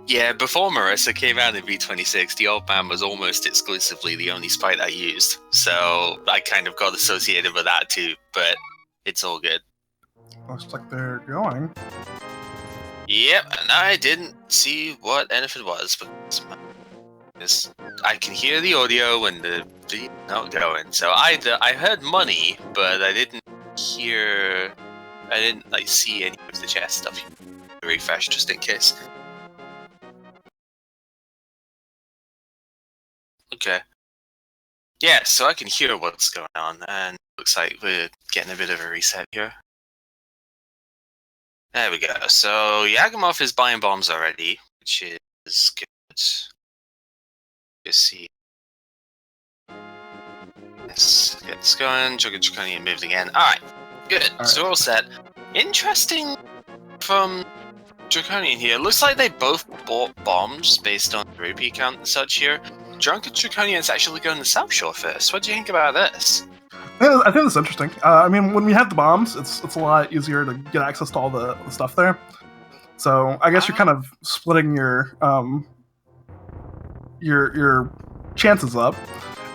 Yeah, before Marissa came out in V26, the old man was almost exclusively the only sprite I used. So I kind of got associated with that too, but it's all good. Looks like they're going. Yep, and I didn't see what anything was, but I can hear the audio and the video not going. So I heard money, but I didn't hear. I didn't see any of the chest stuff. Refresh just in case. Okay. Yeah, so I can hear what's going on, and it looks like we're getting a bit of a reset here. There we go. So Yagamoth is buying bombs already, which is good. Just see. Let's get this going. DrunkenDraconian moved again. Alright, good. All right. So we're all set. Interesting from Draconian here. Looks like they both bought bombs based on the rupee count and such here. DrunkenDraconian is actually going to South Shore first. What do you think about this? I think it's interesting. I mean, when we have the bombs, it's a lot easier to get access to all the stuff there. So I guess you're kind of splitting your chances up,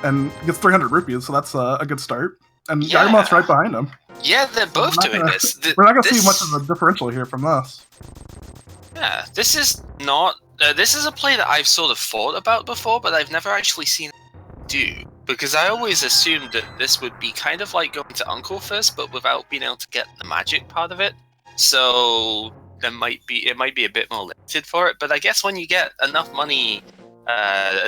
and gets 300 rupees, so that's a good start. And Yagamoth's right behind him. Yeah, they're both doing this. We're not going to see much of a differential here from this. Yeah, this is not... this is a play that I've sort of thought about before, but I've never actually seen it do. Because I always assumed that this would be kind of like going to Uncle first, but without being able to get the magic part of it. So it might be a bit more limited for it. But I guess when you get enough money...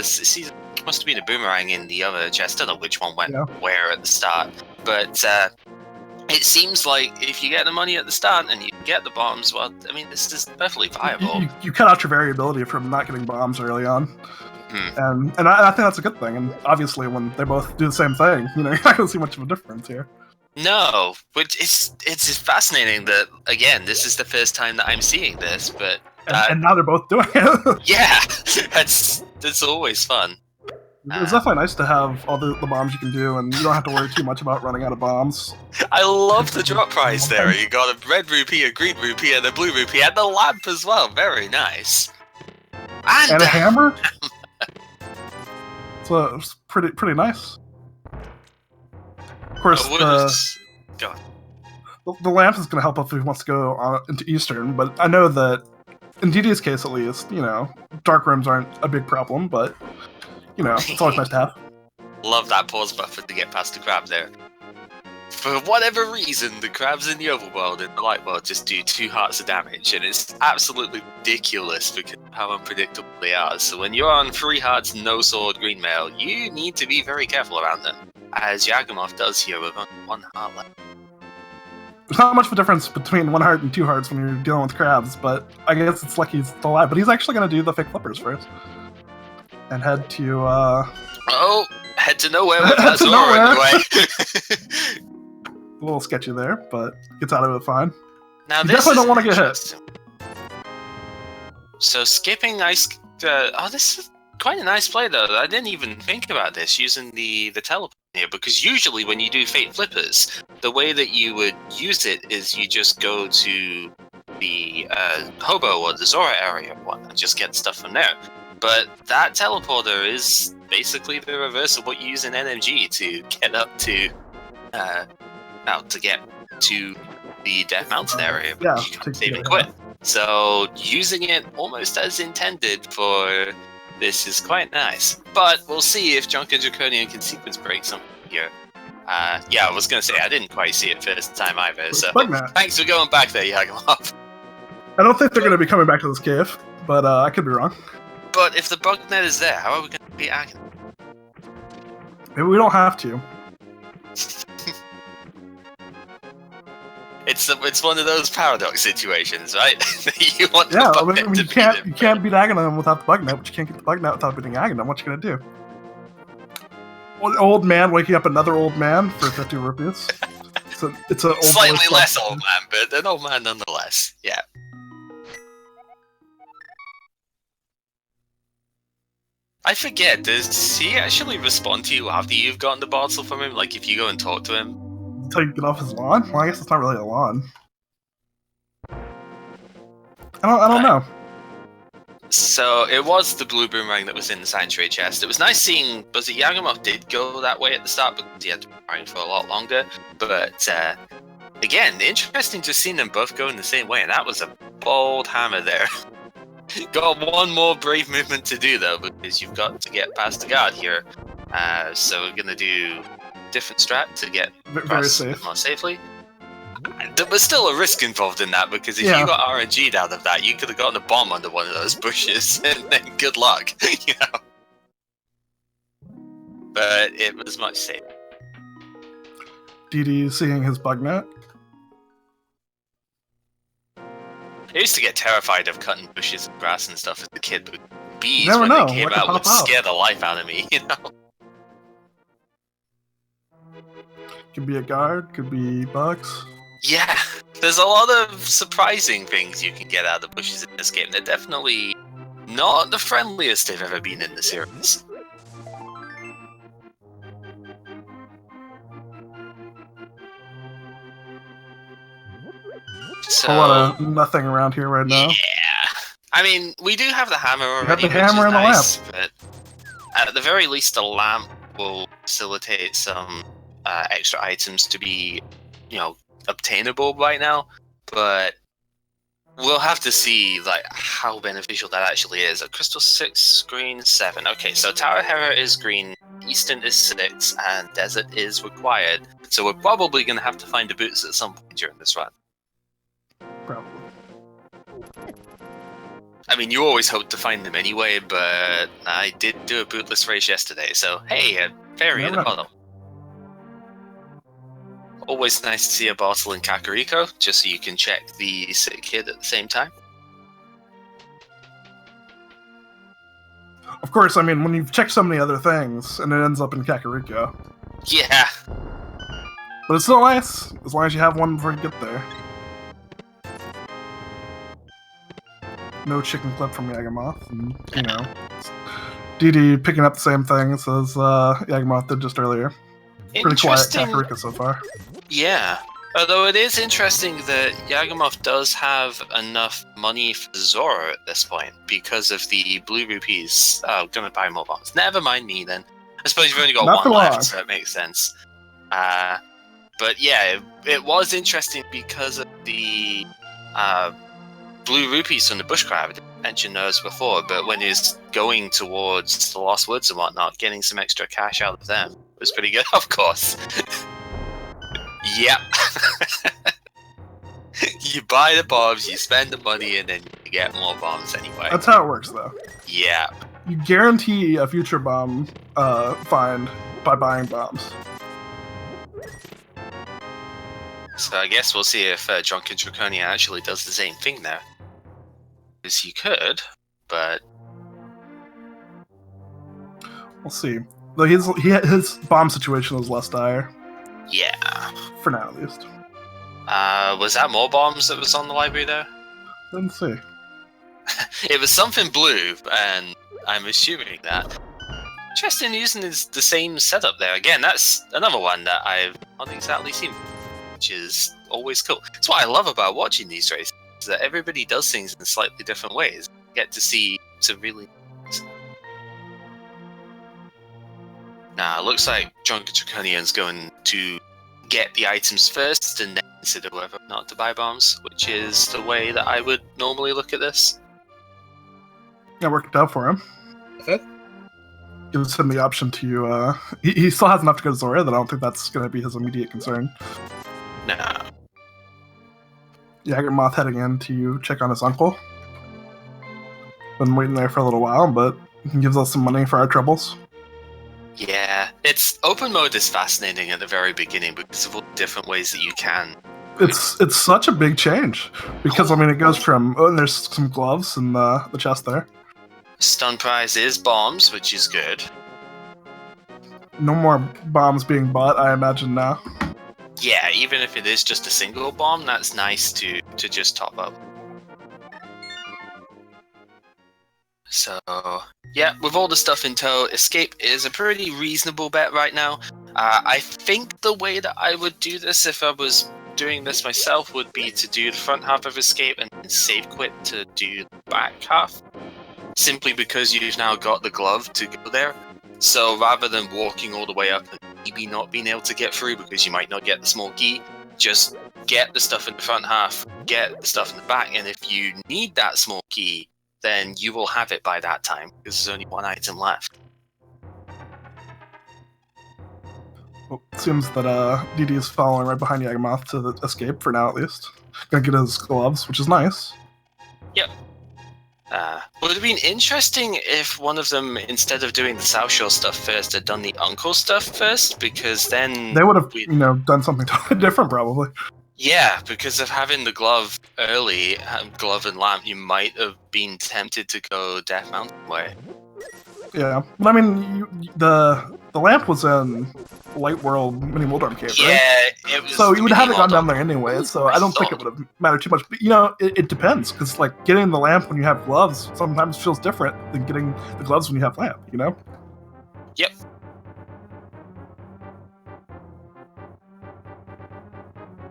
season must have been a boomerang in the other chest. I don't know which one went where at the start, but it seems like if you get the money at the start and you get the bombs, well, I mean, this is perfectly viable. You cut out your variability from not getting bombs early on, and I think that's a good thing. And obviously, when they both do the same thing, you're not going to see much of a difference here. No, but it's fascinating that again, this is the first time that I'm seeing this, but. And now they're both doing it. Yeah, that's always fun. It's definitely nice to have all the bombs you can do, and you don't have to worry too much about running out of bombs. I love the drop prize there. You got a red rupee, a green rupee, and a blue rupee, and the lamp as well. Very nice. And a hammer? So it's pretty nice. Of course, go on. The lamp is going to help if he wants to go on into Eastern, but I know that in DD's case, at least, dark rooms aren't a big problem, but, it's always nice to have. Love that pause buffer to get past the crab there. For whatever reason, the crabs in the overworld and the light world just do 2 hearts of damage, and it's absolutely ridiculous because of how unpredictable they are. So when you're on 3 hearts, no sword, green mail, you need to be very careful around them, as Yagamoth does here with only 1 heart left. There's not much of a difference between 1 heart and 2 hearts when you're dealing with crabs, but I guess it's lucky he's still alive. But he's actually going to do the fake flippers first. And head to, head to nowhere with that Zora away. A little sketchy there, but gets out of it fine. Now, you definitely don't want to get hit. So skipping ice... this is quite a nice play, though. I didn't even think about this, using the teleport here, because usually when you do fate flippers, the way that you would use it is you just go to the Hobo or the Zora area and just get stuff from there. But that teleporter is basically the reverse of what you use in NMG to get up to, to get to the Death Mountain area. Yeah, you can save and quit. So using it almost as intended for this is quite nice. But we'll see if DrunkenDraconian can sequence break something here. I was going to say, I didn't quite see it first time either, so thanks for going back there, Yagamoth. I don't think they're going to be coming back to this cave, but I could be wrong. But if the bug net is there, how are we going to beat Aghanim? Maybe we don't have to. It's one of those paradox situations, right? You want the bug net to you can't beat Aghanim without the bug net, but you can't get the bug net without beating Aghanim. What you going to do? One old man waking up another old man for 50 rupees. It's a slightly less old man, but an old man nonetheless. Yeah. I forget, does he actually respond to you after you've gotten the bottle from him? Like, if you go and talk to him? Until you get off his lawn? Well, I guess it's not really a lawn. I don't know. So it was the blue boomerang that was in the sanctuary chest. It was nice seeing, was it Yagamoth did go that way at the start, because he had to be trying for a lot longer. But again, interesting to see them both going the same way, and that was a bold hammer there. Got one more brave movement to do though, because you've got to get past the guard here. So we're gonna do different strat to get Very safe. more safely. There was still a risk involved in that, because if you got RNG'd out of that, you could have gotten a bomb under one of those bushes, and then good luck, you know. But it was much safer. DD seeing his bug net. I used to get terrified of cutting bushes and grass and stuff as a kid, but bees, Never when know, they came what could out, pop would out. scare the life out of me, you know? Could be a guard, could be bugs. Yeah, there's a lot of surprising things you can get out of the bushes in this game. They're definitely not the friendliest they've ever been in the series. So, A lot of nothing around here right now. yeah. I mean, we do have the hammer already, have the which hammer is and the nice, but at the very least, the lamp will facilitate some extra items to be, you know, obtainable right now. But we'll have to see like how beneficial that actually is. A crystal 6, green 7. Okay, so Tower Hera is green, Eastern is 6, and Desert is required. So we're probably going to have to find the boots at some point during this run. Probably. I mean, you always hope to find them anyway, but I did do a bootless race yesterday, so hey, a fairy in a bottle. Always nice to see a bottle in Kakariko, just so you can check the sick kid at the same time. Of course, I mean, when you've checked so many other things, and it ends up in Kakariko. Yeah. But it's still nice, as long as you have one before you get there. No chicken clip from Yagamoth, and, you know, DD picking up the same things as Yagamoth did just earlier. Pretty quiet Kakariko so far. Yeah. Although it is interesting that Yagamoth does have enough money for Zoro at this point because of the blue rupees. Oh, gonna buy more bombs. Never mind me then. I suppose you've only got one left, so that makes sense. But yeah, it was interesting because of the blue rupees from the bush crab. I didn't mention those before, but when he's going towards the Lost Woods and whatnot, getting some extra cash out of them was pretty good, of course. Yep. You buy the bombs, you spend the money, and then you get more bombs anyway. That's how it works, though. Yeah. You guarantee a future bomb find by buying bombs. So I guess we'll see if DrunkenDraconian actually does the same thing there. Because he could, but... We'll see. Though his bomb situation is less dire. Yeah. For now, at least. Was that more bombs that was on the library there? Didn't see. It was something blue, and I'm assuming that. Interesting using the same setup there. Again, that's another one that I've not exactly seen, which is always cool. That's what I love about watching these races, is that everybody does things in slightly different ways. You get to see some really... Nah, looks like DrunkenDraconian's going to get the items first and then consider whether or not to buy bombs, which is the way that I would normally look at this. Yeah, worked out for him. Gives him the option to, he still has enough to go to Zora, that I don't think that's going to be his immediate concern. Nah. Yagamoth heading in to check on his uncle. Been waiting there for a little while, but he gives us some money for our troubles. Yeah, open mode is fascinating at the very beginning because of all the different ways that you can. It's such a big change because I mean it goes from and there's some gloves in the chest there. Stun prize is bombs, which is good. No more bombs being bought, I imagine now. Yeah, even if it is just a single bomb, that's nice to just top up. So, yeah, with all the stuff in tow, escape is a pretty reasonable bet right now. I think the way that I would do this if I was doing this myself would be to do the front half of escape and then save quit to do the back half. simply because you've now got the glove to go there. So rather than walking all the way up and maybe not being able to get through because you might not get the small key, just get the stuff in the front half, get the stuff in the back, and if you need that small key, then you will have it by that time, because there's only one item left. Well, it seems that DD is following right behind Yagamoth to escape, for now at least. Gonna get his gloves, which is nice. Yep. Would have been interesting if one of them, instead of doing the South Shore stuff first, had done the Uncle stuff first, because then... They would have, done something totally different, probably. Yeah, because of having the glove early, glove and lamp, you might have been tempted to go Death Mountain way. Yeah, but I mean, the lamp was in Light World Mini Moldorm Cave, right? Yeah, it was. So you would have gone down there anyway. So I don't think it would have mattered too much. But it depends, because like getting the lamp when you have gloves sometimes feels different than getting the gloves when you have lamp. Yep.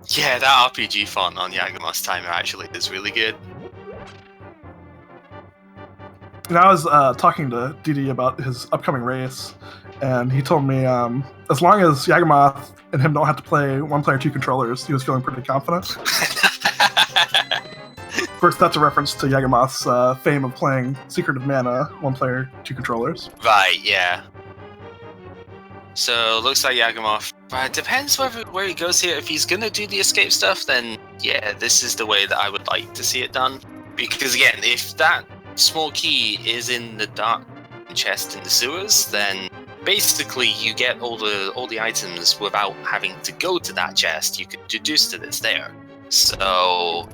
Yeah, that RPG font on Yagamoth's timer actually is really good. I was talking to DD about his upcoming race, and he told me as long as Yagamoth and him don't have to play one player, two controllers, he was feeling pretty confident. Of course, that's a reference to Yagamoth's fame of playing Secret of Mana, one player, two controllers. Right, yeah. So, looks like Yagamoth. Depends where he goes here. If he's gonna do the escape stuff, then yeah, this is the way that I would like to see it done. Because again, if that small key is in the dark chest in the sewers, then basically you get all the items without having to go to that chest. You could deduce that it's there. So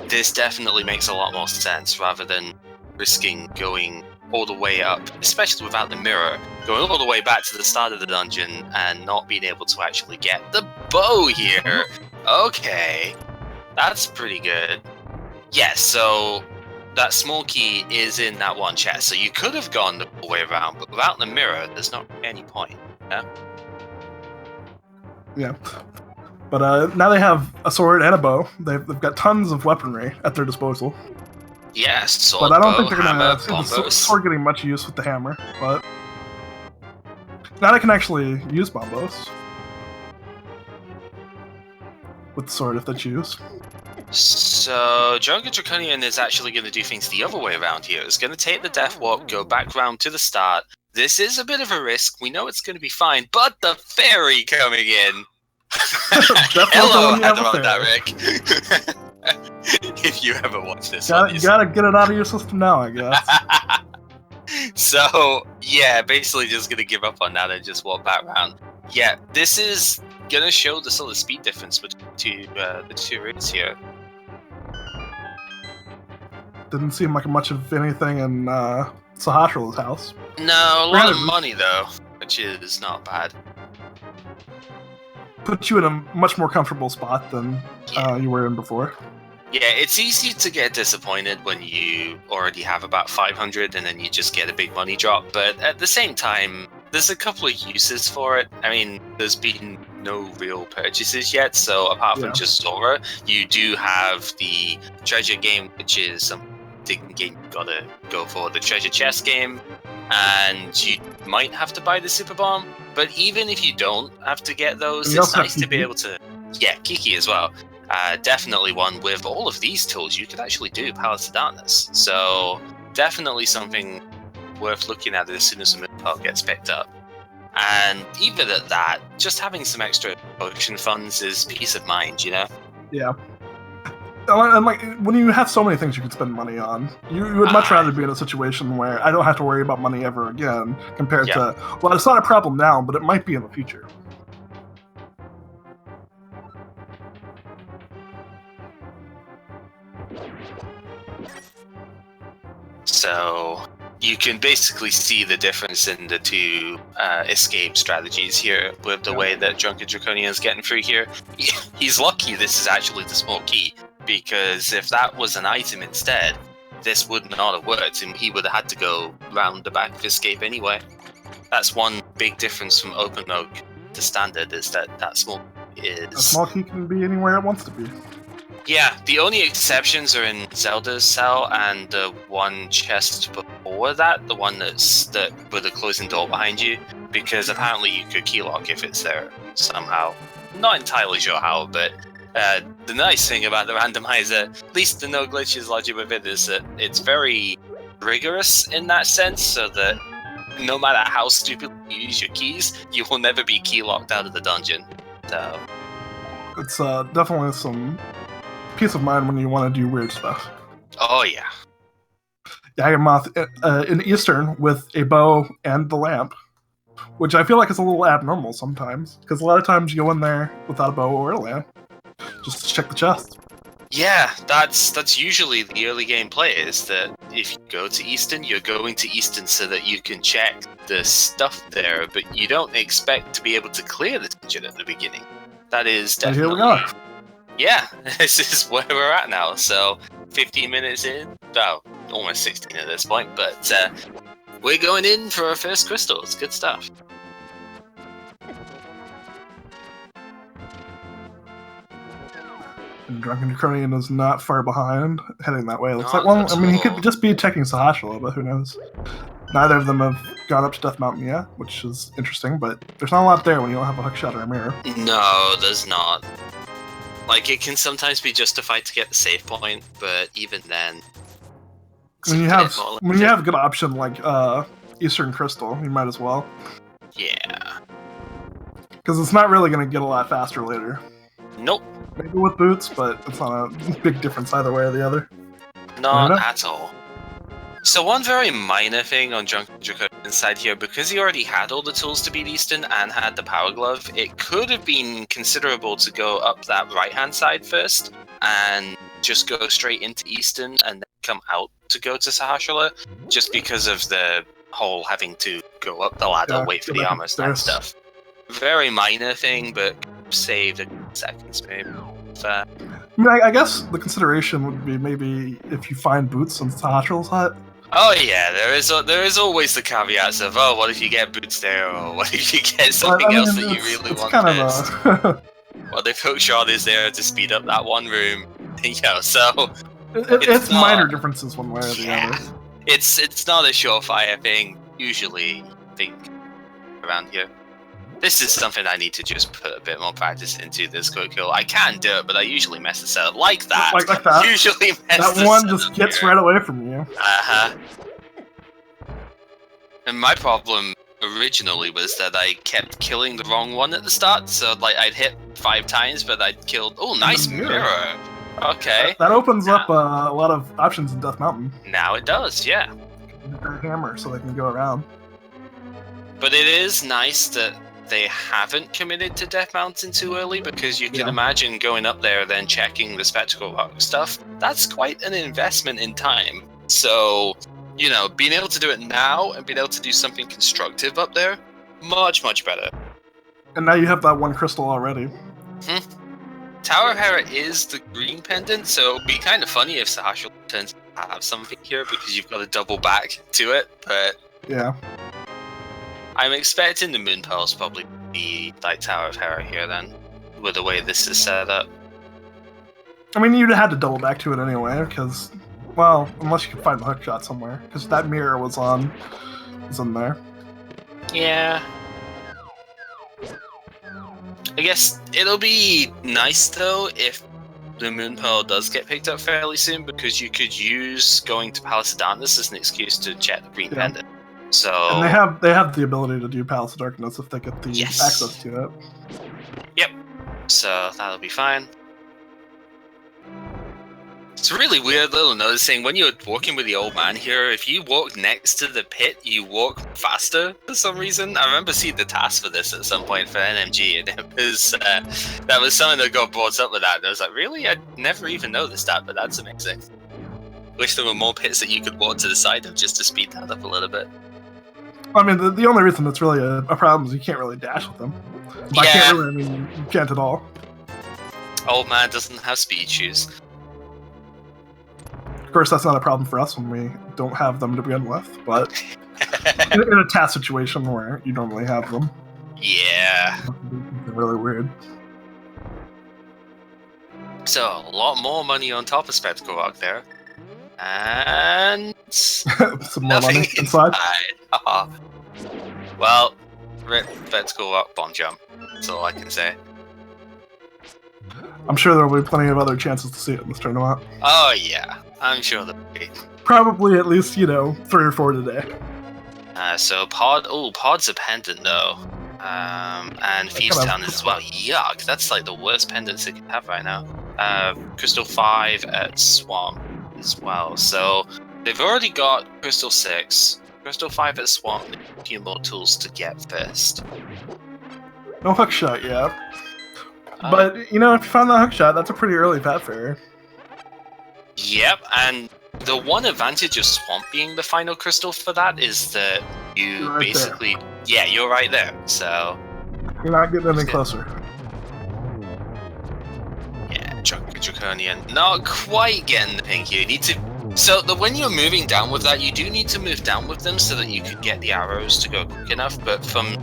this definitely makes a lot more sense rather than risking going all the way up, especially without the mirror, going all the way back to the start of the dungeon and not being able to actually get the bow here. Okay, that's pretty good. Yes, so that small key is in that one chest, so you could have gone the whole way around, but without the mirror, there's not any point. Yeah. But now they have a sword and a bow. They've got tons of weaponry at their disposal. Yes, sword, but I don't bow, think they're hammer, going to see the sword getting much use with the hammer. But now they can actually use bombos with the sword if they choose. So, DrunkenDraconian is actually going to do things the other way around here. It's going to take the Death Walk, go back round to the start. This is a bit of a risk. We know it's going to be fine, but the fairy coming in. Hello, that, Rick. If you ever watch this one. You gotta get it out of your system now, I guess. So, yeah, basically just going to give up on that and just walk back around. Yeah, this is going to show the sort of speed difference between the two routes here. Didn't seem like much of anything in Sahasral's house. No, a lot of money though, which is not bad. Puts you in a much more comfortable spot than you were in before. Yeah, it's easy to get disappointed when you already have about 500 and then you just get a big money drop, but at the same time, there's a couple of uses for it. I mean, there's been no real purchases yet, so apart from just Zora, you do have the treasure game, which is some digging game you gotta go for, the treasure chest game, and you might have to buy the super bomb, but even if you don't have to get those, it's nice to be able to... Yeah, Kiki as well. Definitely one with all of these tools you could actually do Palace of Darkness, so definitely something worth looking at as soon as the Moonpile gets picked up. And even at that, just having some extra potion funds is peace of mind, you know? Yeah. And like, when you have so many things you could spend money on, you would much rather be in a situation where I don't have to worry about money ever again, compared to, well, it's not a problem now, but it might be in the future. So you can basically see the difference in the two escape strategies here with the way that DrunkenDraconian is getting through here. He's lucky this is actually the small key, because if that was an item instead, this would not have worked, and he would have had to go round the back of escape anyway. That's one big difference from open mode to standard, is that small key is... A small key can be anywhere it wants to be. Yeah, the only exceptions are in Zelda's cell and the one chest before that, the one that with a closing door behind you, because apparently you could keylock if it's there somehow. Not entirely sure how, but the nice thing about the randomizer, at least the no glitches logic with it, is that it's very rigorous in that sense, so that no matter how stupid you use your keys, you will never be keylocked out of the dungeon. So It's definitely some peace of mind when you want to do weird stuff. oh yeah. Yagamoth in Eastern with a bow and the lamp, which I feel like is a little abnormal sometimes, because a lot of times you go in there without a bow or a lamp, just to check the chest. Yeah, that's usually the early game play, is that if you go to Easton, you're going to Easton so that you can check the stuff there, but you don't expect to be able to clear the dungeon at the beginning. That is definitely... And here we go. Yeah, this is where we're at now, so 15 minutes in, well, almost 16 at this point, but we're going in for our first crystal. It's good stuff. And DrunkenDraconian is not far behind, heading that way. It looks like, well, I mean, he could just be checking Sahashala, but who knows? Neither of them have gone up to Death Mountain yet, which is interesting, but there's not a lot there when you don't have a hookshot or a mirror. No, there's not. Like, it can sometimes be justified to get the save point, but even then... When you have a good option like Eastern Crystal, you might as well. Yeah. Because it's not really going to get a lot faster later. Nope. Maybe with boots, but it's not a big difference either way or the other. Not at all. So one very minor thing on DrunkenDraconian's side here, because he already had all the tools to beat Easton and had the Power Glove, it could have been considerable to go up that right-hand side first, and just go straight into Easton and then come out to go to Sahashala, just because of the whole having to go up the ladder, wait for the armor and stuff. Very minor thing, but saved a couple seconds maybe. I mean, I guess the consideration would be maybe if you find boots in Sahashala's hut. Oh yeah, there is always the caveats of, oh, what if you get boots there, or what if you get something else that you really want first? What if Hookshot is there to speed up that one room? You know, so... It's minor differences one way or the other. It's not a surefire thing, usually, I think, around here. This is something I need to just put a bit more practice into, this quick kill. I can do it, but I usually mess the setup like that. Like that? Usually mess that one just gets right away from you. Uh-huh. And my problem originally was that I kept killing the wrong one at the start, so like I'd hit 5 times, but I'd killed... Oh, nice mirror! Okay. That opens up a lot of options in Death Mountain. Now it does, yeah. Their hammer, so they can go around. But it is nice that they haven't committed to Death Mountain too early, because you can imagine going up there then checking the Spectacle Rock stuff. That's quite an investment in time. So, you know, being able to do it now and being able to do something constructive up there, much, much better. And now you have that one crystal already. Tower of Hera is the green pendant, so it would be kind of funny if Sahashala turns to have something here, because you've got to double back to it, but... Yeah. I'm expecting the Moon Pearls probably be like Tower of Hera here then, with the way this is set up. I mean, you'd have to double back to it anyway, because, well, unless you can find the hookshot somewhere, because that mirror was in there. Yeah. I guess it'll be nice though if the Moon Pearl does get picked up fairly soon, because you could use going to Palace of Darkness as an excuse to check the green pendant. So, and they have the ability to do Palace of Darkness if they get the access to it. Yep. So that'll be fine. It's a really weird little noticing when you're walking with the old man here. If you walk next to the pit, you walk faster for some reason. I remember seeing the task for this at some point for NMG, and it was that was something that got brought up with that. And I was like, really? I never even noticed that, but that's amazing. Wish there were more pits that you could walk to the side of just to speed that up a little bit. I mean, the only reason it's really a problem is you can't really dash with them. By can't really, I mean, you can't at all. Old man doesn't have speed shoes. Of course, that's not a problem for us when we don't have them to begin with, but in a task situation where you normally have them. Yeah. They're really weird. So, a lot more money on top of Spectacle Rock there. And... Some more money nothing inside. Haha. Well, rip Spectacle Rock bomb jump. That's all I can say. I'm sure there will be plenty of other chances to see it in this tournament. Oh yeah, I'm sure there'll be. Probably at least, 3 or 4 today. So Pod's a pendant though. And Thieves Town as well. Yuck, that's like the worst pendants it can have right now. Crystal 5 at Swamp as well. So they've already got Crystal 6. Crystal 5 at Swamp, a few more tools to get first. No hook shot yet. But, if you find that hook shot, that's a pretty early Fat Fairy. Yep, and the one advantage of Swamp being the final crystal for that is that you Right basically... There. Yeah, you're right there, so... You're not getting any closer. Yeah, DrunkenDraconian. Not quite getting the pink here. You need to... So, when you're moving down with that, you do need to move down with them so that you could get the arrows to go quick enough, but from...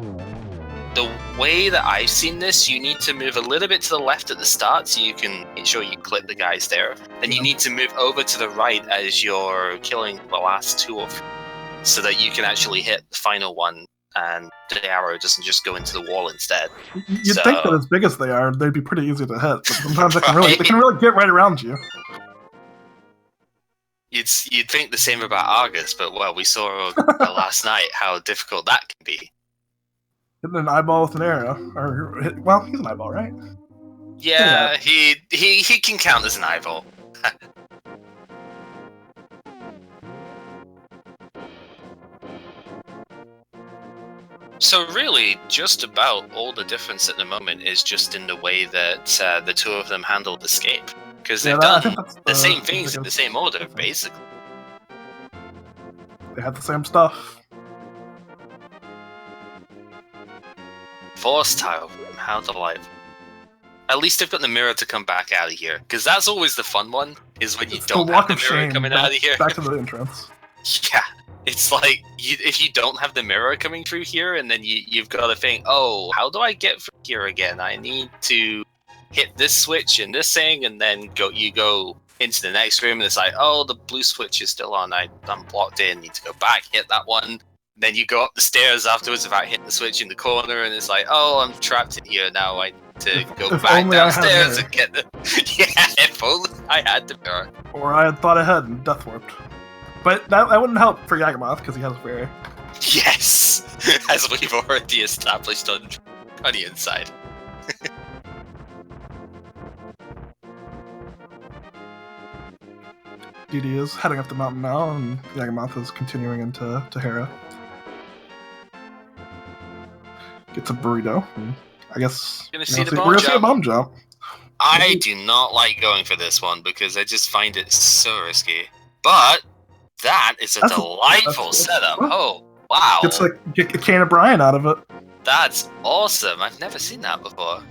the way that I've seen this, you need to move a little bit to the left at the start so you can make sure you clip the guys there. Then you need to move over to the right as you're killing the last 2 of them so that you can actually hit the final one and the arrow doesn't just go into the wall instead. You'd think that as big as they are, they'd be pretty easy to hit, but sometimes they can really get right around you. You'd think the same about Argus, but well, we saw last night how difficult that can be. Hitting an eyeball with an arrow, he's an eyeball, right? Yeah, he can count as an eyeball. So really, just about all the difference at the moment is just in the way that the 2 of them handled escape, because they've done the same things in the same order, basically. They had the same stuff. Force tile, how delightful. At least they've got the mirror to come back out of here, because that's always the fun one, is when you don't have the mirror coming out of here. Back to the entrance. Yeah, it's like, if you don't have the mirror coming through here, and then you've got to think, oh, how do I get through here again? I need to hit this switch and this thing, and then you go into the next room, and it's like, oh, the blue switch is still on, I'm blocked in, need to go back, hit that one. Then you go up the stairs afterwards without hitting the switch in the corner, and it's like, oh, I'm trapped in here now. I need to go back downstairs and get the... Yeah, if only I had the mirror. Or I had thought ahead and death warped. But that wouldn't help for Yagamoth, because he has a fairy. Yes! As we've already established on the inside. DD is heading up the mountain now, and Yagamoth is continuing into Hera. Gets a burrito. I guess we're gonna see a bomb jump. I do not like going for this one because I just find it so risky. But that is a delightful setup. Oh, wow. Get a can of Brian out of it. That's awesome. I've never seen that before.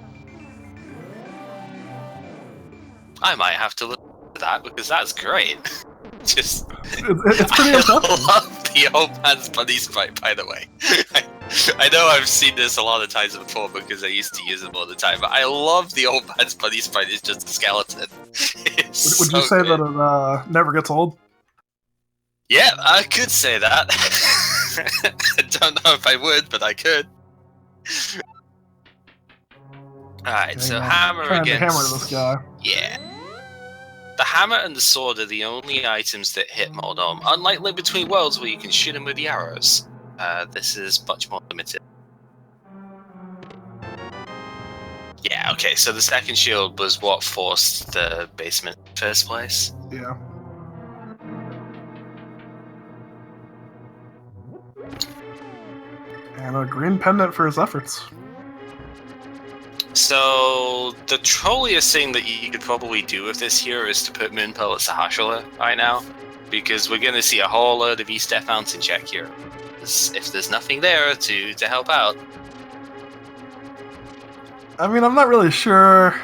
I might have to look at that because that's great. Just it's pretty impressive. I love the old man's buddy sprite, by the way. I know I've seen this a lot of times before because I used to use them all the time, but I love the old man's buddy sprite. It's just a skeleton. Would you say that it never gets old? Yeah, I could say that. I don't know if I would, but I could. Alright, so hammer against... hammer this guy. Yeah. The hammer and the sword are the only items that hit Moldom, unlike Link Between Worlds where you can shoot him with the arrows. This is much more limited. Yeah, okay, so the second shield was what forced the basement in the first place. Yeah. And a green pendant for his efforts. So, the trolliest thing that you could probably do with this here is to put Moonpearl at Sahashala right now, because we're going to see a whole load of E-Step Fountain check here. If there's nothing there to help out. I mean, I'm not really sure.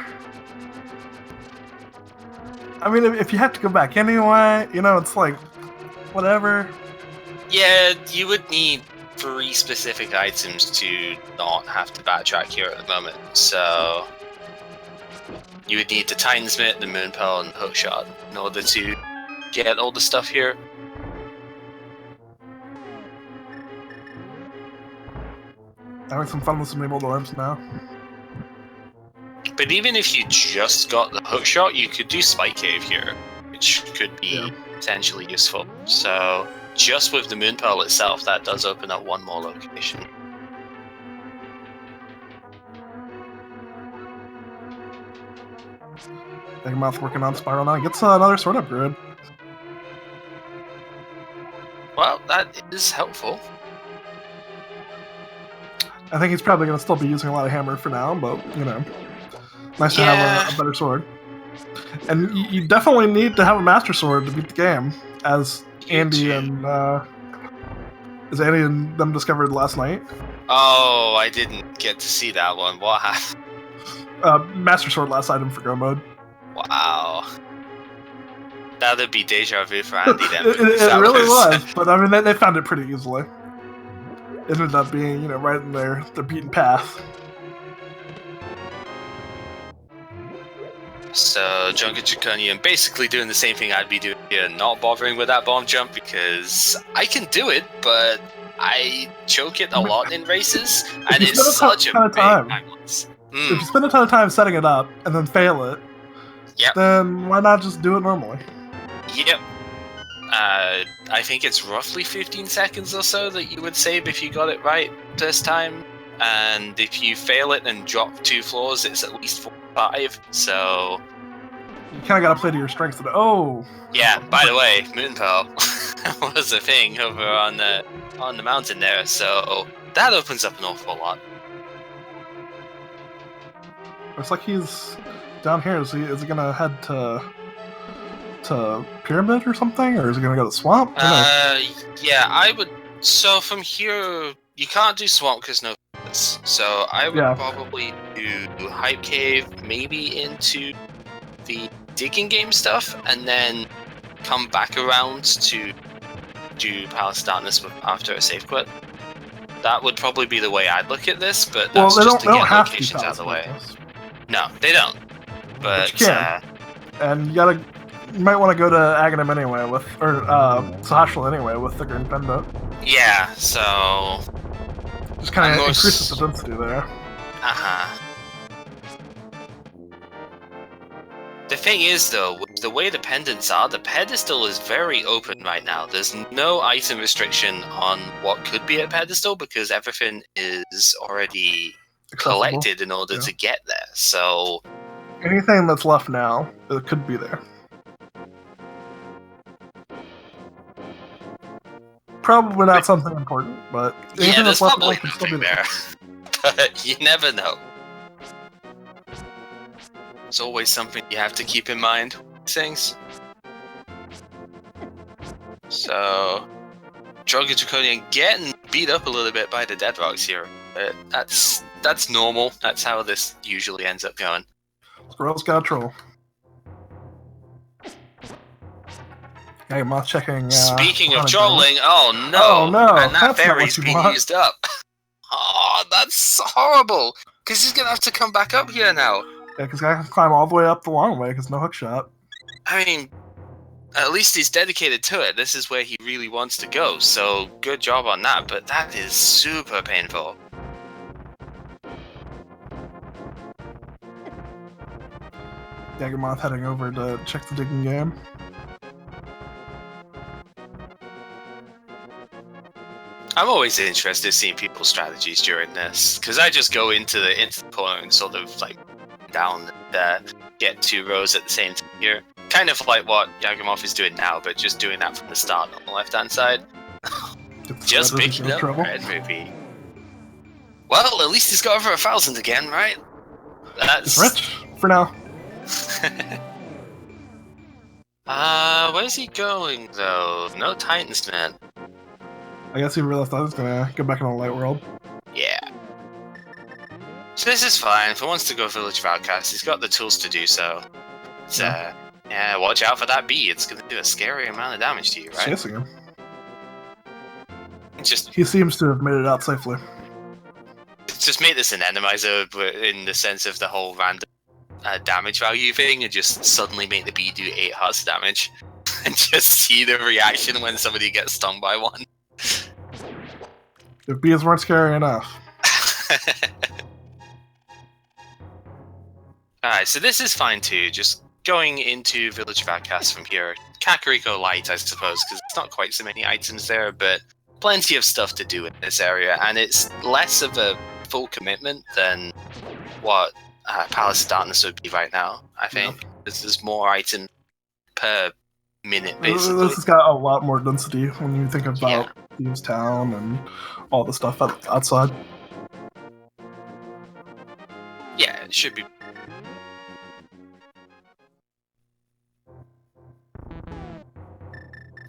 I mean, if you have to go back anyway, it's like, whatever. Yeah, you would need 3 specific items to not have to backtrack here at the moment, so you would need the Titan's Mitt, the Moon Pearl, and the Hookshot in order to get all the stuff here. Having some fun with some enabled orbs now. But even if you just got the Hookshot, you could do Spike Cave here, which could be potentially useful. So just with the Moon Pearl itself, that does open up one more location. Yagamoth working on Spiral now. Gets another sword upgrade. Well, that is helpful. I think he's probably going to still be using a lot of hammer for now, but, you know, nice to have a better sword. And you definitely need to have a Master Sword to beat the game, as Andy and them discovered last night. Oh, I didn't get to see that one. What happened? Master Sword last item for Go Mode. Wow. That'd be deja vu for Andy then. It really was, but I mean, they found it pretty easily. It ended up being, you know, right in their beaten path. So, DrunkenDraconian basically doing the same thing I'd be doing here, not bothering with that bomb jump because I can do it, but I choke it a lot in races, and it's such a big timeless. If you spend a ton of time setting it up and then fail it, then why not just do it normally? Yep. I think it's roughly 15 seconds or so that you would save if you got it right this time. And if you fail it and drop 2 floors, it's at least 5. So you kind of got to play to your strengths. Oh. Yeah. By the way, Moon Pearl was a thing over on the mountain there, so that opens up an awful lot. Looks like he's down here. Is he gonna head to Pyramid or something, or is he gonna go to Swamp? Yeah, I would. So from here, you can't do Swamp because no. So I would probably do Hype Cave, maybe into the digging game stuff, and then come back around to do Palace Darkness after a save quit. That would probably be the way I'd look at this, but that's just to get locations out of the way. No, they don't. But you can. And you might want to go to Aghanim anyway or Sahashville anyway with the Green Pendant. Yeah, so just kind of increases the density there. The thing is, though, with the way the pendants are, the pedestal is very open right now. There's no item restriction on what could be a pedestal because everything is already collected in order to get there. So anything that's left now, it could be there. Probably not something important, but yeah, there's probably nothing there. But you never know. It's always something you have to keep in mind. Things. So, DrunkenDraconian getting beat up a little bit by the Dead Rocks here. But that's normal. That's how this usually ends up going. Squirrel's got a troll. Yagamoth checking. Speaking of trolling, oh no! And that fairy's been used up. Oh, that's horrible. Because he's gonna have to come back up here now. Yeah, because I have to climb all the way up the long way because no hook shot. I mean, at least he's dedicated to it. This is where he really wants to go. So good job on that. But that is super painful. Yagamoth heading over to check the digging game. I'm always interested in seeing people's strategies during this, because I just go into the corner and sort of like down and get 2 rows at the same time here. Kind of like what Yagamoth is doing now, but just doing that from the start on the left-hand side. Just picking up Red Ruby. Well, at least he's got over 1,000 again, right? That's rich for now. Where's he going though? No Titans, man. I guess he realized I was gonna go back in the light world. Yeah. So this is fine. If he wants to go Village of Outcasts, he's got the tools to do so. So, yeah, watch out for that bee. It's gonna do a scary amount of damage to you, right? Chasing him. He seems to have made it out safely. Just make this an Randomizer, but in the sense of the whole random damage value thing and just suddenly make the bee do 8 hearts damage, and just see the reaction when somebody gets stung by one. If bees weren't scary enough. Alright, so this is fine too, just going into Village of Outcasts from here. Kakariko Light, I suppose, because it's not quite so many items there, but plenty of stuff to do in this area, and it's less of a full commitment than what Palace of Darkness would be right now, I think. There's more items per minute, basically. This has got a lot more density when you think about Thieves Town and all the stuff outside. Yeah, it should be.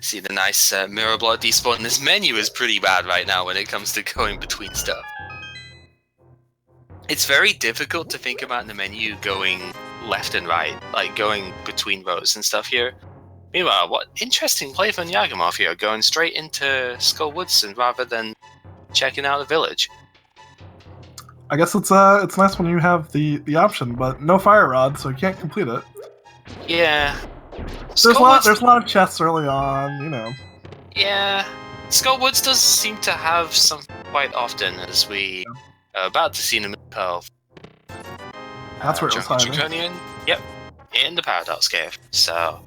See the nice mirror block despawn. This menu is pretty bad right now when it comes to going between stuff. It's very difficult to think about the menu going left and right, like going between rows and stuff here. Meanwhile, what interesting play from Yagamoth here, going straight into Skull Woodson rather than checking out the village. I guess it's nice when you have the option, but no fire rod, so you can't complete it. Yeah. There's a lot of chests early on, you know. Yeah. Skullwoods does seem to have some quite often, as we are about to see in the Pearl. That's where it was hiding. DrunkenDraconian, yep, in the Paradox Cave. So,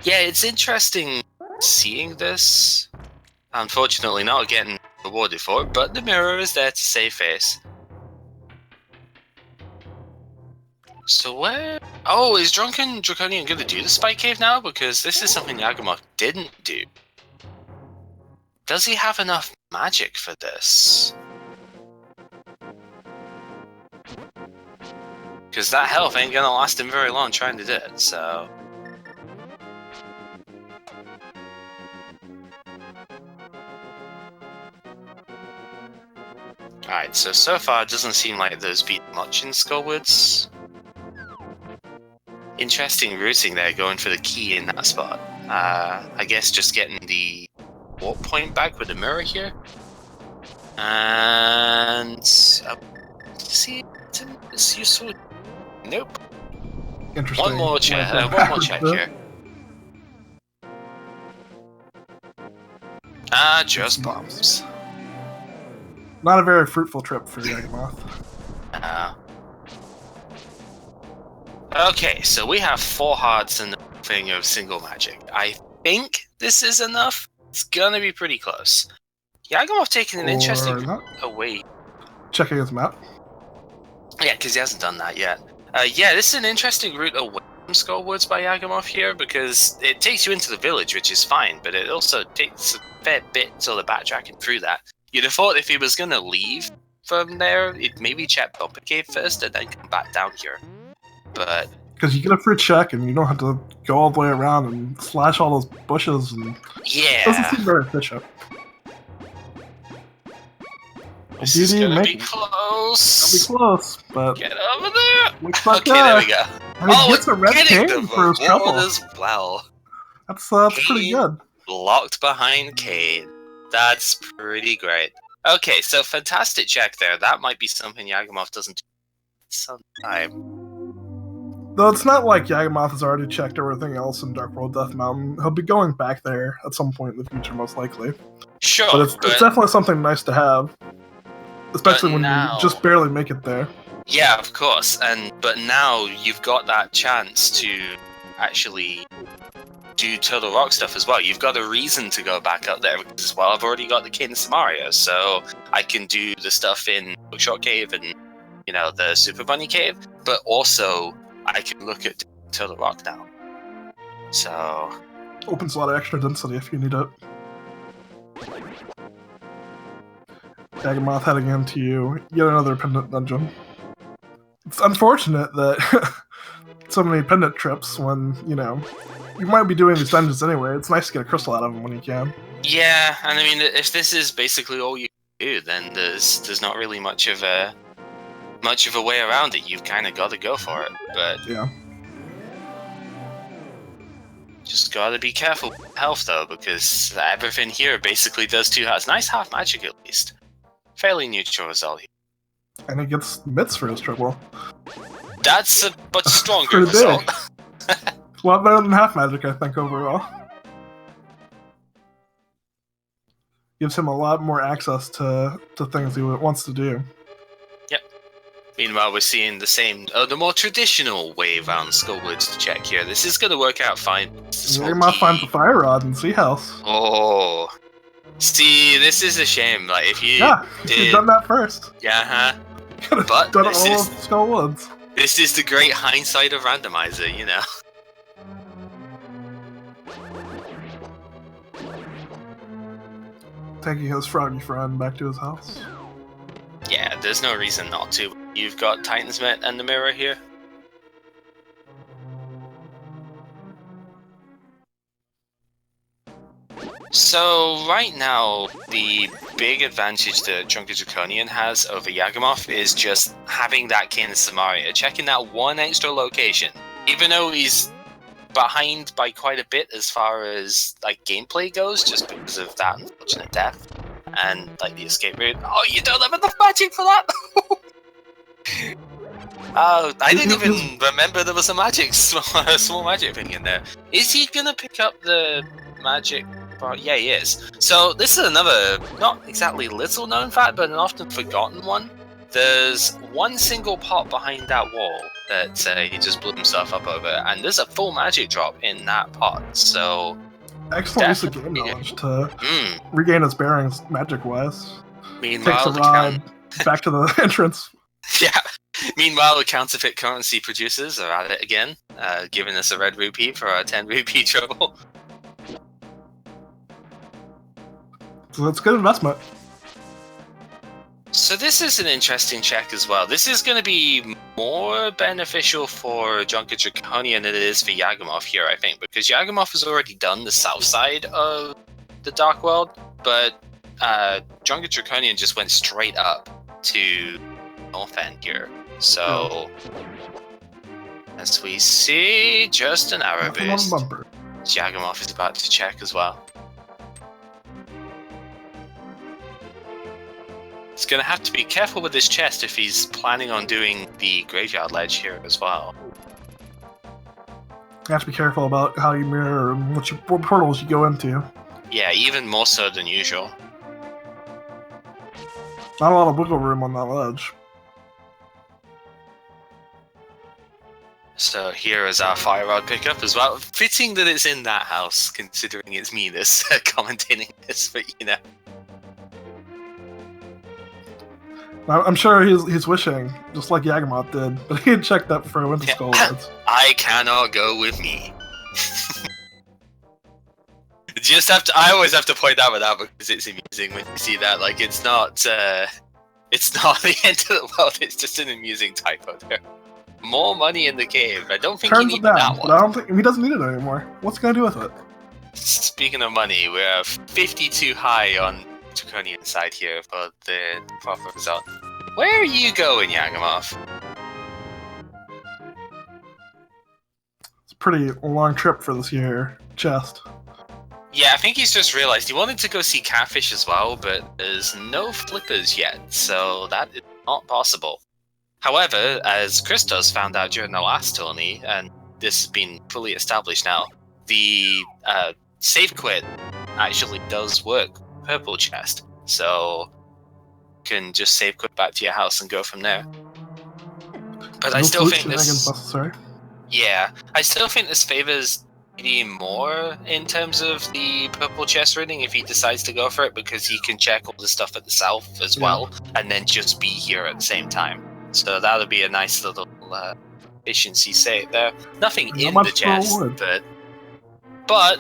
yeah, it's interesting seeing this. Unfortunately, not getting rewarded for it, but the mirror is there to save face. So where... Oh, is DrunkenDraconian going to do the Spike Cave now? Because this is something Yagamoth didn't do. Does he have enough magic for this? Because that health ain't going to last him very long trying to do it, so... Alright, so far it doesn't seem like there's been much in Skullwoods. Interesting routing there, going for the key in that spot. I guess just getting the warp point back with the mirror here. And... see it's useful. Nope. Interesting. One more check here. Just bombs. Not a very fruitful trip for Yagamoth. Okay, so we have 4 hearts and the thing of single magic. I think this is enough. It's gonna be pretty close. Yagamoth taking an interesting away. Checking his map. Yeah, because he hasn't done that yet. Yeah, this is an interesting route away from Skullwoods by Yagamoth here, because it takes you into the village, which is fine, but it also takes a fair bit till the backtracking through that. You'd have thought if he was gonna leave from there, he'd maybe check Bumper Cave first and then come back down here. But because you get a free check and you don't have to go all the way around and slash all those bushes, and yeah, it doesn't seem very efficient. This is gonna be close. It'll be close, but get over there. Okay, there we go. And he gets a red cane for his trouble as well. That's pretty good. Locked behind Cade. That's pretty great. Okay, so fantastic check there. That might be something Yagamoth doesn't do sometime. Though it's not like Yagamoth has already checked everything else in Dark World Death Mountain. He'll be going back there at some point in the future, most likely. Sure, but it's definitely something nice to have. Especially when you just barely make it there. Yeah, of course. But now you've got that chance to actually do Turtle Rock stuff as well. You've got a reason to go back up there because, well, I've already got the Cave in Samaria, so I can do the stuff in Bookshot Cave and, you know, the Super Bunny Cave, but also I can look at Turtle Rock now. So... opens a lot of extra density if you need it. Yagamoth heading into yet another pendant dungeon. It's unfortunate that so many pendant trips when, you know, you might be doing these dungeons anyway. It's nice to get a crystal out of them when you can. Yeah, and I mean, if this is basically all you do, then there's not really much of a way around it. You've kind of got to go for it, but yeah. Just gotta be careful with health though, because everything here basically does 2 hearts. Nice half magic at least. Fairly neutral result here. And he gets mitts for his trouble. That's a much stronger Pretty result. big. A lot better than half magic, I think, overall. Gives him a lot more access to things he wants to do. Yep. Meanwhile, we're seeing the more traditional way around Skullwoods to check here. This is going to work out fine. You might find the fire rod in Sea House. Oh. See, this is a shame. Like, if you you've done that first. Yeah, but done all of Skullwoods. This is the great hindsight of Randomizer, you know. Taking his froggy friend back to his house. Yeah, there's no reason not to. You've got Titan's Mitt and the mirror here. So right now, the big advantage that DrunkenDraconian has over Yagamoth is just having that King of Samaria, checking that one extra location. Even though he's behind by quite a bit as far as like gameplay goes, just because of that unfortunate death and like the escape route. Oh, you don't have enough magic for that. Oh, I didn't even remember there was a small magic thing in there. Is he gonna pick up the magic? Yeah, he is. So this is another, not exactly little known fact, but an often forgotten one. There's one single pot behind that wall that he just blew himself up over, and there's a full magic drop in that pot, so... Excellent use of game knowledge to regain his bearings magic-wise. Meanwhile, takes a ride back to the entrance. Yeah. Meanwhile, the counterfeit currency producers are at it again, giving us a red rupee for our 10 rupee trouble. So that's good investment. So this is an interesting check as well. This is going to be more beneficial for DrunkenDraconian than it is for Yagamoth here, I think, because Yagamoth has already done the south side of the Dark World, but DrunkenDraconian just went straight up to north end here. So, as we see, just an arrow boost. Yagamoth is about to check as well. He's going to have to be careful with his chest if he's planning on doing the graveyard ledge here as well. You have to be careful about how you mirror and what portals you go into. Yeah, even more so than usual. Not a lot of wiggle room on that ledge. So here is our fire rod pickup as well. Fitting that it's in that house, considering it's me that's commentating this, but you know. I'm sure he's wishing, just like Yagamoth did, but he had checked that before he went to Skullwoods. I cannot go with me. I always have to point that one out because it's amusing when you see that. Like, it's not the end of the world. It's just an amusing typo there. More money in the cave. I don't think he needs that one. I don't think he doesn't need it anymore. What's he gonna do with it? Speaking of money, we're 52 high on Draconian side here for the proper result. Where are you going, Yagamoth? It's a pretty long trip for this year chest. Yeah, I think he's just realized he wanted to go see Catfish as well, but there's no flippers yet, so that is not possible. However, as Christos found out during the last tourney, and this has been fully established now, the save quit actually does work. Purple chest, so you can just save quit back to your house and go from there. But I still think this... Yeah, I still think this favors maybe more in terms of the purple chest rating if he decides to go for it, because he can check all the stuff at the south as well, and then just be here at the same time. So that'll be a nice little efficiency save there. Nothing in the chest, but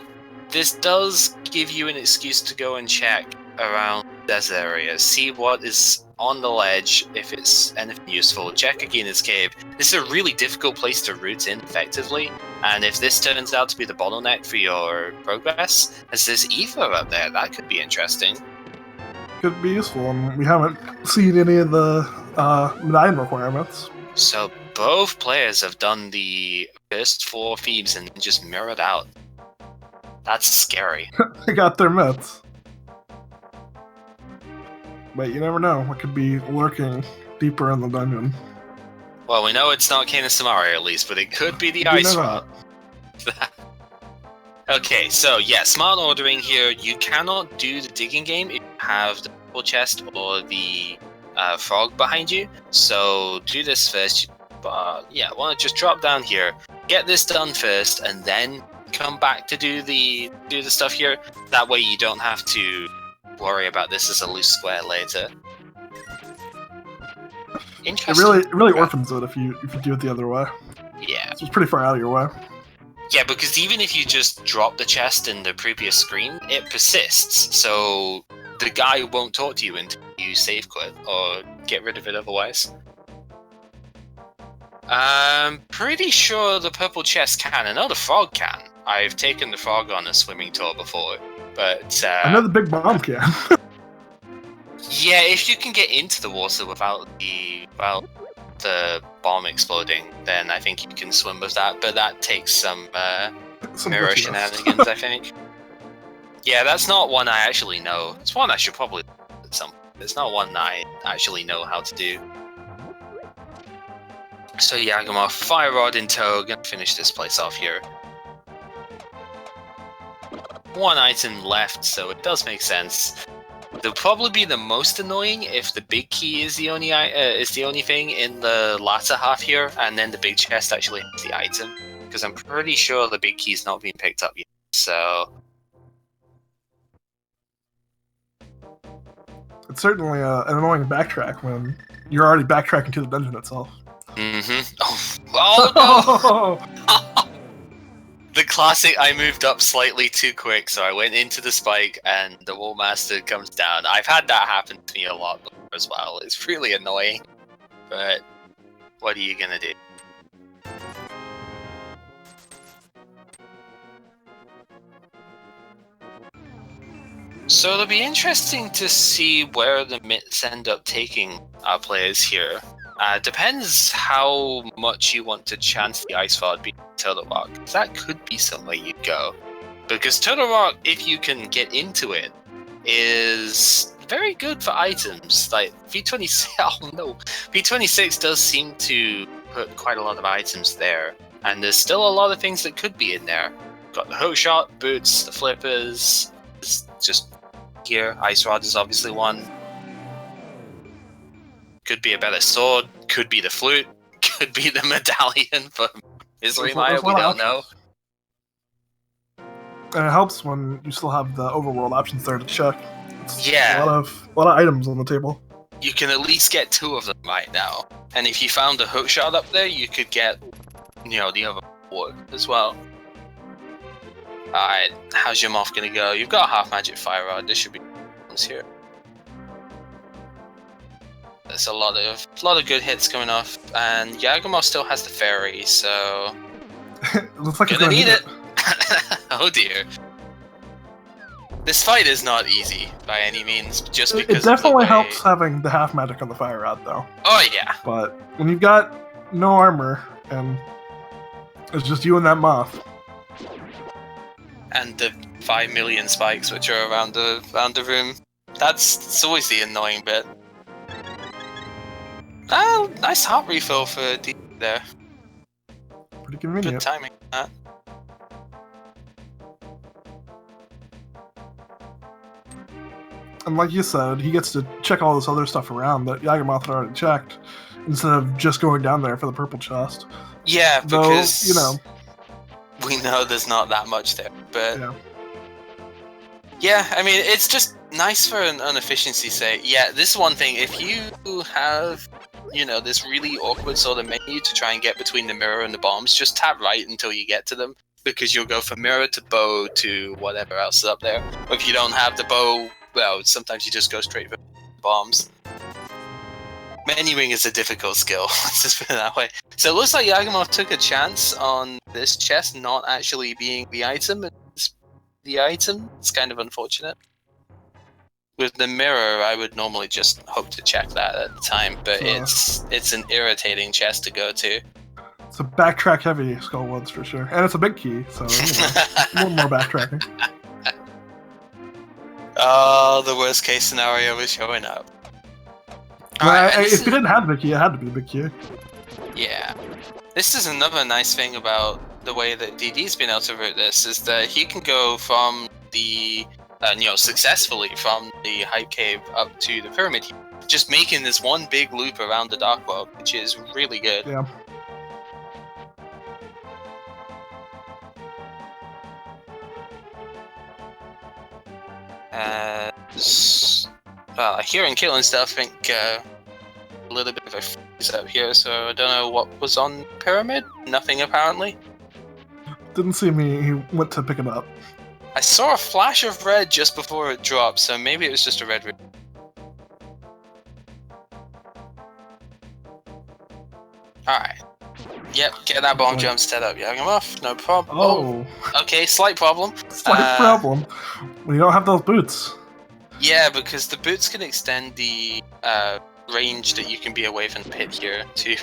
this does give you an excuse to go and check around desert areas, see what is on the ledge, if it's anything useful, check again his cave. This is a really difficult place to root in effectively, and if this turns out to be the bottleneck for your progress, as there's ether up there, that could be interesting. Could be useful, and we haven't seen any of the medallion requirements. So both players have done the first 4 thieves and just mirrored out. That's scary. They got their myths. But you never know what could be lurking deeper in the dungeon. Well, we know it's not Kena Samari at least, but it could be the You ice know rod. Okay, so yeah, smart ordering here. You cannot do the digging game if you have the purple chest or the frog behind you. So do this first. Yeah, want to just drop down here, get this done first, and then come back to do the stuff here. That way you don't have to worry about this as a loose square later. Interesting. It really orphans it if you do it the other way. Yeah. So it's pretty far out of your way. Yeah, because even if you just drop the chest in the previous screen, it persists. So the guy won't talk to you until you save quit or get rid of it otherwise. I'm pretty sure the purple chest can. I know the frog can. I've taken the frog on a swimming tour before, but I know the big bomb can. yeah, if you can get into the water without the bomb exploding, then I think you can swim with that. But that takes some mirror glitchiness. shenanigans, I think. Yeah, that's not one I actually know. It's one I should probably at some point. It's not one that I actually know how to do. So Yagamoth, fire rod in tow, gonna finish this place off here. One item left, so it does make sense. They'll probably be the most annoying if the big key is the only thing in the latter half here, and then the big chest actually has the item. Because I'm pretty sure the big key's not being picked up yet. So It's certainly an annoying backtrack when you're already backtracking to the dungeon itself. Mm-hmm. Oh no! The classic, I moved up slightly too quick, so I went into the spike and the Wall Master comes down. I've had that happen to me a lot before as well. It's really annoying, but what are you gonna do? So it'll be interesting to see where the mitts end up taking our players here. Depends how much you want to chance the Ice Rod being Turtle Rock. That could be somewhere you'd go. Because Turtle Rock, if you can get into it, is very good for items. Like, V26, oh no, V26 does seem to put quite a lot of items there. And there's still a lot of things that could be in there. Got the hook shot, boots, the flippers, just here. Ice Rod is obviously one. Could be a better sword, could be the flute, could be the medallion for Misery Maya, we don't know. And it helps when you still have the overworld options there to check. It's Yeah. a lot of items on the table. You can at least get 2 of them right now. And if you found a hook shot up there, you could get, the other 4 as well. Alright, how's your moth gonna go? You've got a half magic fire rod, this should be here. There's a lot of good hits coming off, and Yagamoth still has the fairy, so It looks like gonna need it. Oh dear. This fight is not easy by any means, just because It definitely of the way... helps having the half magic on the fire rod, though. Oh yeah. But when you've got no armor and it's just you and that moth, And the 5 million spikes which are around the room, it's always the annoying bit. Oh, nice heart refill for D there. pretty convenient. Good timing. And like you said, he gets to check all this other stuff around that Yagamoth had already checked, instead of just going down there for the purple chest. Yeah, because Though, we know there's not that much there, but yeah. yeah, I mean, it's just nice for an inefficiency's sake. Yeah, this is one thing. If you have, this really awkward sort of menu to try and get between the mirror and the bombs, just tap right until you get to them, because you'll go from mirror to bow to whatever else is up there. Or if you don't have the bow, well, sometimes you just go straight for bombs. Menuing is a difficult skill, let's just put it that way. So it looks like Yagamoth took a chance on this chest not actually being the item. It's kind of unfortunate. With the mirror, I would normally just hope to check that at the time, but it's an irritating chest to go to. It's a backtrack heavy Skull Woods for sure. And it's a big key, so more backtracking. Oh, the worst case scenario is showing up. If you didn't have the big key, it had to be a big key. Yeah. This is another nice thing about the way that DD's been able to route this, is that he can go from the, successfully from the Hype Cave up to the Pyramid, just making this one big loop around the Dark World, which is really good. Yeah. Hearing killing stuff, I think a little bit of a freeze up here, so I don't know what was on the Pyramid. Nothing apparently. Didn't see me. He went to pick it up. I saw a flash of red just before it dropped, so maybe it was just a red. Alright. Yep, get that bomb jump set up, Yagamoth. No problem. Oh. Okay, slight problem. Slight problem. We don't have those boots. Yeah, because the boots can extend the range that you can be away from the pit here too.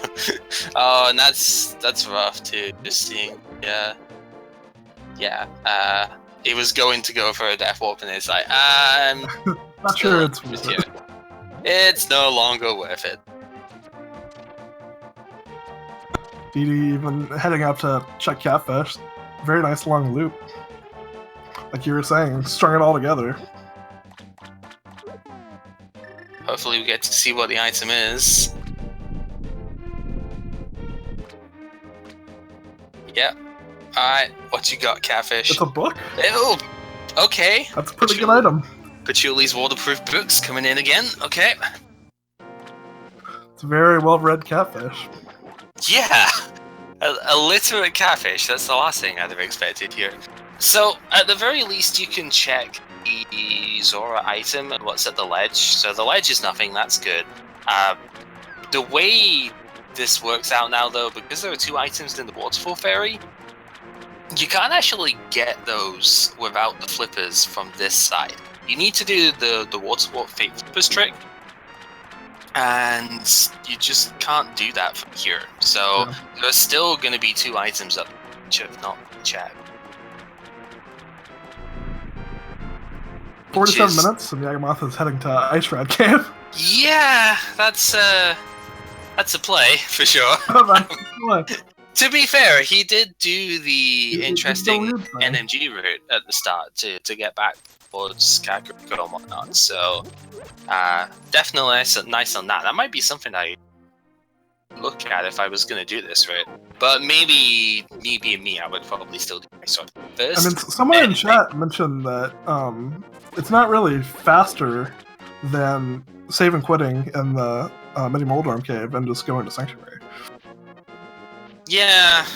Oh, and that's rough too. Just seeing, yeah. It was going to go for a death warp, and it's like, not sure it's worth it. It's no longer worth it. DD even heading up to check Catfish. Very nice long loop. Like you were saying, strung it all together. Hopefully we get to see what the item is. Yep. Alright, what you got, Catfish? It's a book? Ew! Okay. That's a pretty good item. Patchouli's waterproof books coming in again, okay. It's a very well-read Catfish. Yeah! A literate Catfish, that's the last thing I'd have expected here. So, at the very least, you can check the Zora item and what's at the ledge. So the ledge is nothing, that's good. The way this works out now, though, because there are 2 items in the Waterfall Fairy, you can't actually get those without the flippers from this side. You need to do the Waterfall Fate Flippers trick, and you just can't do that from here. So there's still going to be 2 items up which have not been checked. 47 minutes, and Yagamoth is heading to Ice Rad Cave. Yeah, that's a play for sure. To be fair, he did do the interesting NMG route at the start to get back towards Kakariko and whatnot. So definitely nice on that. That might be something I look at if I was going to do this route. But maybe me being me, I would probably still do my sword first. I mean, someone in chat mentioned that it's not really faster than save and quitting in the Mini Moldorm Cave and just going to Sanctuary. Yeah.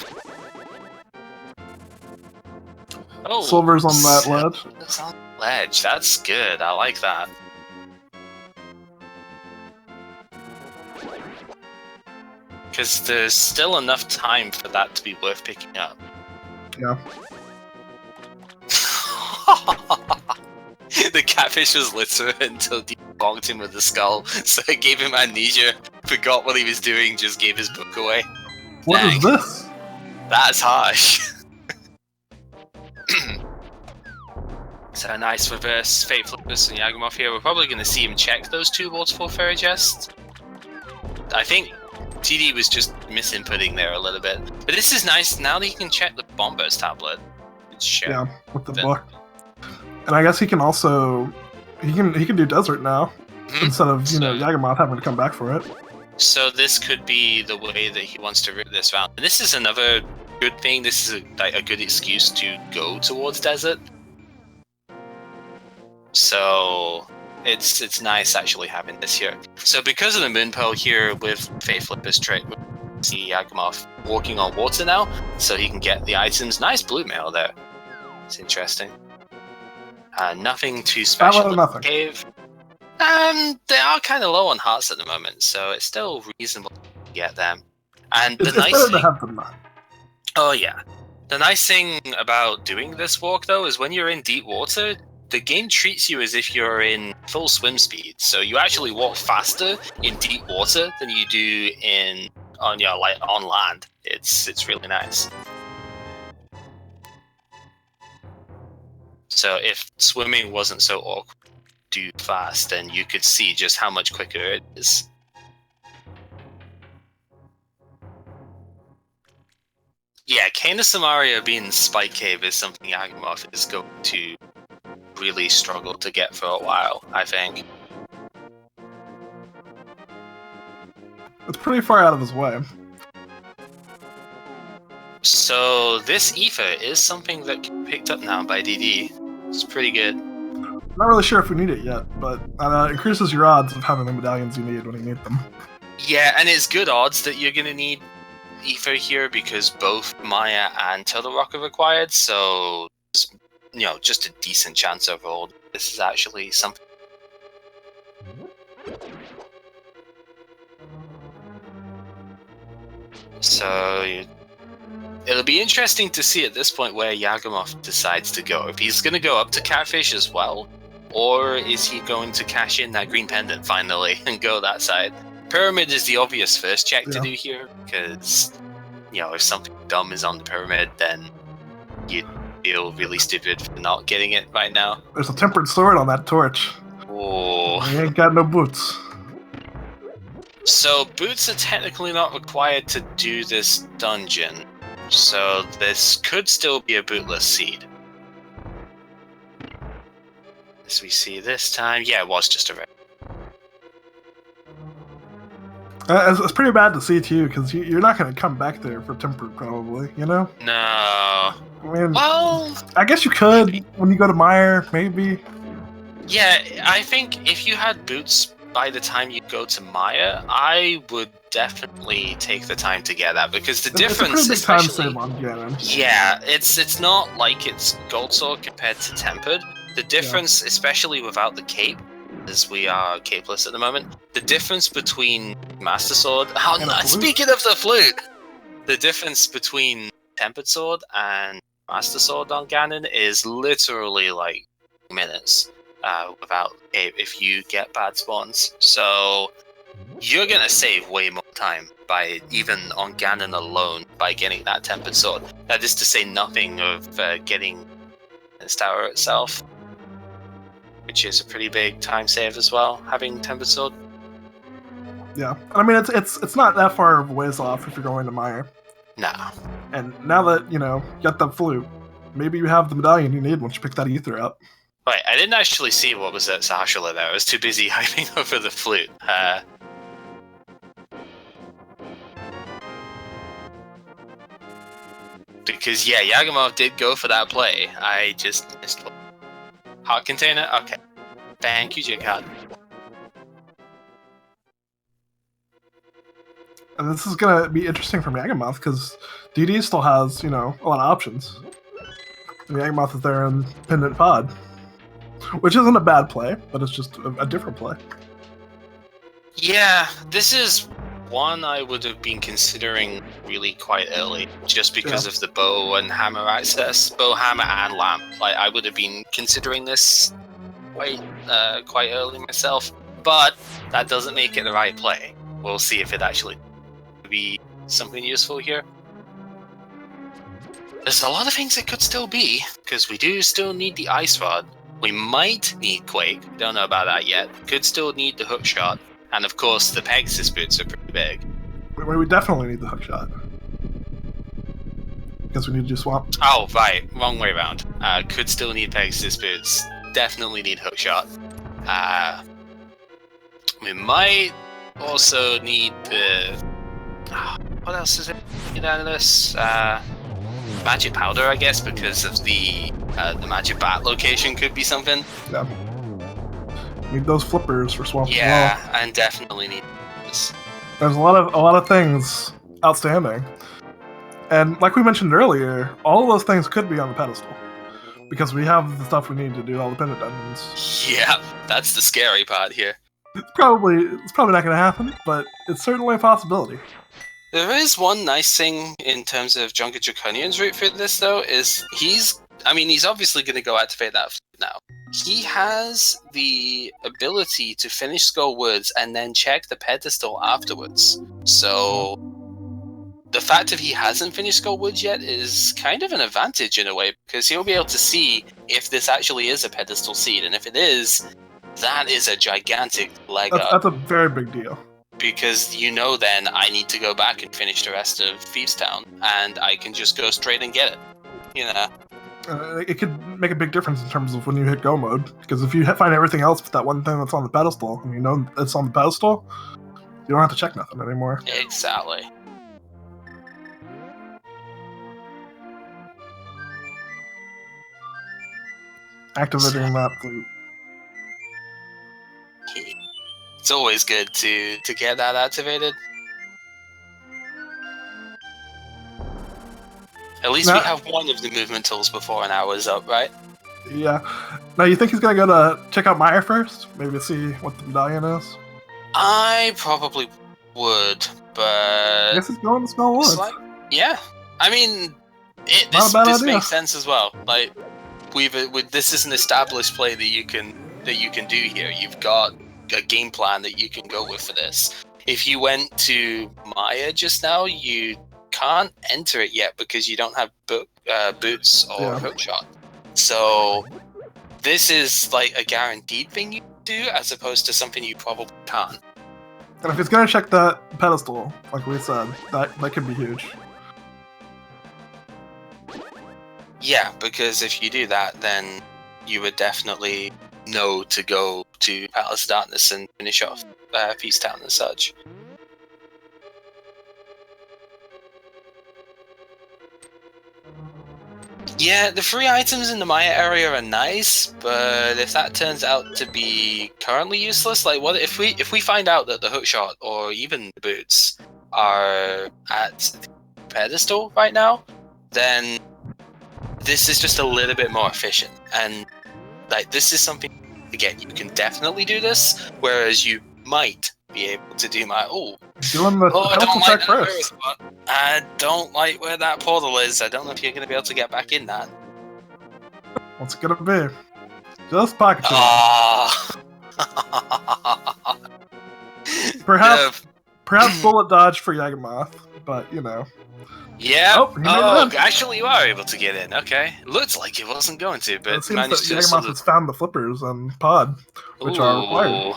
Oh, Silver's on that ledge. It's on the ledge. That's good. I like that. Because there's still enough time for that to be worth picking up. Yeah. The Catfish was literate until he bonked him with the skull, so it gave him amnesia, forgot what he was doing, just gave his book away. What is this? That's harsh. So a nice reverse Fate Flippers and Yagamoth here. We're probably going to see him check those 2 Waterfall Fairy chests. I think TD was just misinputting there a little bit. But this is nice, now that he can check the Bombers tablet. Yeah, with the book. And I guess he can also he can do desert now instead of Yagamoth having to come back for it. So this could be the way that he wants to route this round. And this is another good thing. This is a good excuse to go towards desert. So it's nice actually having this here. So because of the Moon Pearl here with Fate Flipper's trick, we see Yagamoth walking on water now, so he can get the items. Nice blue mail there. It's interesting. Nothing too special in the cave. They are kind of low on hearts at the moment, so it's still reasonable to get them. And the nice thing, to have them. Oh yeah, the nice thing about doing this walk though is when you're in deep water, the game treats you as if you're in full swim speed. So you actually walk faster in deep water than you do on land. It's really nice. So if swimming wasn't so awkward, do fast, then you could see just how much quicker it is. yeah, Canis Samaria being Spike Cave is something Yagamoth is going to really struggle to get for a while, I think. It's pretty far out of his way. So this ether is something that can be picked up now by DD. It's pretty good. Not really sure if we need it yet, but it increases your odds of having the medallions you need when you need them. Yeah, and it's good odds that you're going to need ether here because both Maya and Turtle Rock are required, so just a decent chance overall. This is actually something. So it'll be interesting to see at this point where Yagamoth decides to go. If he's going to go up to Catfish as well, or is he going to cash in that green pendant finally and go that side? Pyramid is the obvious first check to do here, because if something dumb is on the pyramid, then you feel really stupid for not getting it right now. There's a tempered sword on that torch. Oh. He ain't got no boots. So boots are technically not required to do this dungeon, so this could still be a bootless seed. As we see this time, yeah, it was just a red. It's pretty bad to see too, because you're not going to come back there for tempered, probably. No. I mean, well, I guess you could maybe. When you go to Mire, maybe. Yeah, I think if you had boots by the time you go to Maya, I would definitely take the time to get that, because the difference, it's a pretty big time save on Ganon. Yeah, it's not like it's Gold Sword compared to Tempered. The difference, especially without the cape, as we are capeless at the moment, the difference between Master Sword... speaking of the flute! The difference between Tempered Sword and Master Sword on Ganon is literally like minutes without cape if you get bad spawns. So you're going to save way more time by even on Ganon alone by getting that Tempered Sword. That is to say nothing of getting this tower itself, which is a pretty big time save as well, having Tempered Sword. Yeah, I mean it's not that far of a ways off if you're going to Mire. Nah. And now that you got the flute, maybe you have the medallion you need once you pick that ether up. Right, I didn't actually see what was at Sashula there. I was too busy hyping over the flute. Because yeah, Yagamoth did go for that play. I just missed one. Heart container? Okay. Thank you, Jigheart. And this is going to be interesting for Yagamoth, because DD still has, a lot of options. And Yagamoth is there in Pendant Pod, which isn't a bad play, but it's just a different play. Yeah, this is one I would have been considering really quite early, just because of the bow and hammer access. Bow, hammer, and lamp. Like, I would have been considering this quite early myself, but that doesn't make it the right play. We'll see if it actually be something useful here. There's a lot of things it could still be, because we do still need the Ice Rod. We might need Quake, don't know about that yet. Could still need the Hook Shot, and of course the Pegasus boots are pretty big. We definitely need the Hook Shot. Because we need to do Swamp. Oh, right, wrong way around. Could still need Pegasus boots, definitely need Hook Shot. We might also need the... what else is it out of this? Magic Powder, I guess, because of the Magic Bat location could be something. Yeah. Need those flippers for Swamp. Yeah, as well. And definitely need this. There's a lot of things outstanding, and like we mentioned earlier, all of those things could be on the pedestal because we have the stuff we need to do all the pendant dungeons. Yeah, that's the scary part here. It's probably not going to happen, but it's certainly a possibility. There is one nice thing in terms of DrunkenDraconian's route for this, though, is he's obviously going to go activate that flute now. He has the ability to finish Skull Woods and then check the pedestal afterwards. So the fact that he hasn't finished Skull Woods yet is kind of an advantage in a way, because he'll be able to see if this actually is a pedestal seed, and if it is, that is a gigantic leg up. That's a very big deal. because then I need to go back and finish the rest of Thieves Town, and I can just go straight and get it. It could make a big difference in terms of when you hit go mode, because if you find everything else but that one thing that's on the pedestal, and it's on the pedestal, you don't have to check nothing anymore. Exactly. Activating that flute. It's always good to get that activated. At least we have one of the movement tools before an hour's up, right? Yeah. Now, you think he's gonna go to check out Maya first? Maybe to see what the medallion is? I probably would, but... I guess he's going to smell woods. Yeah. I mean, this makes sense as well. Like, this is an established play that you can do here. You've got a game plan that you can go with for this. If you went to Maya just now, you can't enter it yet because you don't have boots or hookshot. So this is like a guaranteed thing you do, as opposed to something you probably can't. And if he's gonna check that pedestal, like we said, that could be huge. Yeah, because if you do that, then you would definitely know to go to Palace of Darkness and finish off Peace Town and such. Yeah, the free items in the Maya area are nice, but if that turns out to be currently useless, like what if we find out that the hookshot or even the boots are at the pedestal right now, then this is just a little bit more efficient. And like this is something, again, you can definitely do this, whereas you might be able to do my I don't like where that portal is. I don't know if you're going to be able to get back in that. What's it going to be? Just pocket. Perhaps bullet dodge for Yagamoth, but Yeah. Actually, you are able to get in. Okay. Looks like it wasn't going to, but it seems that Yagamoth has found the flippers and pod, which are required.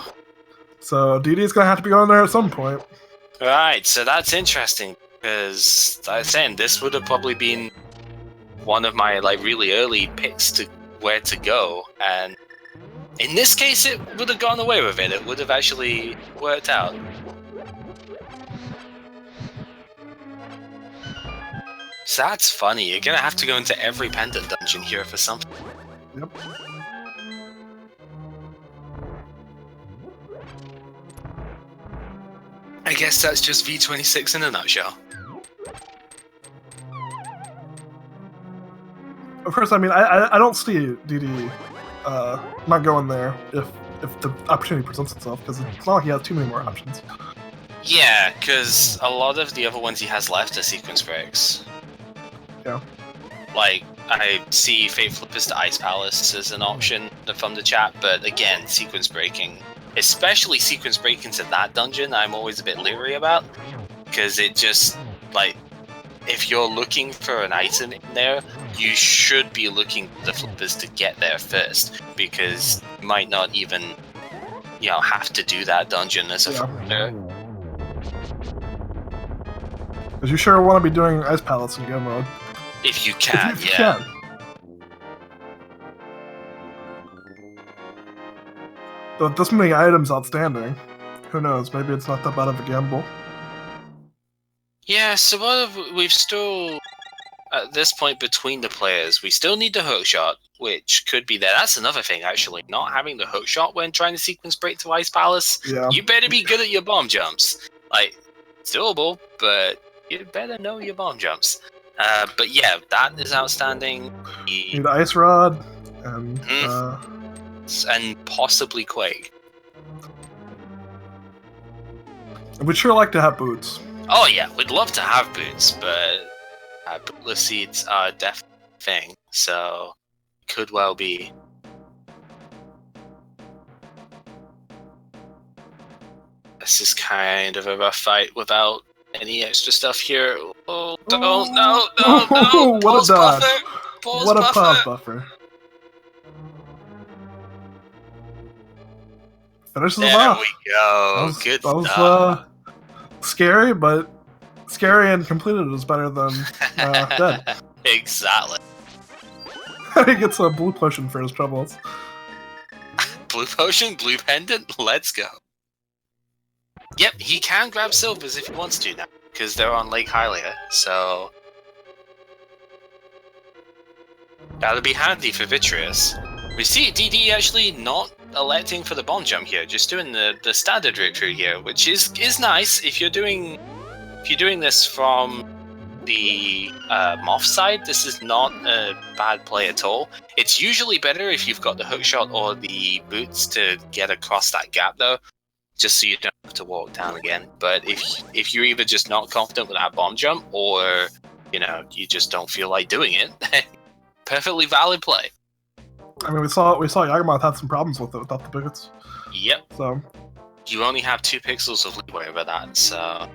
So DD's going to have to be going there at some point. Right, so that's interesting, because I was saying this would have probably been one of my really early picks to where to go, and in this case it would have gone away with it. It would have actually worked out. So that's funny. You're gonna have to go into every pendant dungeon here for something. Yep. I guess that's just V26 in a nutshell. Of course, I mean, I don't see DD not going there if the opportunity presents itself, because it's not like he has too many more options. Yeah, because a lot of the other ones he has left are sequence breaks. Yeah. Like, I see Fate Flippers to Ice Palace as an option from the chat, but again, sequence breaking, especially sequence breaking to that dungeon, I'm always a bit leery about, because it just, if you're looking for an item in there, you should be looking for the flippers to get there first, because you might not even, have to do that dungeon as a flipper. Because you sure want to be doing Ice Palace in go mode. If you can, if you can. But this many items outstanding, who knows? Maybe it's not that bad of a gamble. Yeah, so we've still, at this point between the players, we still need the hookshot, which could be there. That's another thing, actually. Not having the hookshot when trying to sequence break to Ice Palace. Yeah. You better be good at your bomb jumps. It's doable, but you better know your bomb jumps. But yeah, that is outstanding. You need Ice Rod, and possibly Quake. We'd sure like to have boots. Oh yeah, we'd love to have boots, but bootless seeds are definitely a thing, so could well be. This is kind of a rough fight without any extra stuff here. Oh, don't, no. What a dodge. What a pause buffer. Finishes him off. There we go. Good stuff. scary, but scary and completed is better than dead. Exactly. He gets a blue potion for his troubles. Blue potion, blue pendant, let's go. Yep, he can grab silvers if he wants to now, because they're on Lake Hylia, so... That'll be handy for Vitreous. We see DD actually not electing for the bomb jump here, just doing the standard route through here, which is nice if you're doing this from the Moth side. This is not a bad play at all. It's usually better if you've got the hookshot or the boots to get across that gap though, just so you don't have to walk down again. But if you're either just not confident with that bomb jump, or you just don't feel like doing it, perfectly valid play. I mean, we saw Yagamoth had some problems with it without the boots. Yep. So you only have 2 pixels of leeway over that, so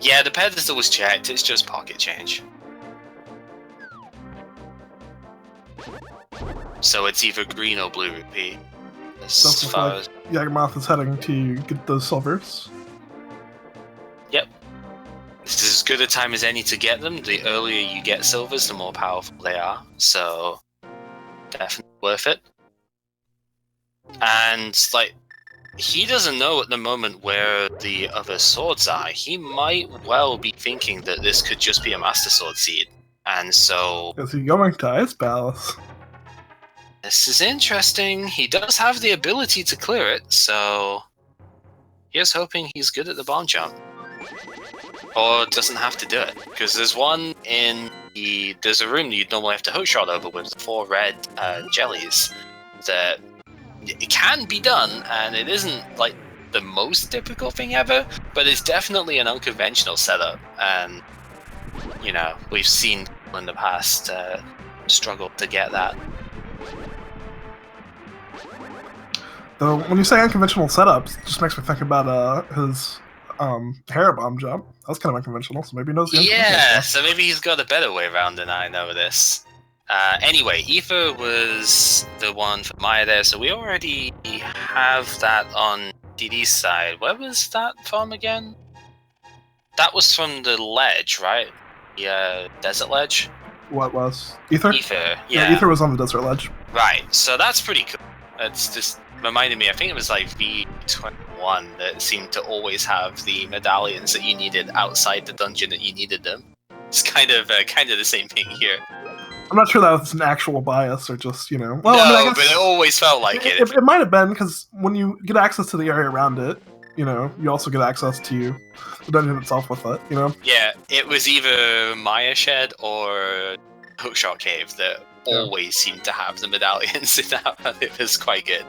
yeah, the pedestal was checked. It's just pocket change. So it's either green or blue rupee. As far as Yagamoth is heading to get those silvers. Yep. This is as good a time as any to get them. The earlier you get silvers, the more powerful they are. So, definitely worth it. And, he doesn't know at the moment where the other swords are. He might well be thinking that this could just be a Master Sword seed. And so... Is he going to Ice Palace? This is interesting. He does have the ability to clear it, so... Here's hoping he's good at the bomb jump. Or doesn't have to do it, because there's one in there's a room that you'd normally have to hookshot over with 4 red jellies that it can be done, and it isn't the most difficult thing ever, but it's definitely an unconventional setup, and we've seen in the past struggle to get that. Though when you say unconventional setups, it just makes me think about his hair bomb jump. That was kind of unconventional, so maybe he knows the Yeah, so maybe he's got a better way around than I know this. Anyway, Ether was the one for Maya there, so we already have that on DD's side. Where was that from again? That was from the ledge, right? The desert ledge? What was? Ether? Ether, yeah. Ether was on the desert ledge. Right, so that's pretty cool. It's just reminded me, I think it was V21 that seemed to always have the medallions that you needed outside the dungeon that you needed them. It's kind of the same thing here. I'm not sure that was an actual bias or just, Well, no, I guess but it always felt like it. It might have been, because when you get access to the area around it, you also get access to the dungeon itself with it, Yeah, it was either Maya Shed or Hookshot Cave that always seemed to have the medallions in that. It was quite good.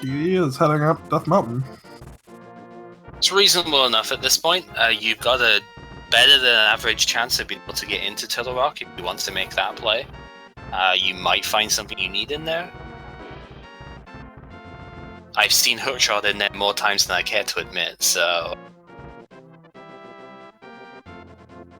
He is heading up Death Mountain. It's reasonable enough at this point. You've got a better than average chance of being able to get into Turtle Rock if you want to make that play. You might find something you need in there. I've seen Hookshot in there more times than I care to admit, so...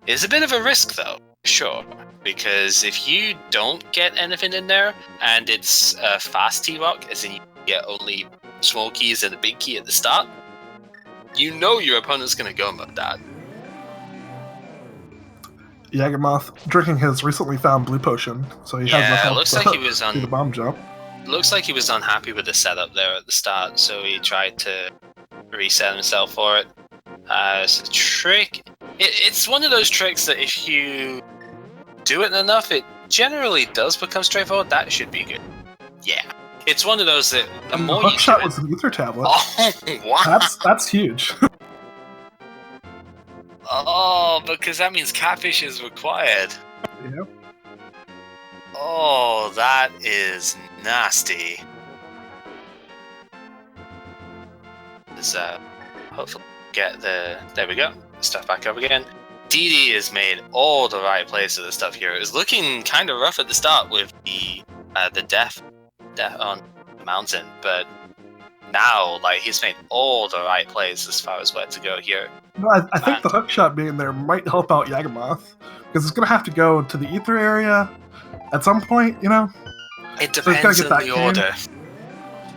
It's a bit of a risk though, sure. Because if you don't get anything in there, and it's a fast T-Rock, as in you get only small keys and a big key at the start, your opponent's gonna go mode that. Yagamoth drinking his recently found blue potion, so he has it looks like he was on the bomb jump. Looks like he was unhappy with the setup there at the start, so he tried to reset himself for it. It's a trick. It's one of those tricks that if you do it enough, it generally does become straightforward. That should be good. Yeah. It's one of those that the more you shot was an ether tablet. Oh, wow. That's huge. Oh, because that means catfish is required. Yeah. Oh, that is nasty. Hopefully get there we go. Stuff back up again. DD has made all the right plays for the stuff here. It was looking kind of rough at the start with the death on the mountain, but now he's made all the right plays as far as where to go here. No, I think the hookshot being there might help out Yagamoth, because it's going to have to go to the ether area at some point, It depends on the order.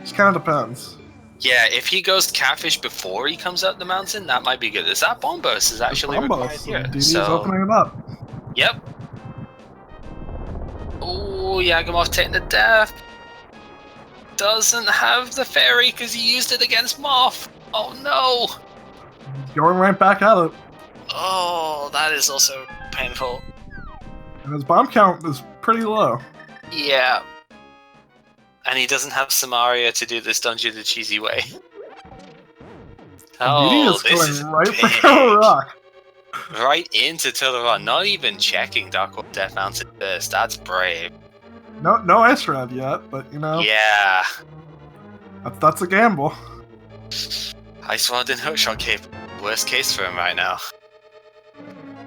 It kind of depends. Yeah, if he goes catfish before he comes up the mountain, that might be good. Is that Bombos is actually required here? DD's opening it up. Yep. Oh, Yagamoth taking the death. Doesn't have the fairy because he used it against Moth. Oh no. Going right back at it. Oh, that is also painful. And his bomb count is pretty low. Yeah. And he doesn't have Samaria to do this dungeon the cheesy way. Oh, this is going right for Turtle Rock. Right into Turtle Rock, not even checking Dark Orb Death Mountain first. That's brave. No ice rod yet, but you know. Yeah. That's a gamble. Ice Rod and Hookshot Cape. Worst case for him right now.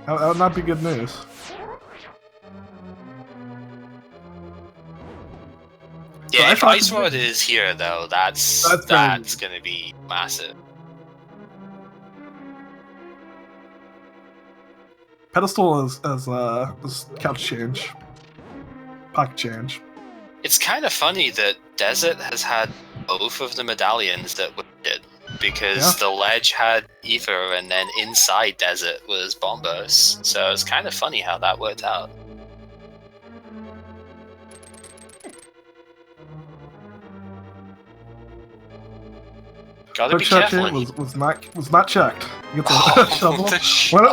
That would not be good news. Yeah, so if Ice Rod is here though, that's gonna be massive. Pedestal is couch change. Pocket change. It's kind of funny that Desert has had both of the medallions that we did, because the ledge had Ether and then inside Desert was Bombos, so it's kind of funny how that worked out. Gotta be careful. Was not checked. You get the shovel.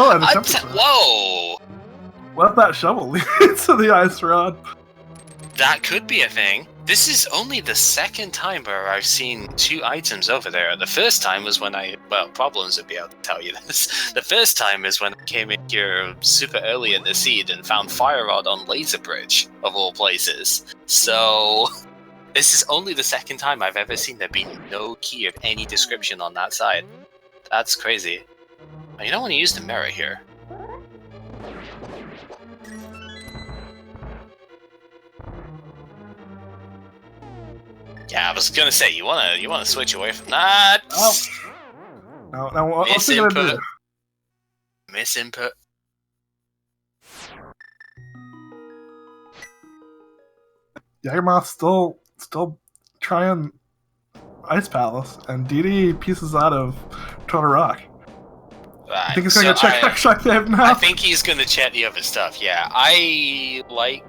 And a whoa! What if that shovel leads to the ice rod? That could be a thing. This is only the second time where I've seen 2 items over there. The first time was when Problems would be able to tell you this. The first time is when I came in here super early in the seed and found Fire Rod on Laser Bridge, of all places. So, this is only the second time I've ever seen there be no key of any description on that side. That's crazy. You don't want to use the mirror here. Yeah, I was gonna say you wanna switch away from that. Oh. No, what's he gonna do? Misinput. Yagamoth still trying Ice Palace, and DD pieces out of Turtle Rock. I think he's gonna check Shock Cave now. I think he's gonna check the other stuff. Yeah, I like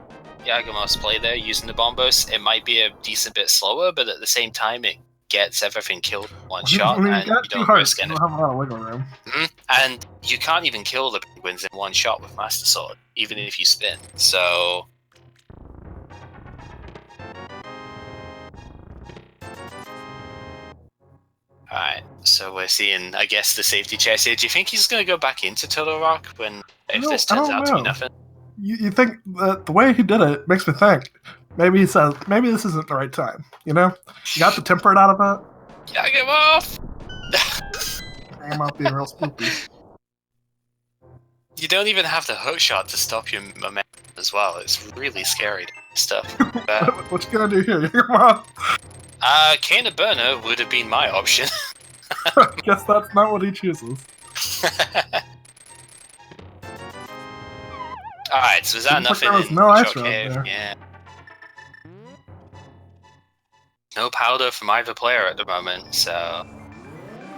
Yagamoth's play there using the Bombos. It might be a decent bit slower, but at the same time, it gets everything killed in one shot, and you don't risk anything. You don't have a lot of wiggle room. And you can't even kill the penguins in one shot with Master Sword, even if you spin. So. Alright, so we're seeing, I guess, the safety chest here. Do you think he's going to go back into Turtle Rock if this turns out to be nothing? You think that the way he did it makes me think maybe he says maybe this isn't the right time. You know, you got the temperate out of it. Yagamoth! Yagamoth being real spooky. You don't even have the hook shot to stop your momentum as well. It's really scary stuff. What you gonna do here, Yagamoth? Cane of Burner would have been my option. Guess that's not what he chooses. Alright, so is that enough in no ice rod there. Yeah. No powder from either player at the moment, so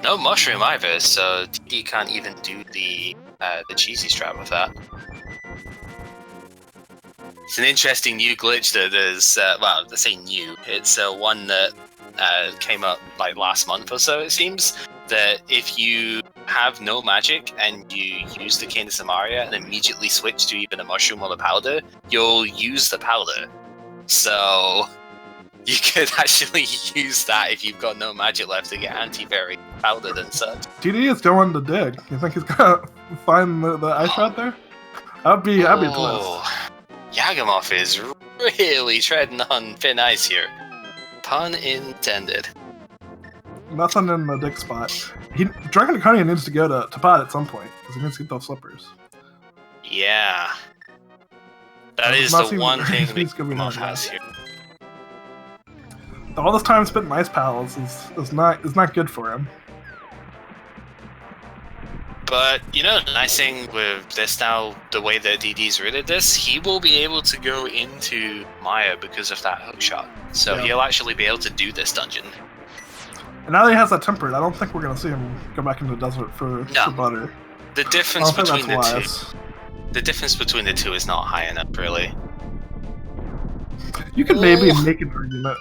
no mushroom either, so DD can't even do the cheesy strat with that. It's an interesting new glitch that there's, well, I say new, it's one that came up like last month or so, it seems, that if you have no magic and you use the Cane of Samaria and immediately switch to either the mushroom or the powder, you'll use the powder. So you could actually use that if you've got no magic left to get anti-fairy powdered and such. DD is going to dig. You think he's gonna find the ice rod there? I'd be pleased. Yagamoth is really treading on thin ice here. Pun intended. Nothing in the dig spot. DrunkenDraconian needs to go to pot at some point, because he needs to get those slippers. Yeah. That is the one thing Yagamoth has here. All this time spent in Ice Palace is not good for him. But, you know, the nice thing with this now, the way that DD's routed this, he will be able to go into Maya because of that hookshot. So he'll actually be able to do this dungeon. And now that he has that temperate, I don't think we're going to see him go back into the desert for butter. The difference between the two is not high enough, really. You could maybe make an argument,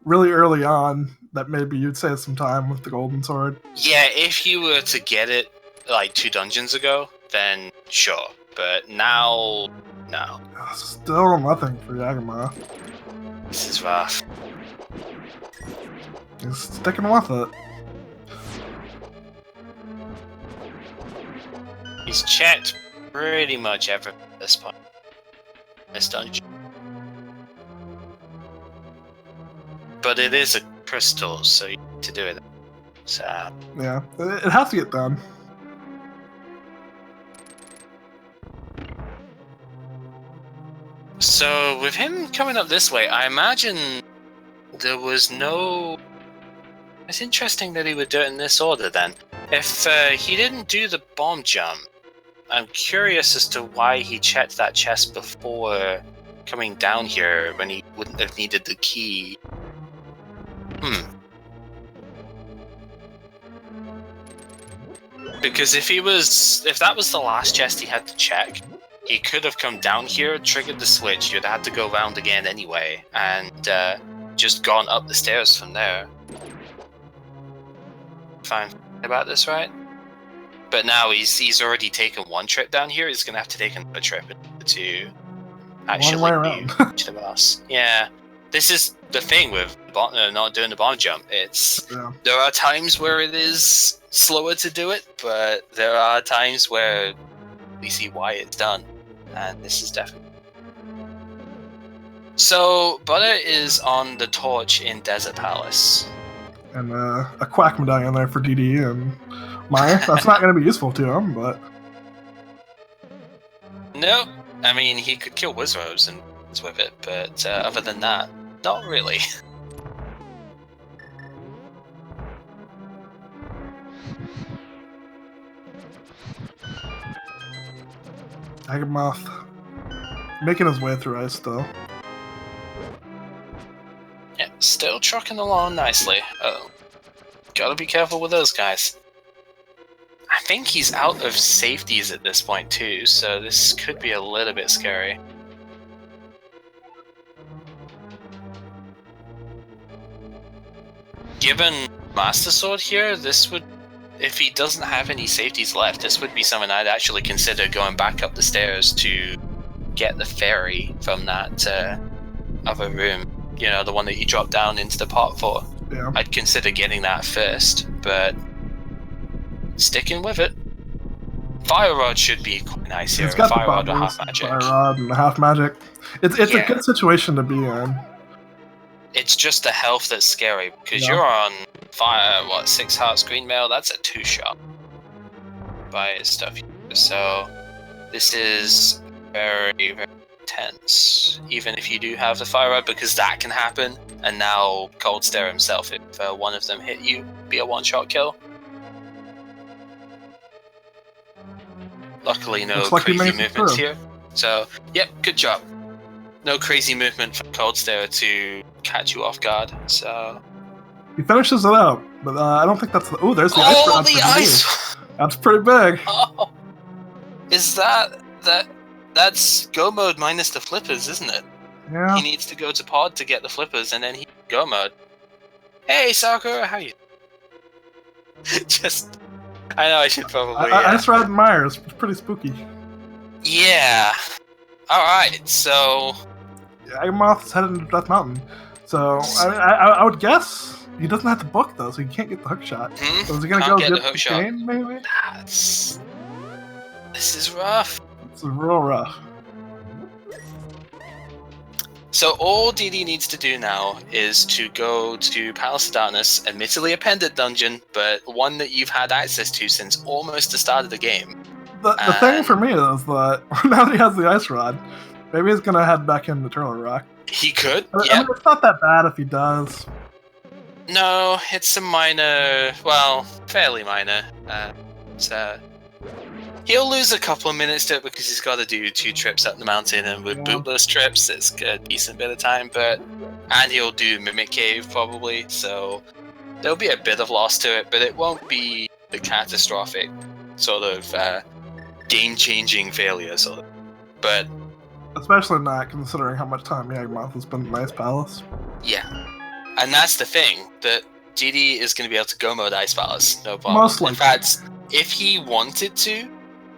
really early on, that maybe you'd save some time with the golden sword. Yeah, if you were to get it like 2 dungeons ago, then sure. But now, no. Still nothing for Yagamoth. This is rough. He's sticking with it. He's checked pretty much everything at this point. This dungeon. But it is a crystal, so you need to do it. So yeah, it has to get done. So with him coming up this way, I imagine there was no... It's interesting that he would do it in this order then. If he didn't do the bomb jump, I'm curious as to why he checked that chest before coming down here when he wouldn't have needed the key. Because if that was the last chest he had to check, he could have come down here, triggered the switch, you'd have had to go around again anyway, and just gone up the stairs from there. Fine about this, right? But now he's already taken one trip down here, he's gonna have to take another trip to actually reach the boss. Yeah. This is the thing with not doing the bomb jump. There are times where it is slower to do it, but there are times where we see why it's done, and this is definitely. So Butter is on the torch in Desert Palace, and a quack medallion there for DD and Maya. That's not going to be useful to him, but no. I mean, he could kill Wizards and with it, but other than that. Not really. Yagamoth making his way through ice still. Yeah, still trucking along nicely. Oh, gotta be careful with those guys. I think he's out of safeties at this point too, so this could be a little bit scary. Given Master Sword here, this would, if he doesn't have any safeties left, this would be something I'd actually consider going back up the stairs to get the fairy from that other room. You know, the one that you dropped down into the pot for. Yeah. I'd consider getting that first, but sticking with it. Fire Rod should be quite nice here. It's got Fire the Rod or half magic. Fire Rod and half magic. It's a good situation to be in. It's just the health that's scary, because you're on fire, 6 hearts green mail, that's a 2-shot by his stuff here. So this is very, very tense, even if you do have the fire rod, because that can happen, and now Cold Stare himself, if one of them hit you, be a 1-shot kill. Luckily no crazy movements here, so yep, good job. No crazy movement from Cold Stare to catch you off guard, so... He finishes it out, but I don't think that's the... Oh, there's the ice rod. The ice! That's pretty big. Oh. Is that's go mode minus the flippers, isn't it? Yeah. He needs to go to pod to get the flippers, and then he go mode. Hey, Sakura, how you? Just... I know I should probably... Ice Rod and Myers, pretty spooky. Yeah. Alright, so... Yagamoth is headed into Death Mountain. So, I would guess he doesn't have to book, though, so he can't get the hook shot. So is he going to go get the hook shot? Maybe? This is rough. It's real rough. So all DD needs to do now is to go to Palace of Darkness, admittedly a pendant dungeon, but one that you've had access to since almost the start of the game. The thing for me is that now that he has the ice rod, maybe he's gonna head back into Turtle Rock. He could. I mean, it's not that bad if he does. No, it's a minor, well, fairly minor he'll lose a couple of minutes to it because he's got to do 2 trips up the mountain, and with bootless trips, it's a decent bit of time. And he'll do Mimic Cave probably, so there'll be a bit of loss to it, but it won't be the catastrophic sort of game-changing failure sort of. But especially not considering how much time Yagamoth has been in Ice Palace. yeah, and that's the thing, that GD is going to be able to go mode Ice Palace, no problem. Most likely. In fact, if he wanted to,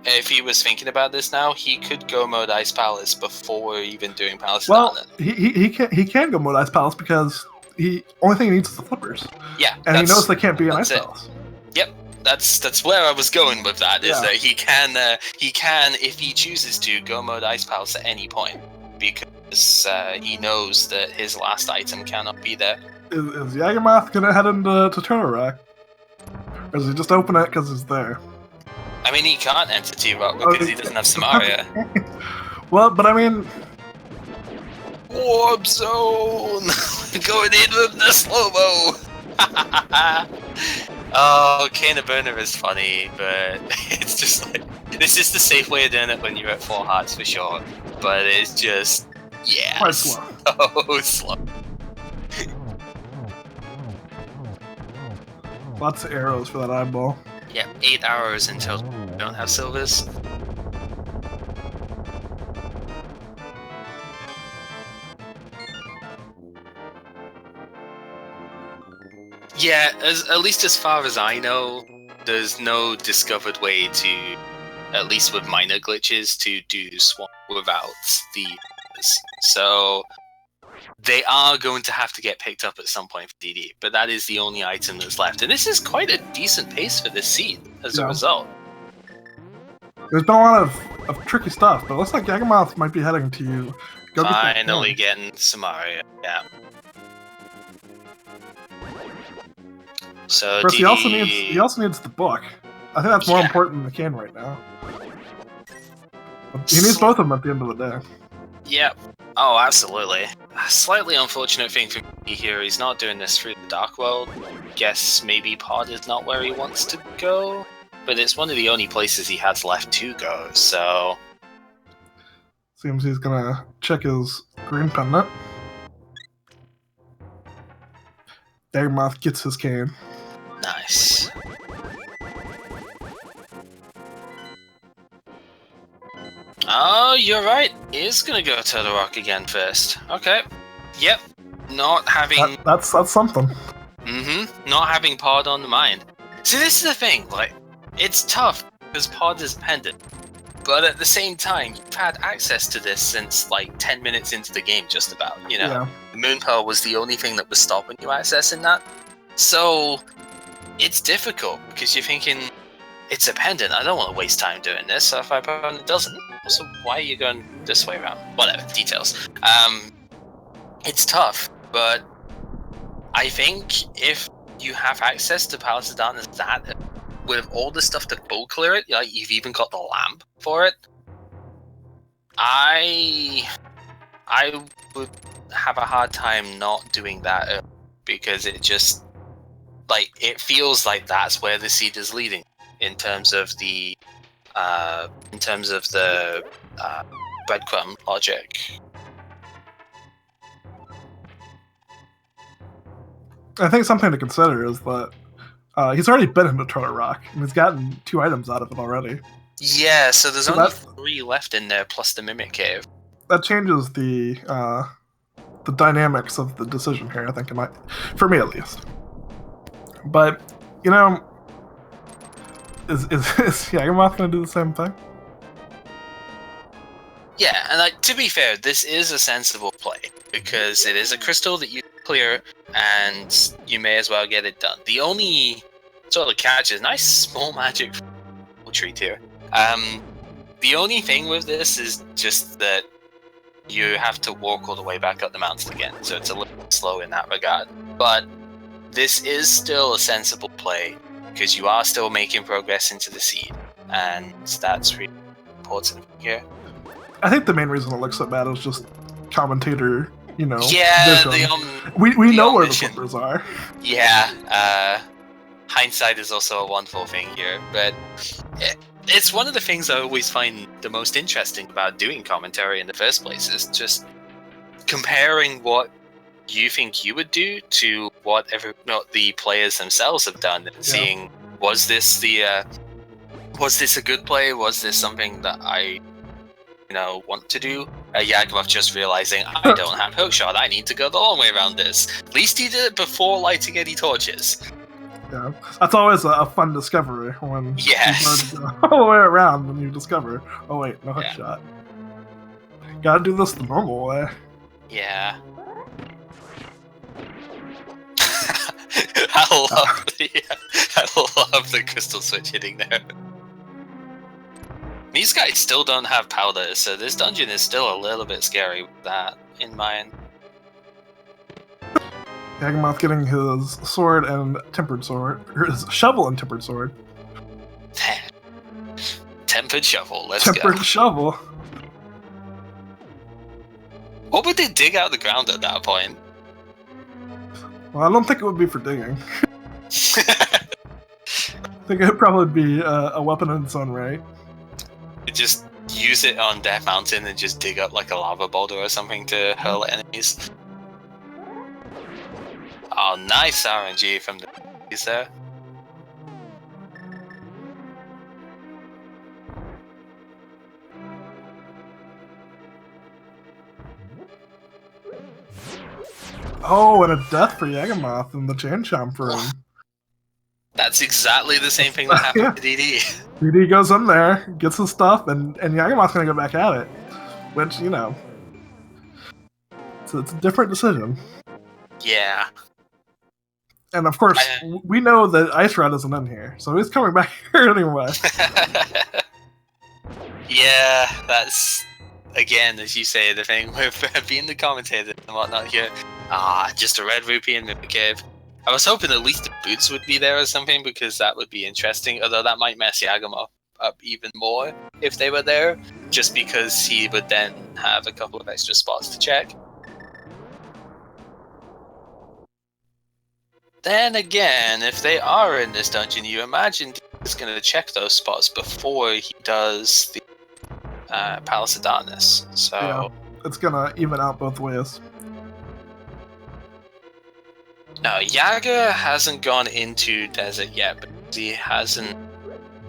if he was thinking about this now, he could go mode Ice Palace before even doing Palace of Well, Darkness. he can go mode Ice Palace because only thing he needs is the flippers. Yeah, and he knows they can't be in Ice it. Palace. Yep, that's where I was going with that. Is that he can if he chooses to go mode Ice Palace at any point because he knows that his last item cannot be there. Is Yagamoth gonna head into Turtle Rock, or does he just open it because it's there? I mean, he can't enter T-Rock because he doesn't have Samaria. Well, but I mean... Warp Zone! Going in with the slow-mo! Oh, Cane of Burner is funny, but it's just like... This is the safe way of doing it when you're at 4 hearts for sure. But it's just... Yeah. Quite slow. So slow. Lots of arrows for that eyeball. Yeah, 8 hours until you don't have silvers. Yeah, at least as far as I know, there's no discovered way to, at least with minor glitches, to do Swamp without the... So they are going to have to get picked up at some point for DD, but that is the only item that's left. And this is quite a decent pace for this seed as a result. There's been a lot of tricky stuff, but it looks like Yagamoth might be heading to you. Finally getting Samaria, yeah. So Chris, DD... he also needs the book. I think that's more important than the can right now. He needs both of them at the end of the day. Yep. Oh, absolutely. A slightly unfortunate thing for me here, he's not doing this through the Dark World. Guess maybe Pod is not where he wants to go, but it's one of the only places he has left to go, so... Seems he's gonna check his green pendant. Yagamoth gets his cane. Nice. Oh, you're right. He is gonna go Turtle Rock again first. Okay. Yep. Not having... That's something. Not having Pod on the mind. See, this is the thing, like, it's tough, because Pod is pendant. But at the same time, you've had access to this since, like, 10 minutes into the game, just about, you know? Yeah. Moon Pearl was the only thing that was stopping you accessing that. So, it's difficult, because you're thinking, it's a pendant, I don't want to waste time doing this, so if my opponent doesn't, so why are you going this way around? Whatever, details. It's tough, but I think if you have access to Palace of Darkness that, with all the stuff to full clear it, like you've even got the lamp for it, I would have a hard time not doing that because it just, like, it feels like that's where the seed is leading in terms of the breadcrumb logic. I think something to consider is that he's already been into Turtle Rock, and he's gotten 2 items out of it already. Yeah, so there's only 3 left in there, plus the Mimic Cave. That changes the dynamics of the decision here, I think, for me at least. But, you know, is Yagamoth going to do the same thing? Yeah, and like, to be fair, this is a sensible play, because it is a crystal that you clear, and you may as well get it done. The only sort of catch is nice small magic treat here. The only thing with this is just that you have to walk all the way back up the mountain again, so it's a little slow in that regard. But this is still a sensible play, because you are still making progress into the seed, and that's really important here. I think the main reason it looks so bad is just commentator, you know. Yeah, we know where the flippers are. Yeah, hindsight is also a wonderful thing here, but it's one of the things I always find the most interesting about doing commentary in the first place is just comparing what you think you would do to what the players themselves have done, and seeing was this a good play? Was this something that I want to do? Yagamoth just realizing I don't have hookshot. I need to go the long way around this. At least he did it before lighting any torches. Yeah, that's always a fun discovery when you go all the way around when you discover, oh wait, no hookshot. Gotta do this the normal way. Yeah. I love the crystal switch hitting there. These guys still don't have powder, so this dungeon is still a little bit scary with that in mind. Yagamoth getting his sword and tempered sword, or his shovel and tempered sword. Tempered shovel, let's go. Tempered shovel. What would they dig out of the ground at that point? Well, I don't think it would be for digging. I think it would probably be a weapon in its own right. Just use it on Death Mountain and just dig up like a lava boulder or something to hurl at enemies. Oh, nice RNG from the enemies there. Oh, and a death for Yagamoth in the chain chomp room. That's exactly the same thing that happened to DD. DD goes in there, gets his stuff, and Yagamoth's gonna go back at it. Which, it's a different decision. Yeah. And of course, we know that Ice Rod isn't in here, so he's coming back here anyway. Yeah, that's, again, as you say, the thing with being the commentator and whatnot here. Just a red rupee in the cave. I was hoping at least the boots would be there or something, because that would be interesting, although that might mess Yagamoth up even more if they were there, just because he would then have a couple of extra spots to check. Then again, if they are in this dungeon, you imagine he's going to check those spots before he does the Palace of Darkness. So yeah, it's going to even out both ways. No, Yaga hasn't gone into Desert yet, but he hasn't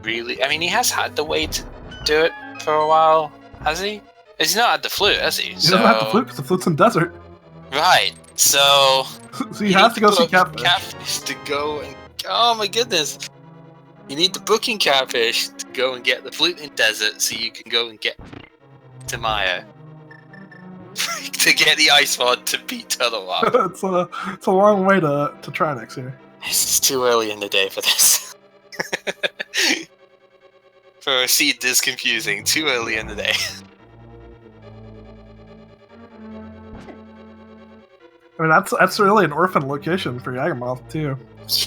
really... I mean, he has had the way to do it for a while, has he? He's not had the flute, has he? He doesn't have the flute, because the flute's in Desert. Right, so... So you have to go see Catfish. Catfish to go and... Oh my goodness! You need the booking Catfish to go and get the flute in Desert, so you can go and get to Maya. To get the Ice Rod to beat Turtle. It's a long way to Trinex here. It's too early in the day for this. For a seed this confusing, too early in the day. I mean, that's really an orphan location for Yagamoth too.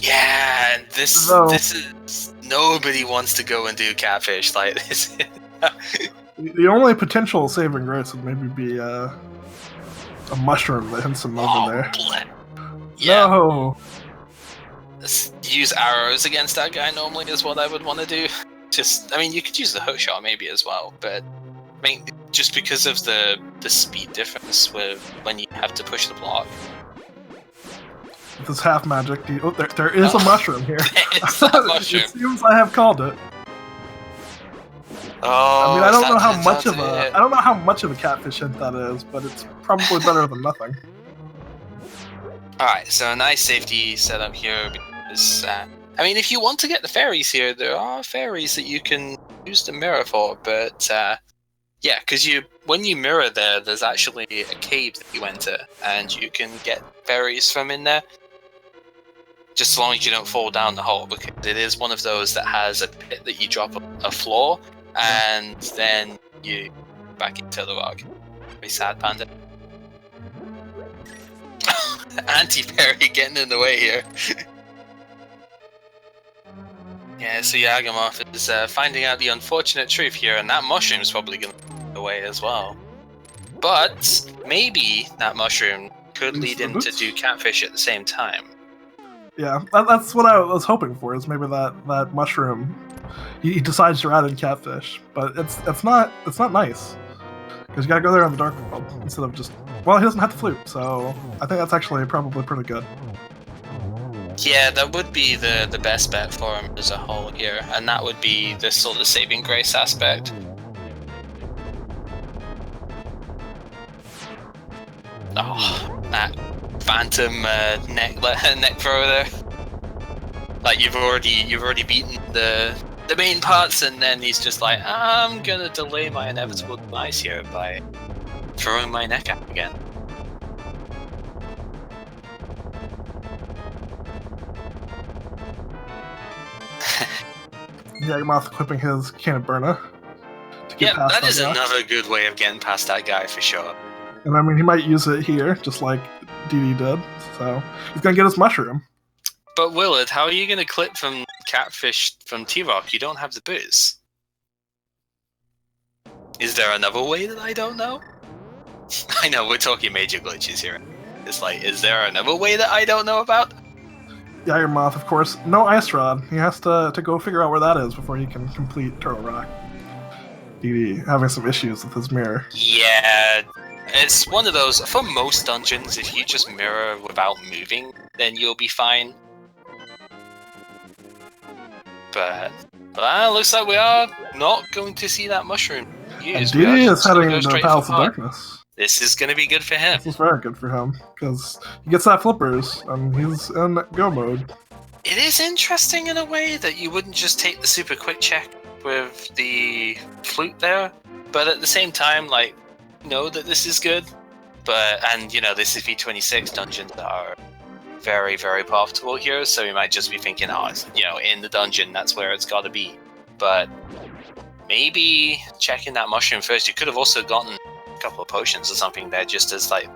Yeah, this is nobody wants to go and do Catfish like this. The only potential saving grace would maybe be a mushroom that hits him over there. Yeah. No. Use arrows against that guy normally is what I would want to do. I mean, you could use the hookshot maybe as well, but I mean, just because of the speed difference with when you have to push the block. This half magic. Oh, there is a mushroom here. It's a mushroom. It seems I have called it. Oh, I mean, I don't know how much of a catfish hint that is, but it's probably better than nothing. Alright, so a nice safety setup here because, I mean, if you want to get the fairies here, there are fairies that you can use the mirror for, but, yeah, because when you mirror there's actually a cave that you enter, and you can get fairies from in there. Just as long as you don't fall down the hole, because it is one of those that has a pit that you drop a floor, and then you back into the rock. Very sad, Panda. Anti-parry getting in the way here. Yeah, so Yagamoth is finding out the unfortunate truth here, and that mushroom is probably going to go away as well. But maybe that mushroom could lead him to do Catfish at the same time. Yeah, that's what I was hoping for. Is maybe that mushroom. He decides to add in catfish, but it's not nice because you gotta go there in the dark world instead of just. Well, he doesn't have the flute, so I think that's actually probably pretty good. Yeah, that would be the best bet for him as a whole here, and that would be the sort of saving grace aspect. Oh, that phantom neck throw there. Like you've already beaten the main parts, and then he's just like, I'm gonna delay my inevitable demise here by throwing my neck out again. Yagamoth equipping his can of burner. Yep, that is another good way of getting past that guy for sure. And I mean, he might use it here, just like DD did. So he's gonna get his mushroom. But Willard, how are you gonna clip from catfish from T-Rock? You don't have the booze. Is there another way that I don't know? I know we're talking major glitches here. It's like, is there another way that I don't know about? Yagamoth, of course, no ice rod. He has to go figure out where that is before he can complete Turtle Rock. DD having some issues with his mirror. Yeah, it's one of those. For most dungeons, if you just mirror without moving, then you'll be fine. But looks like we are not going to see that mushroom used. DD is heading into the Palace of Darkness. This is going to be good for him. This is very good for him, because he gets that flippers, and he's in go mode. It is interesting in a way that you wouldn't just take the super quick check with the flute there, but at the same time, like, know that this is good. And, you know, this is V26 dungeons that are very, very profitable here, so you might just be thinking, oh, it's, you know, in the dungeon, that's where it's got to be. But maybe checking that mushroom first. You could have also gotten couple of potions or something there just as like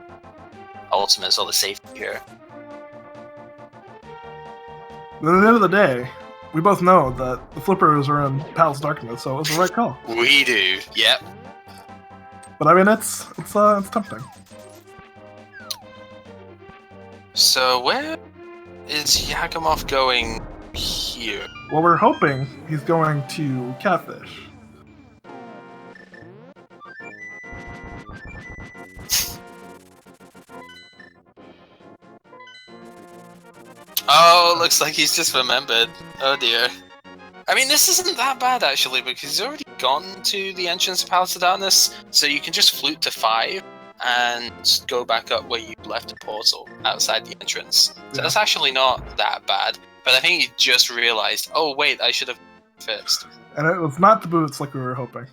ultimate sort of safety here. But at the end of the day, we both know that the flippers are in Palace of Darkness, so it was the right call. We do, yep. But I mean, it's tempting. So where is Yagamoth going here? Well, we're hoping he's going to Catfish. Oh, looks like he's just remembered. Oh dear. I mean, this isn't that bad actually, because he's already gone to the entrance of Palace of Darkness, so you can just flute to 5 and go back up where you left a portal outside the entrance. So that's actually not that bad. But I think he just realized, oh wait, I should have first. And it was not the boots like we were hoping.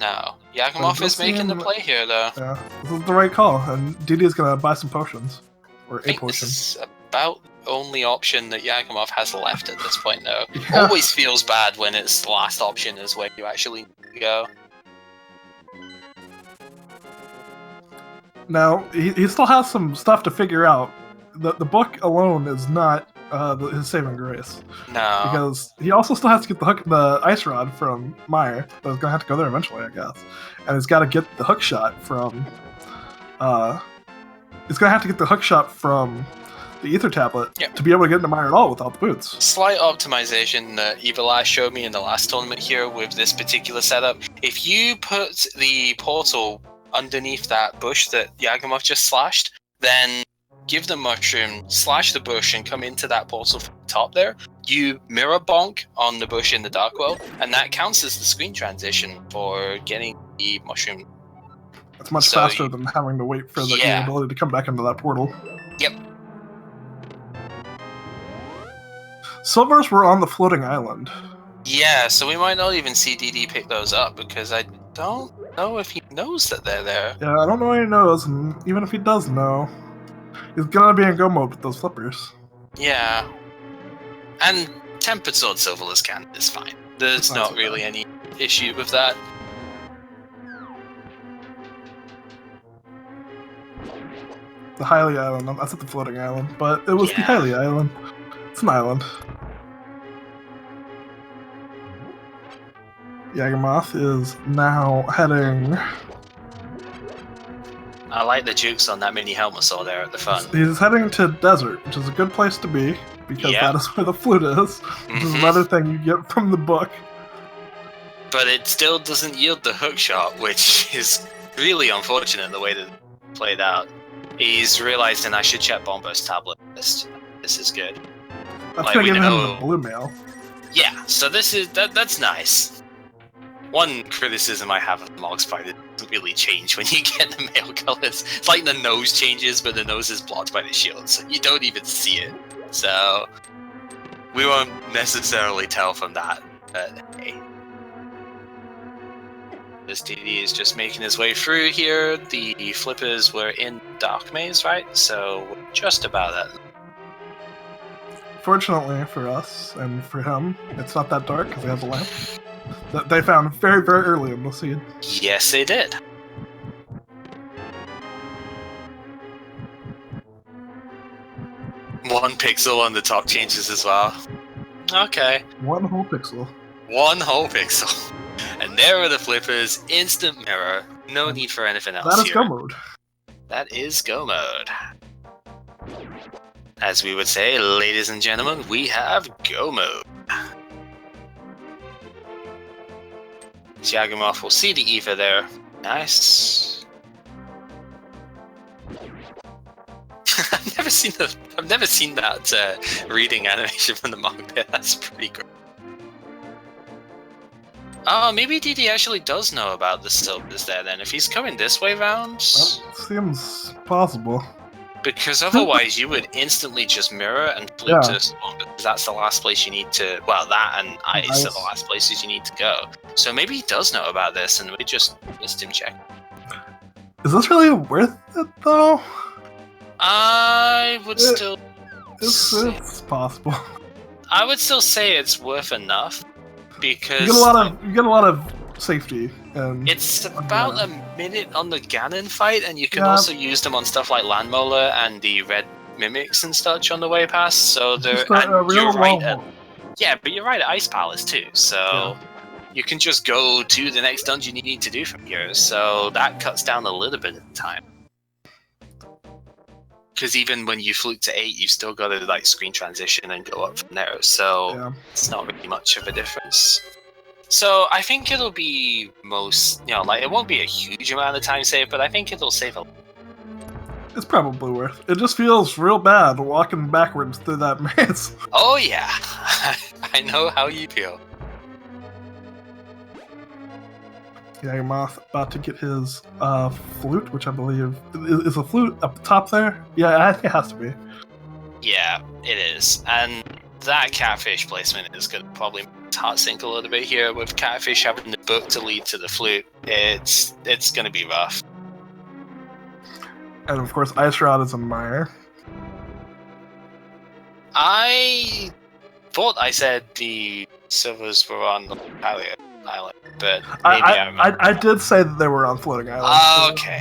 No. Yagamoth is making the play here, though. Yeah, this is the right call, and Didi is going to buy some potions. Or a potion. This is about the only option that Yagamoth has left at this point, though. Yeah. Always feels bad when it's the last option is where you actually need to go. Now, he still has some stuff to figure out. The book alone is not his saving grace. No. Because he also still has to get the ice rod from Meyer, but he's going to have to go there eventually, I guess. And he's got to get the hook shot from... he's going to have to get the hook shot from the ether tablet to be able to get into Meyer at all without the boots. Slight optimization that Evilash showed me in the last tournament here with this particular setup. If you put the portal underneath that bush that Yagamoth just slashed, then give the mushroom, slash the bush, and come into that portal from the top there. You mirror bonk on the bush in the Dark World, and that counts as the screen transition for getting the mushroom. It's much faster than having to wait for the ability to come back into that portal. Yep. Silvers were on the floating island. Yeah, so we might not even see DD pick those up, because I don't know if he knows that they're there. Yeah, I don't know if he knows, and even if he does know, he's gonna be in go mode with those flippers. Yeah. And Tempered Sword Silverless Cannon is fine. There's not really any issue with that. The Hylia Island, that's at the floating island, but it was the Hylia Island. It's an island. Yagamoth is now heading... I like the jukes on that mini helmet saw there at the front. He's heading to Desert, which is a good place to be. because that is where the flute is, which is another thing you get from the book. But it still doesn't yield the hook shot, which is really unfortunate the way that it played out. He's realizing I should check Bombo's tablet list. This is good. That's gonna give him the blue mail. Yeah, so that's nice. One criticism I have of the Mog's fight, it doesn't really change when you get the male colors. It's like the nose changes, but the nose is blocked by the shield, so you don't even see it. So we won't necessarily tell from that, but hey. This DD is just making his way through here. The flippers were in Dark Maze, right? So we're just about that. Fortunately for us and for him, it's not that dark because he has a lamp that they found very, very early in the seed. Yes, they did. One pixel on the top changes as well. Okay. One whole pixel. One whole pixel. And there are the flippers. Instant mirror. No need for anything else. That is go mode. That is go mode. As we would say, ladies and gentlemen, we have go mode. Yagamoth will see the Eva there. Nice. I've never seen that reading animation from the manga. That's pretty great. Oh, maybe DD actually does know about the silvers there then. If he's coming this way round... Well, seems possible. Because otherwise you would instantly just mirror and flip to spawn, because that's the last place you need to... Well, that and ice are the last places you need to go. So maybe he does know about this and we just missed him check. Is this really worth it, though? I would still... It's possible. I would still say it's worth enough. Because you get a lot of safety. And it's about a minute on the Ganon fight, and you can also use them on stuff like Landmolar and the red mimics and such on the way past. So they're you're right. But you're right at Ice Palace too. So you can just go to the next dungeon you need to do from here. So that cuts down a little bit of the time. Because even when you fluke to 8, you still got to like screen transition and go up from there. So it's not really much of a difference. So I think it'll be it won't be a huge amount of time saved, but I think it'll save a lot. It's probably worth it. It just feels real bad walking backwards through that maze. Oh yeah, I know how you feel. Yagamoth about to get his flute, which I believe is a flute up the top there. Yeah, I think it has to be. Yeah, it is. And that catfish placement is going to probably heart sink a little bit here with catfish having the book to lead to the flute. It's going to be rough. And of course, Ice Rod is a mire. I thought I said the silvers were on the island, but maybe I did say that they were on floating islands. Oh, okay.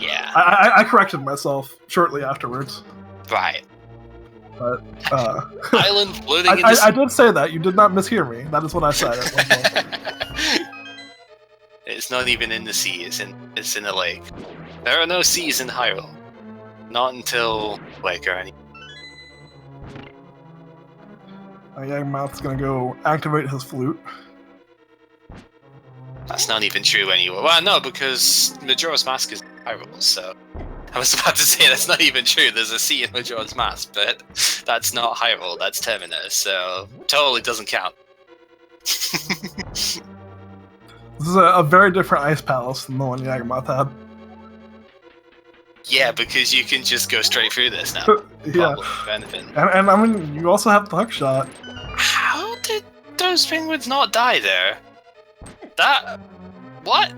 Yeah. I corrected myself shortly afterwards. Right. But island floating. I did say that. You did not mishear me. That is what I said at one point. It's not even in the sea. It's in a lake. There are no seas in Hyrule. Not until Lake or any. Yagamoth's gonna go activate his flute. That's not even true anyway. Well, no, because Majora's Mask is Hyrule, so... I was about to say that's not even true. There's a sea in Majora's Mask, but that's not Hyrule, that's Terminus, so totally doesn't count. This is a very different ice palace than the one Yagamoth had. Yeah, because you can just go straight through this now. Yeah. And I mean, you also have the hook shot. How did those penguins not die there? What?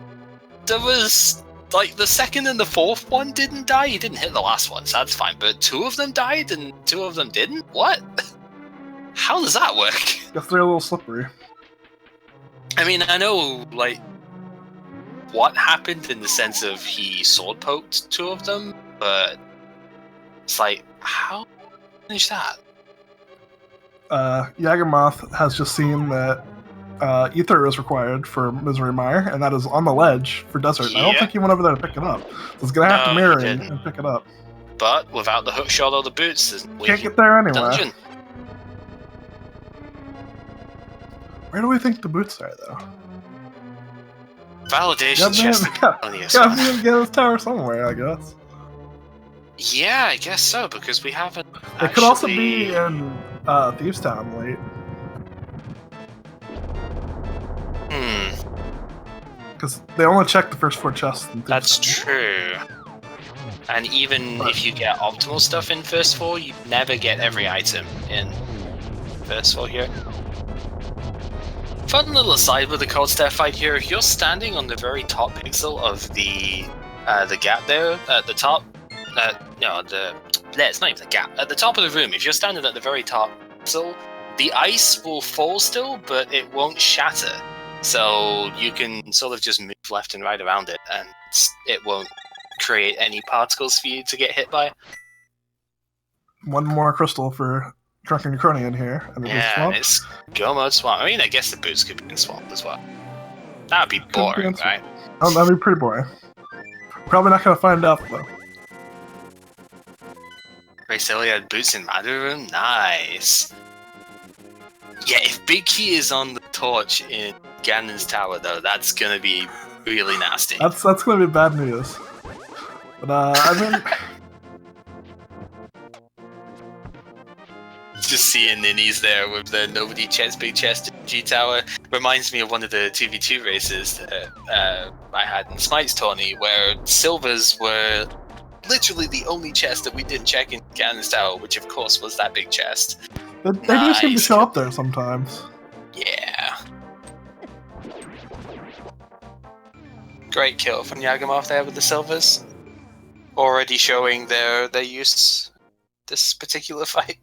There was, like, the second and the fourth one didn't die? You didn't hit the last one, so that's fine. But 2 of them died and 2 of them didn't? What? How does that work? Guess they're a little slippery. I mean, I know, like, what happened in the sense of he sword poked 2 of them, but it's like, how is that? Yagamoth has just seen that ether is required for Misery Mire, and that is on the ledge for desert. Yeah. I don't think he went over there to pick it up. So he's gonna have to mirror and pick it up. but without the hookshot or the boots, there's no Can't get there anyway. dungeon. Where do we think the boots are, though? Validation chest. Yeah, get this tower somewhere, I guess. Yeah, I guess so, because we haven't. It could also be in Thieves Town late. Because they only check the first 4 chests. That's true. And even if you get optimal stuff in first 4, you never get every item in first 4 here. Fun little aside with the cold stair fight here. If you're standing on the very top pixel of the gap there at the top, it's not even the gap. At the top of the room, if you're standing at the very top pixel, the ice will fall still, but it won't shatter. So you can sort of just move left and right around it, and it won't create any particles for you to get hit by. One more crystal for DrunkenDraconian here. Yeah, it's go mode swamp. I mean, I guess the boots could be in swamp as well. That would be boring, right? Oh, that'd be pretty boring. Probably not gonna find out, though. Raycelia had boots in Matter Room? Nice. Yeah, if Big Key is on the torch in Ganon's Tower, though, that's gonna be really nasty. That's gonna be bad news. But, I mean... Just seeing Ninnies there with the nobody chest, big chest G-Tower reminds me of one of the 2v2 races that I had in Smite's tourney, where silvers were literally the only chest that we didn't check in Ganon's Tower, which of course was that big chest. They do seem to show up there sometimes. Yeah. Great kill from Yagamoth there with the silvers. Already showing their use this particular fight.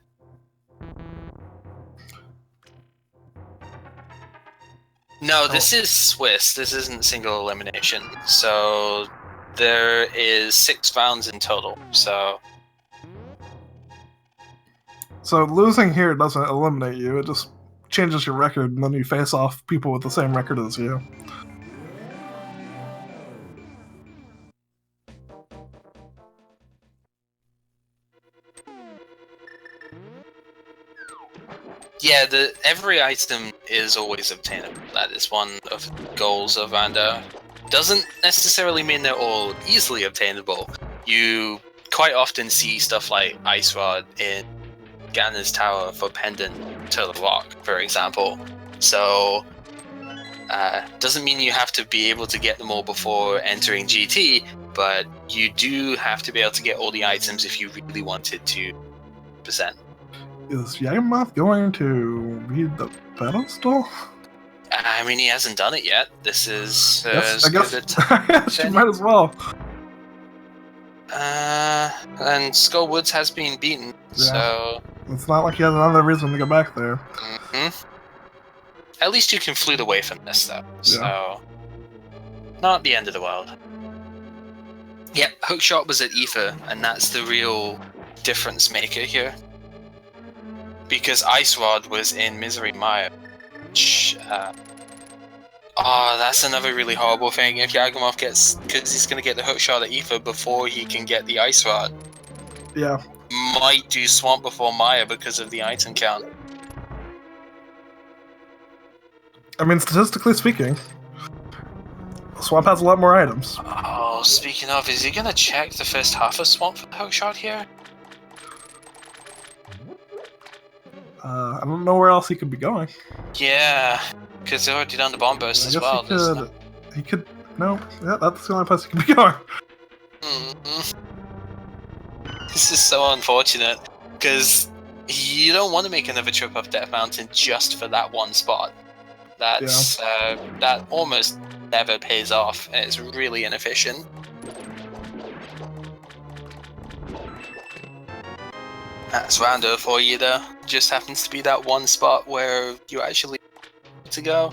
No, this is Swiss. This isn't single elimination. So there is 6 rounds in total. So losing here doesn't eliminate you. It just changes your record, and then you face off people with the same record as you. yeah, every item is always obtainable. That is one of the goals of Rando. Doesn't necessarily mean they're all easily obtainable. You quite often see stuff like Ice Rod in Ganon's Tower for Pendant to the Rock, for example. So, doesn't mean you have to be able to get them all before entering GT, but you do have to be able to get all the items if you really wanted to present. Is Yagamoth going to read the pedestal? I mean, he hasn't done it yet. This is I guess she might as well. And Skull Woods has been beaten, so... It's not like he has another reason to go back there. Mm-hmm. At least you can flute away from this, though, so... Not the end of the world. Yep, Hookshot was at Aether, and that's the real difference maker here. Because Ice Rod was in Misery Mire, which, that's another really horrible thing if Yagamoth gets... Because he's going to get the Hookshot at Aether before he can get the Ice Rod. Yeah. Might do Swamp before Maya because of the item count. I mean, statistically speaking, Swamp has a lot more items. Oh, speaking of, is he going to check the first half of Swamp for the Hookshot here? I don't know where else he could be going. Yeah, because they're already done the Bomb Burst as well. He could... No, yeah, that's the only place he could be going. Mm-hmm. This is so unfortunate, because you don't want to make another trip up Death Mountain just for that one spot. That's that almost never pays off, and it's really inefficient. That's Rando for you, though. Just happens to be that one spot where you actually need to go.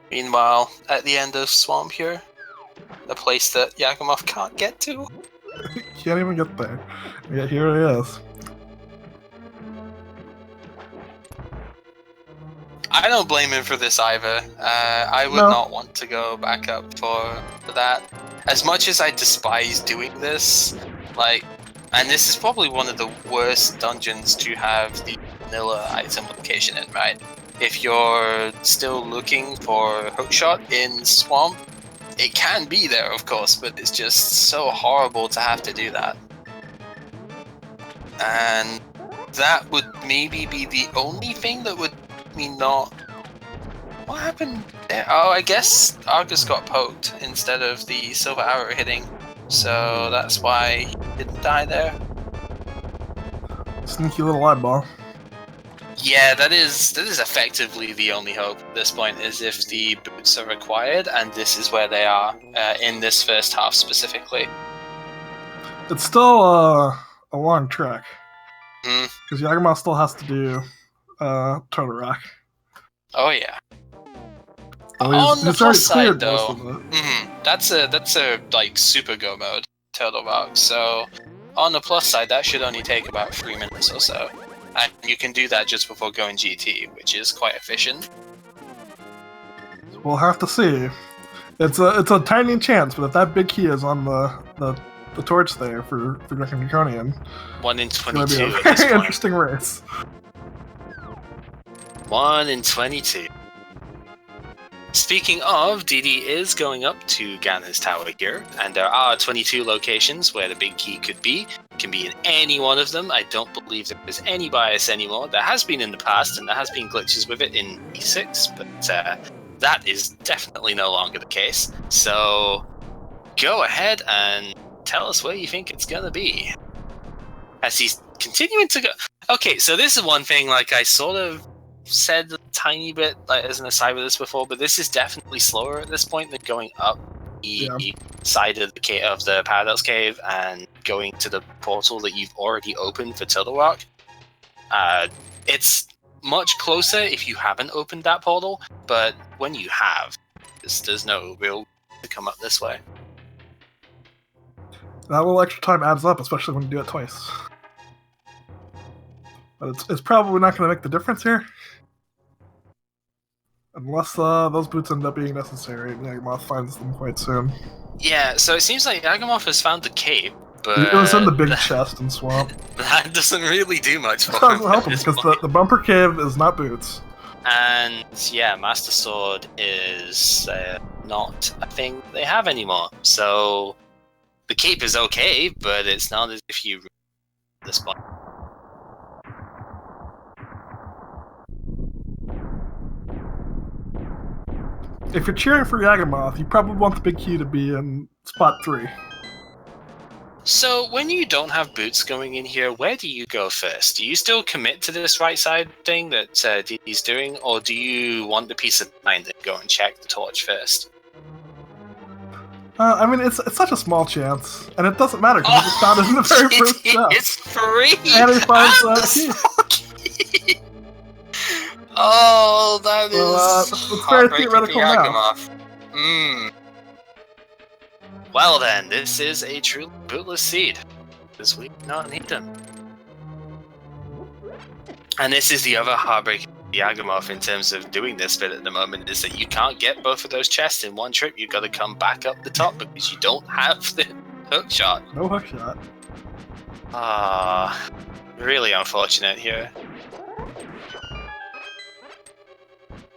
Meanwhile, at the end of Swamp here, the place that Yagamoth can't get to. Can't even get there. Yeah, here it is. I don't blame him for this either. I would not want to go back up for that. As much as I despise doing this, like, and this is probably one of the worst dungeons to have the vanilla item location in, right? If you're still looking for hookshot in Swamp, it can be there, of course, but it's just so horrible to have to do that. And that would maybe be the only thing that would me not... What happened there? Oh, I guess Argus got poked instead of the silver arrow hitting, so that's why he didn't die there. Sneaky little eyeball. Yeah, that is effectively the only hope at this point, is if the boots are required, and this is where they are, in this first half specifically. It's still a long trek. Mm. Because Yagamoth still has to do Turtle Rock. Oh yeah. Oh, on the plus side, though, that's a like super go mode Turtle Rock. So on the plus side, that should only take about 3 minutes or so, and you can do that just before going GT, which is quite efficient. We'll have to see. It's a tiny chance, but if that big key is on the torch there for DrunkenDraconian, 1 in 22. It's gonna be a very interesting race. 1 in 22. Speaking of, DD is going up to Ganon's Tower here, and there are 22 locations where the big key could be. It can be in any one of them. I don't believe there is any bias anymore. There has been in the past, and there has been glitches with it in E6, but that is definitely no longer the case. So go ahead and tell us where you think it's gonna be. As he's continuing to go... Okay, so this is one thing, like, I sort of said a tiny bit, like, as an aside with this before, but this is definitely slower at this point than going up the side of the Paradox Cave and going to the portal that you've already opened for Turtle Rock. It's much closer if you haven't opened that portal, but when you have, there's no real to come up this way. That little extra time adds up, especially when you do it twice. But it's probably not going to make the difference here. Unless those boots end up being necessary, and Yagamoth finds them quite soon. Yeah, so it seems like Yagamoth has found the cape, but... It was in the big chest in Swamp. That doesn't really do much for him. That doesn't help him, because the bumper cave is not boots. And, yeah, Master Sword is not a thing they have anymore. So, the cape is okay, but it's not as if you... this point. If you're cheering for Yagamoth, you probably want the big key to be in spot 3. So, when you don't have boots going in here, where do you go first? Do you still commit to this right side thing that DD's doing, or do you want the peace of mind and go and check the torch first? I mean, it's such a small chance, and it doesn't matter because we just found it in the very first step. It's free! And he finds that key. Oh, that is it's very theoretical now. Well then, this is a truly bootless seed, because we do not need them. And this is the other heartbreak of Yagamoth in terms of doing this bit at the moment, is that you can't get both of those chests in one trip. You've got to come back up the top because you don't have the hookshot. No hookshot. Ah, really unfortunate here.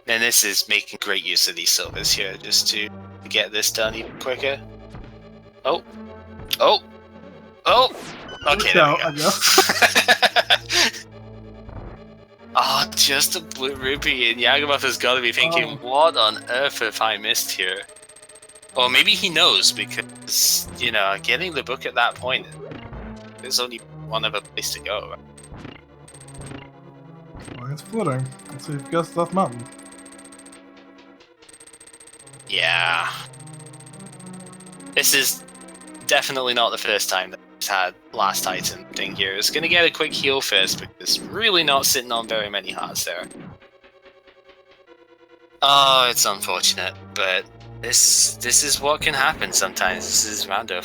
And this is making great use of these silvers here, just to get this done even quicker. Oh. Oh. Oh! Okay, there we go. I guess. Oh, just a blue rupee, and Yagamoth has got to be thinking, what on earth have I missed here? Or maybe he knows, because, you know, getting the book at that point, there's only one other place to go. Well, it's floating. Let's see if he gets Death Mountain. Yeah. This is definitely not the first time that he's had last item thing here. It's going to get a quick heal first, because it's really not sitting on very many hearts there. Oh, it's unfortunate, but this is what can happen sometimes. This is Rando.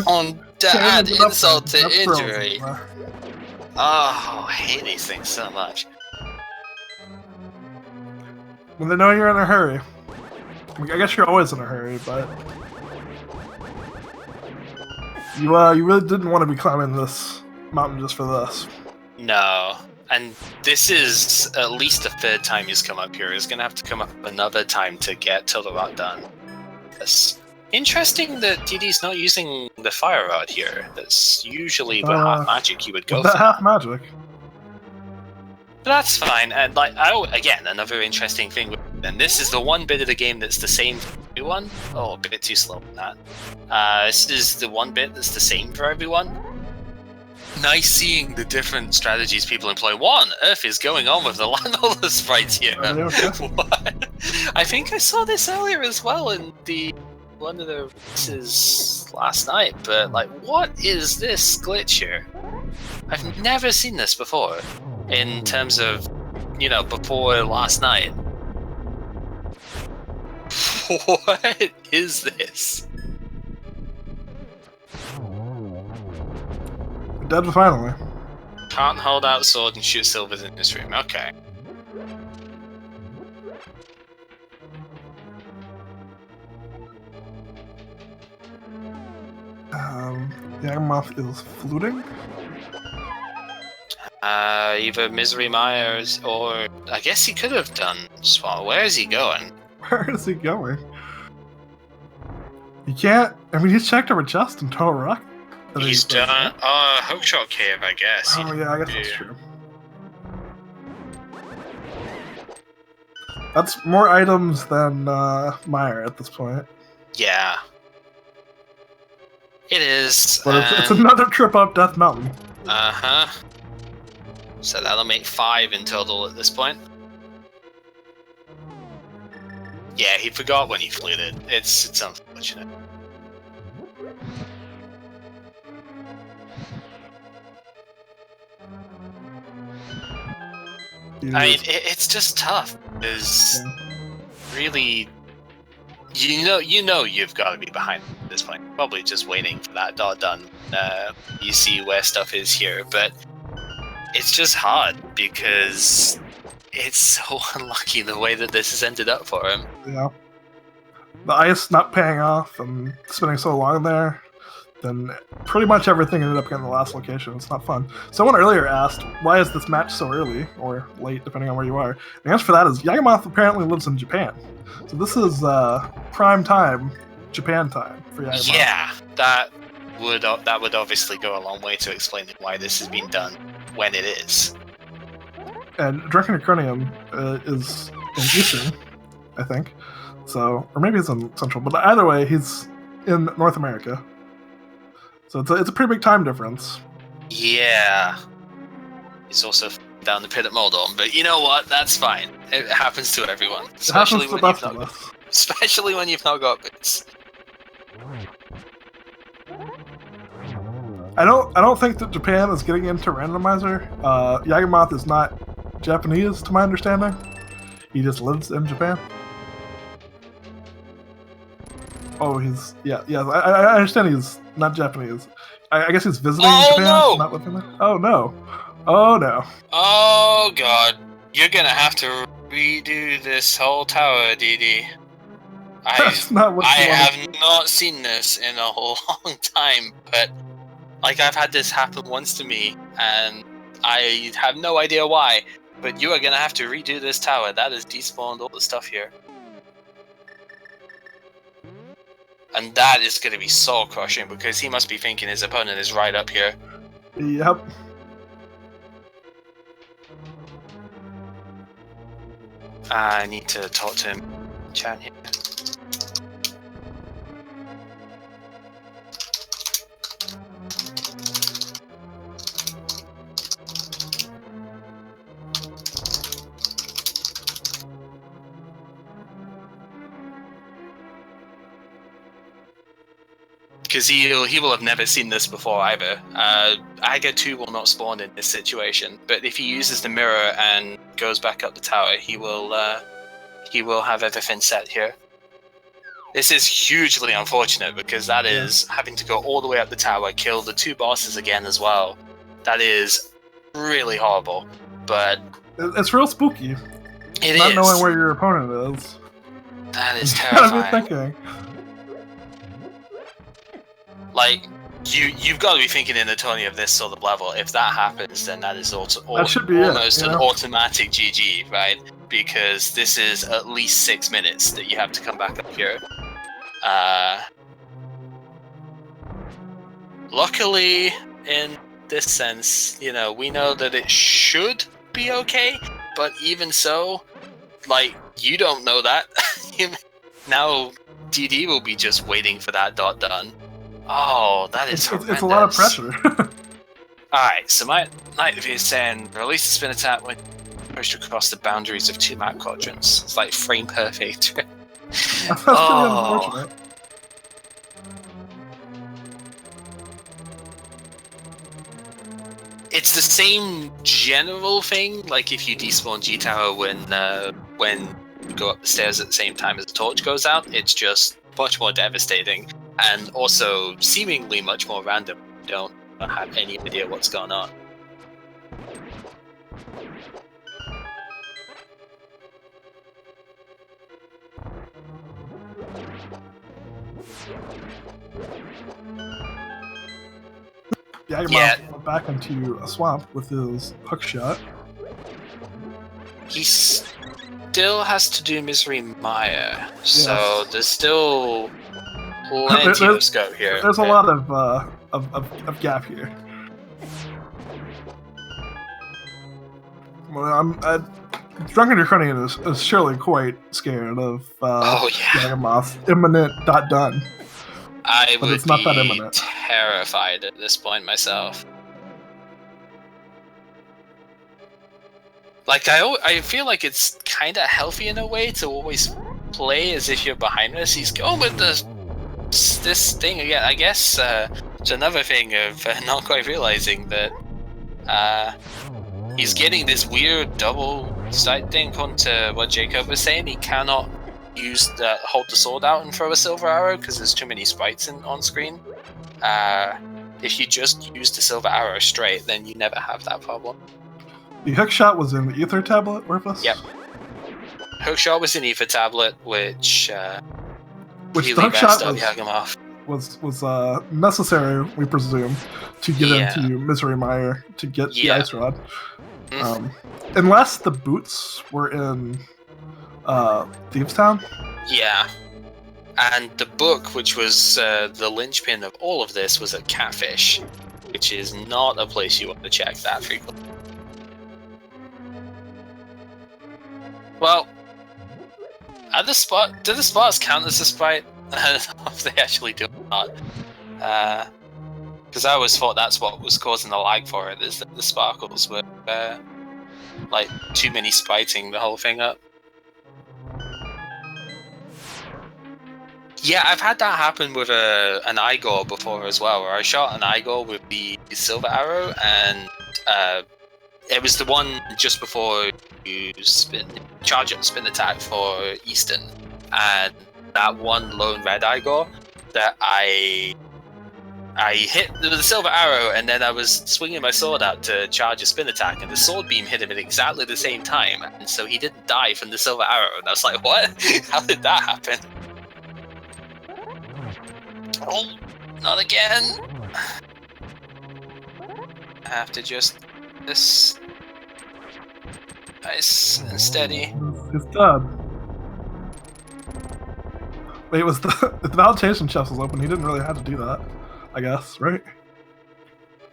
Oh, Dad, insult to injury. Oh, I hate these things so much. When they know you're in a hurry. I guess you're always in a hurry, but you really didn't want to be climbing this mountain just for this. No, and this is at least the third time he's come up here. He's gonna have to come up another time to get till the rod done. That's interesting that DD's not using the fire rod here. That's usually the half magic you would go that for. Half magic. But that's fine. And like, again, another interesting thing. And this is the one bit of the game that's the same for everyone. Oh, a bit too slow on that. This is the one bit that's the same for everyone. Nice seeing the different strategies people employ. What on earth is going on with the landholder sprites here? What? I think I saw this earlier as well in one of the races last night, but like, what is this glitch here? I've never seen this before, in terms of, before last night. What is this? Dead finally. Can't hold out sword and shoot silvers in this room. Okay. Yagamoth is fluting? Either Misery Myers or... I guess he could have done Swallow. Where is he going? Where is he going? He can't... I mean, he's checked over chest and Total Rock. He's done... Hookshot Cave, I guess. Oh, yeah, I guess that's true. That's more items than Meyer at this point. Yeah. It is. But it's another trip up Death Mountain. Uh-huh. So that'll make 5 in total at this point. Yeah, he forgot when he fluted. It's unfortunate. I mean, it's just tough. Because really, you know you've got to be behind at this point. Probably just waiting for that dot done. You see where stuff is here, but it's just hard because it's so unlucky the way that this has ended up for him. Yeah. The ice not paying off and spending so long there, then pretty much everything ended up getting the last location. It's not fun. Someone earlier asked, why is this match so early, or late, depending on where you are? The answer for that is Yagamoth apparently lives in Japan. So this is prime time, Japan time for Yagamoth. Yeah, that would obviously go a long way to explaining why this has been done when it is. And DrunkenDraconian is in Eastern, I think. So, or maybe he's in Central, but either way, he's in North America. So it's a pretty big time difference. Yeah. He's also down the pit at Moldon, but you know what? That's fine. It happens to everyone. Especially when you've not got bits. I don't think that Japan is getting into Randomizer. Yagamoth is not Japanese, to my understanding. He just lives in Japan. Oh, he's... Yeah, I understand he's not Japanese. I guess he's visiting Japan, no! Not living there. Oh, no. Oh, no. Oh, God. You're gonna have to redo this whole tower, DD. That's not what I have not seen this in a long time, but... Like, I've had this happen once to me, and I have no idea why, but you are gonna have to redo this tower. That has despawned all the stuff here. And that is gonna be soul-crushing, because he must be thinking his opponent is right up here. Yep. I need to talk to him. Chat here. Because he will have never seen this before either. Aga 2 will not spawn in this situation, but if he uses the mirror and goes back up the tower, he will have everything set here. This is hugely unfortunate because that is having to go all the way up the tower, kill the 2 bosses again as well. That is really horrible. But it's real spooky. It not is. knowing where your opponent is. That is You gotta be terrifying. thinking. Like, you've got to be thinking in the Tony of this sort of level. If that happens, then that is also That should be almost it, an automatic GG, right? Because this is at least 6 minutes that you have to come back up here. Luckily, in this sense, you know, we know that it should be okay, but even so, like, you don't know that. Now, DD will be just waiting for that dot done. Oh, that is horrendous. It's a lot of pressure. Alright, so my Knight of is saying release the spin attack when pushed across the boundaries of 2 map quadrants. It's like frame perfect. That's pretty unfortunate. It's the same general thing, like if you despawn G Tower when you go up the stairs at the same time as the torch goes out, it's just much more devastating, and also seemingly much more random. You don't have any idea what's going on. Yagamoth went back into a swamp with his hook shot. He still has to do Misery Mire, so there's still plenty of scope here. There's a lot of gap here. Well, DrunkenDraconian is surely quite scared of Yagamoth's imminent done. I but would it's not be that imminent. Terrified at this point myself. Like, I feel like it's kind of healthy in a way to always play as if you're behind us. He's going with this thing again. I guess it's another thing of not quite realizing that he's getting this weird double sight thing. According to what Jacob was saying, he cannot hold the sword out and throw a silver arrow because there's too many sprites on screen. If you just use the silver arrow straight, then you never have that problem. The hook shot was in the ether tablet, Orpheus? Yep. Hook shot was in ether tablet, which the really hook messed shot up Yagamoth. was necessary, we presume, to get into Misery Mire, to get the ice rod. Unless the boots were in Thieves Town? Yeah. And the book, which was the linchpin of all of this, was at Catfish, which is not a place you want to check that frequently. Well, do the spots count as a sprite? I don't know if they actually do or not. Because I always thought that's what was causing the lag for it, is that the sparkles were like too many spriting the whole thing up. Yeah, I've had that happen with an Igor before as well, where I shot an Igor with the silver arrow, and it was the one just before you charge up spin attack for Easton, and that one lone red Igor that I hit with the silver arrow, and then I was swinging my sword out to charge a spin attack, and the sword beam hit him at exactly the same time, and so he didn't die from the silver arrow, and I was like, what? How did that happen? Oh, not again. I have to just this nice and steady. It's done. Wait, was the validation chest was open? He didn't really have to do that, I guess, right?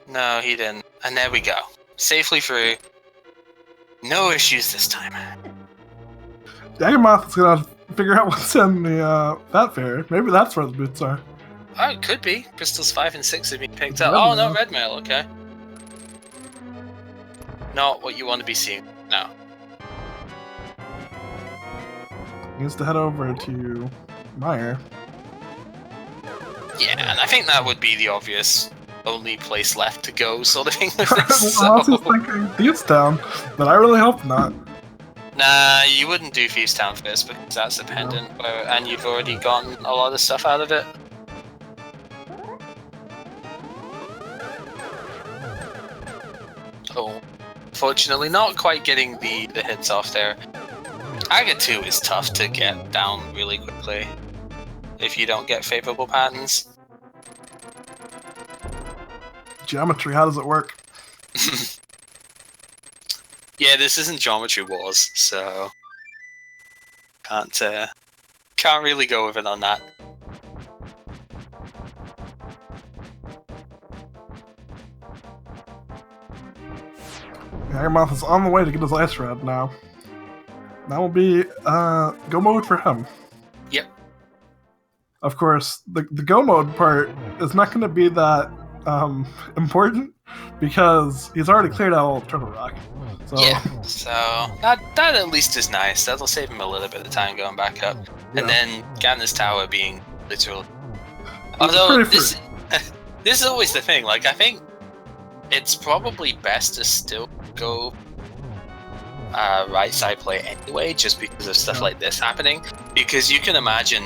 No, he didn't. And there we go. Safely through. No issues this time. Yagamoth is gonna figure out what's in the Fat Fairy. Maybe that's where the boots are. Oh, it could be. Crystals 5 and 6 have been picked up. Oh, no, red mail, okay. Not what you want to be seeing. No. He needs to head over to Mire. Yeah, and I think that would be the obvious only place left to go sort of thing with this. Unless he's thinking Thieves Town, but I really hope not. Nah, you wouldn't do Thieves Town first because that's a pendant, and you've already gotten a lot of stuff out of it. Oh, Unfortunately, not quite getting the hits off there. Aga 2 is tough to get down really quickly if you don't get favorable patterns. Geometry, how does it work? Yeah, this isn't Geometry Wars, so can't really go with it on that. Yagamoth is on the way to get his ice red now. That will be go mode for him. Yep. Of course, the go mode part is not going to be that important because he's already cleared out all the Turtle Rock. So. Yeah, so that at least is nice. That'll save him a little bit of time going back up. Yeah. And then Ganon's Tower being literal. Although this is always the thing. Like, I think it's probably best to still go right side play anyway, just because of stuff like this happening. Because you can imagine,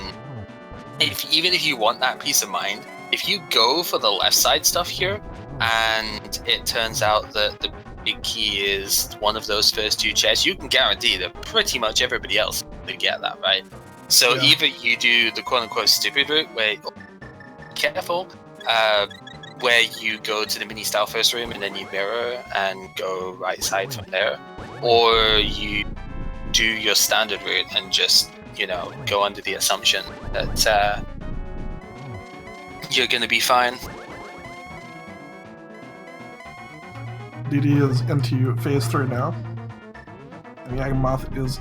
even if you want that peace of mind, if you go for the left side stuff here, and it turns out that the big key is one of those first two chests, you can guarantee that pretty much everybody else will get that, right? So either you do the quote-unquote stupid route, where careful, where you go to the mini-style first room and then you mirror and go right side from there, or you do your standard route and just, you know, go under the assumption that you're gonna be fine. DD is into phase 3 now, and Yagamoth is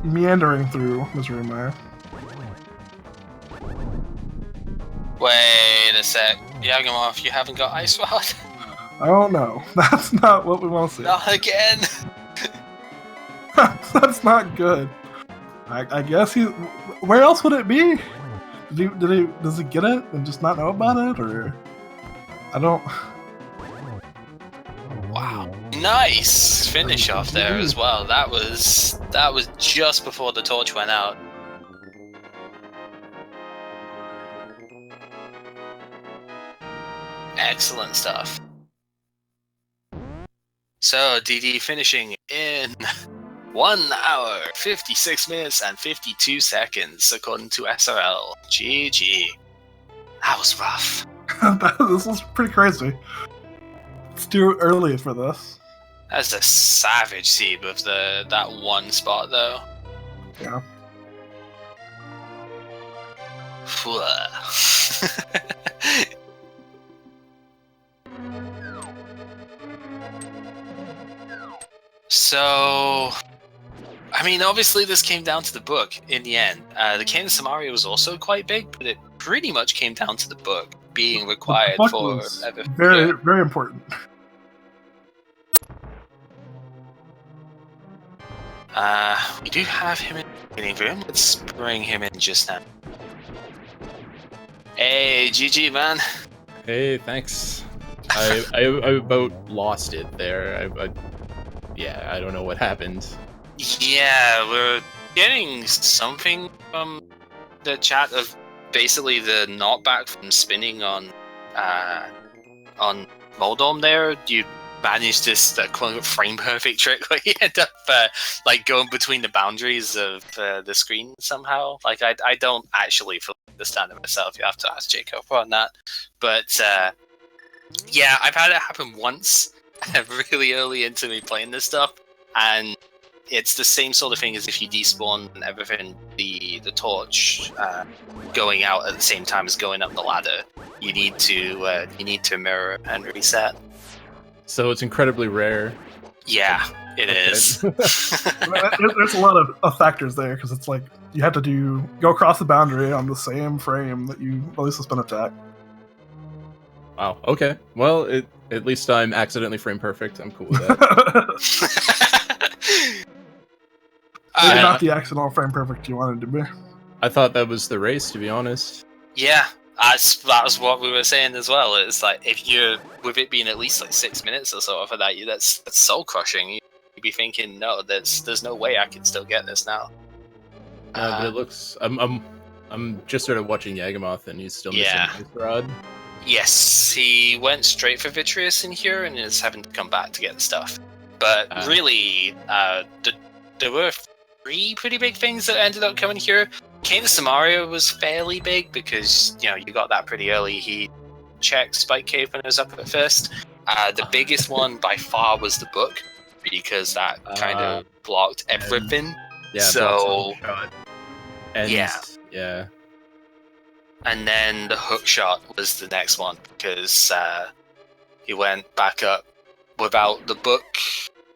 meandering through Misery Mire. Wait a sec, Yagamoth, you haven't got Ice Rod? I don't know. That's not what we want to see. Not again! That's not good. I guess he... Where else would it be? Does he get it and just not know about it, or... I don't... Wow. Nice finish off there as well. That was just before the torch went out. Excellent stuff. So DD finishing in 1 hour, 56 minutes and 52 seconds according to SRL. GG. That was rough. This was pretty crazy. It's too early for this. That's a savage seed with that one spot though. Yeah. So, I mean, obviously this came down to the book in the end. The Cane Samaria was also quite big, but it pretty much came down to the book being required for very, very important. We do have him in the waiting room. Let's bring him in just now. Hey, GG, man. Hey, thanks. I about lost it there. Yeah, I don't know what happened. Yeah, we're getting something from the chat of basically the knockback from spinning on Moldom there. You managed this quote frame perfect trick where you end up like going between the boundaries of the screen somehow. Like I don't actually fully understand it myself. You have to ask Jacob on that. But yeah, I've had it happen once really early into me playing this stuff, and it's the same sort of thing as if you despawn and everything, the torch going out at the same time as going up the ladder. You need to mirror and reset. So it's incredibly rare. Yeah, it is. There's a lot of factors there, because it's like you have to go across the boundary on the same frame that you release a spin attack. Wow. Okay. Well, at least I'm accidentally frame perfect. I'm cool with that. Maybe not the accidental frame perfect you wanted to be. I thought that was the race, to be honest. Yeah, that was what we were saying as well. It's like if you're with it being at least like 6 minutes or so for that, that's soul crushing. You'd be thinking, no, there's no way I can still get this now. But it looks. I'm just sort of watching Yagamoth, and he's still missing his rod. Yes, he went straight for Vitreous in here and is having to come back to get the stuff. But really, there were 3 pretty big things that ended up coming here. Kane Samaria was fairly big because, you got that pretty early. He checked Spike Cave when it was up at first. The biggest one by far was the book, because that kind of blocked everything. So, and, yeah. And then the hook shot was the next one, because he went back up without the book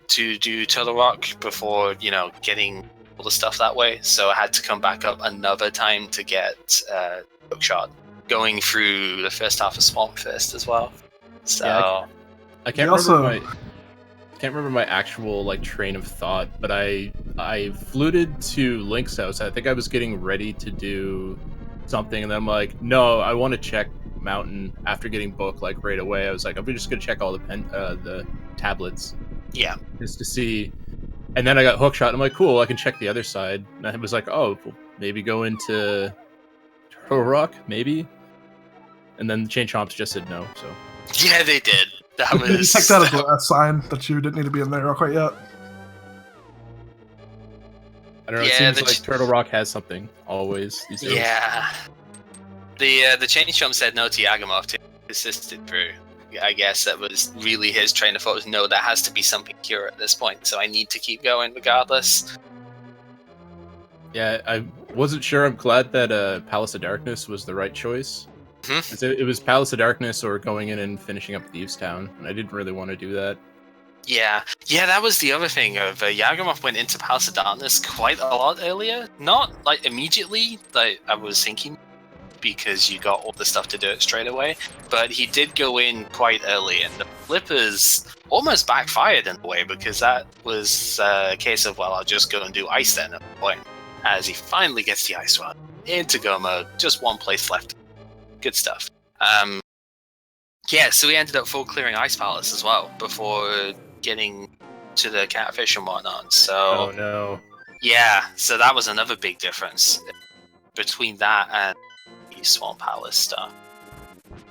to do Turtle Rock before, getting all the stuff that way. So I had to come back up another time to get hook shot, going through the first half of Swamp first as well. So I can't remember my actual train of thought, but I fluted to Link's house. I think I was getting ready to do something, and then I'm like, no, I want to check Mountain after getting book right away. I was like, I'm just gonna check all the tablets. Yeah. Just to see. And then I got hookshot, and I'm like, cool, I can check the other side. And I was like, oh, maybe go into Turtle Rock, maybe? And then the Chain Chomps just said no, so. Yeah, they did. That was... You take that as a sign that you didn't need to be in there quite yet. I don't know, it seems like Turtle Rock has something, always, these days. Yeah. The Chain Chomp said no to Yagamoth to persisted through. I guess that was really his train of thought, was no, there has to be something here at this point, so I need to keep going regardless. Yeah, I wasn't sure. I'm glad that Palace of Darkness was the right choice. Mm-hmm. It was Palace of Darkness or going in and finishing up Thieves Town, and I didn't really want to do that. Yeah, that was the other thing. Of Yagamoth went into Palace of Darkness quite a lot earlier. Not immediately, I was thinking, because you got all the stuff to do it straight away. But he did go in quite early, and the flippers almost backfired in a way, because that was a case of, well, I'll just go and do ice then at the point. As he finally gets the ice rod into go mode, just one place left. Good stuff. So we ended up full clearing Ice Palace as well before getting to the catfish and whatnot. So, oh no. Yeah, so that was another big difference between that and Swamp Palace stuff.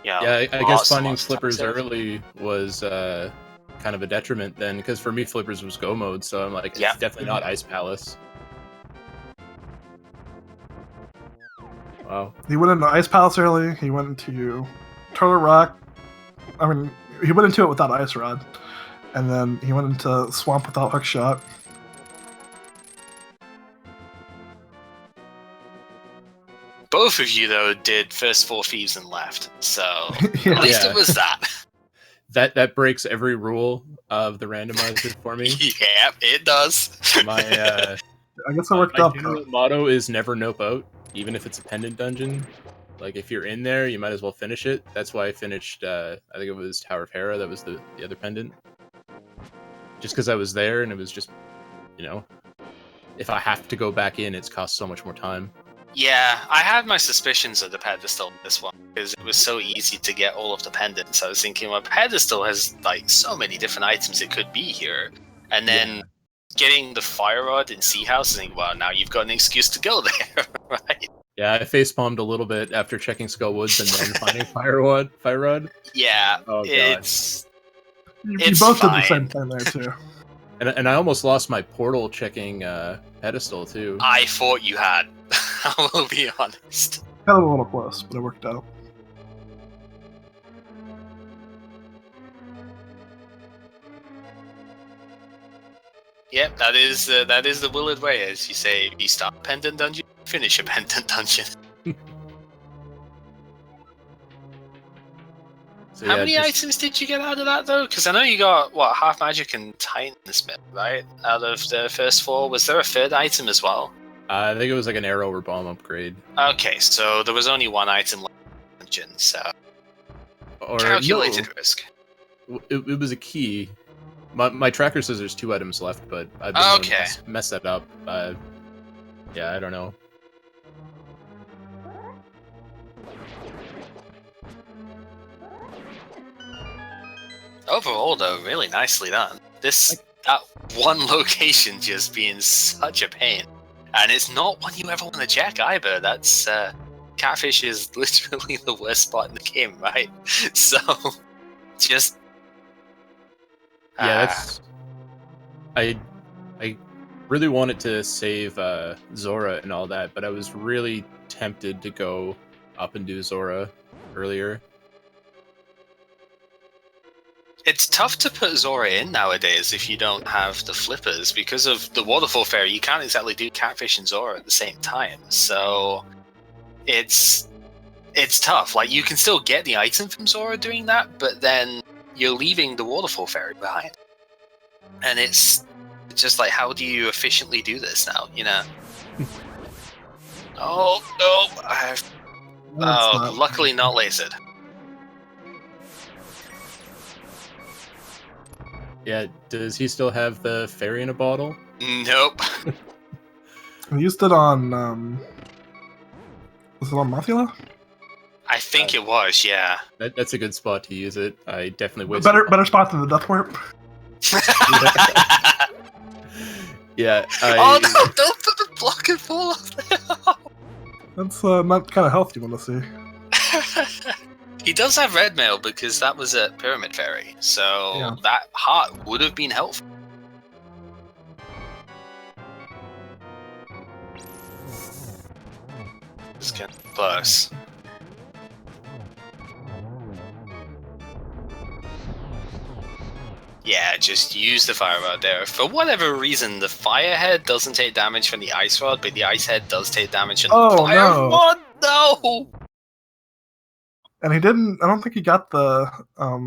I guess finding flippers early was kind of a detriment then, because for me flippers was go mode, so I'm like, it's definitely not Ice Palace. Wow. He went into Ice Palace early, he went into Turtle Rock. I mean, he went into it without Ice Rod, and then he went into Swamp without Hookshot. Both of you, though, did first 4 thieves and left, so at least it was that. That breaks every rule of the randomizer for me. Yeah, it does. I guess I worked up. My general motto is never nope out, even if it's a pendant dungeon. If you're in there, you might as well finish it. That's why I finished, I think it was Tower of Hera, that was the other pendant. Just because I was there, and it was just, if I have to go back in, it's cost so much more time. Yeah, I had my suspicions of the pedestal this one, because it was so easy to get all of the pendants. I was thinking, well, pedestal has so many different items it could be here. And then getting the fire rod in Sea House, and well, now you've got an excuse to go there, right? Yeah, I facepalmed a little bit after checking Skull Woods and then finding Fire Rod. Yeah, oh, it's you both did the same thing there too. And I almost lost my portal checking pedestal too. I thought you had. I will be honest. Got a little close, but it worked out. Yep, that is the Willard way, as you say. You start a pendant dungeon, finish a pendant dungeon. So, how many items did you get out of that, though? Because I know you got, half magic and Titansmith, right? Out of the first 4. Was there a third item as well? I think it was an arrow or bomb upgrade. Okay, so there was only 1 item left in the dungeon, so... calculated risk. It was a key. My tracker says there's 2 items left, but I've been able to mess that up. Yeah, I don't know. Overall, though, really nicely done. That one location just being such a pain. And it's not one you ever want to check either. That's, Catfish is literally the worst spot in the game, right? So, just... Yeah, I really wanted to save Zora and all that, but I was really tempted to go up and do Zora earlier. It's tough to put Zora in nowadays if you don't have the flippers. Because of the Waterfall Fairy, you can't exactly do Catfish and Zora at the same time. So it's tough. Like, you can still get the item from Zora doing that, but then you're leaving the Waterfall Fairy behind. And it's just like, how do you efficiently do this now, you know? Oh, no! Luckily not lasered. Yeah, does he still have the fairy in a bottle? Nope. I used it on, was it on Mothula? I think it was, yeah. That's a good spot to use it. I definitely wasted Better spot than the Death Warp. Yeah. Oh no! Don't put the block and fall off there! That's not kind of healthy one to see. He does have red mail because that was a Pyramid Fairy, so that heart would have been helpful. It's getting close. Yeah, just use the Fire Rod there. For whatever reason, the Fire Head doesn't take damage from the Ice Rod, but the Ice Head does take damage from the Fire Rod. No! And he didn't. I don't think he got the.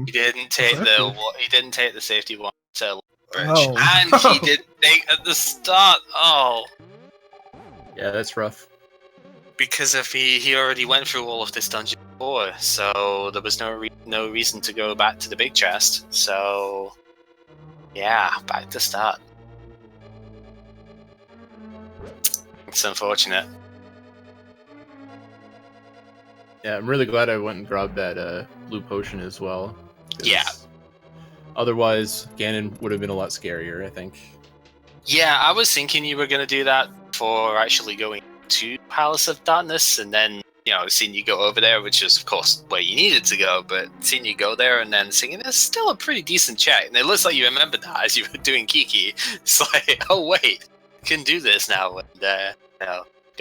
He didn't take He didn't take the safety one to bridge, Oh. and he didn't take at the start. Oh, Yeah, that's rough. because if he already went through all of this dungeon before, so there was no reason to go back to the big chest. So yeah, back to start. It's unfortunate. Yeah, I'm really glad I went and grabbed that blue potion as well. 'Cause Yeah. Otherwise, Ganon would have been a lot scarier, I think. Yeah, I was thinking you were going to do that for actually going to Palace of Darkness, and then, seeing you go over there, which is, of course, where you needed to go, but seeing you go there and then singing, it's still a pretty decent check. And it looks like you remembered that as you were doing Kiki. It's like, oh, wait, can do this now, and,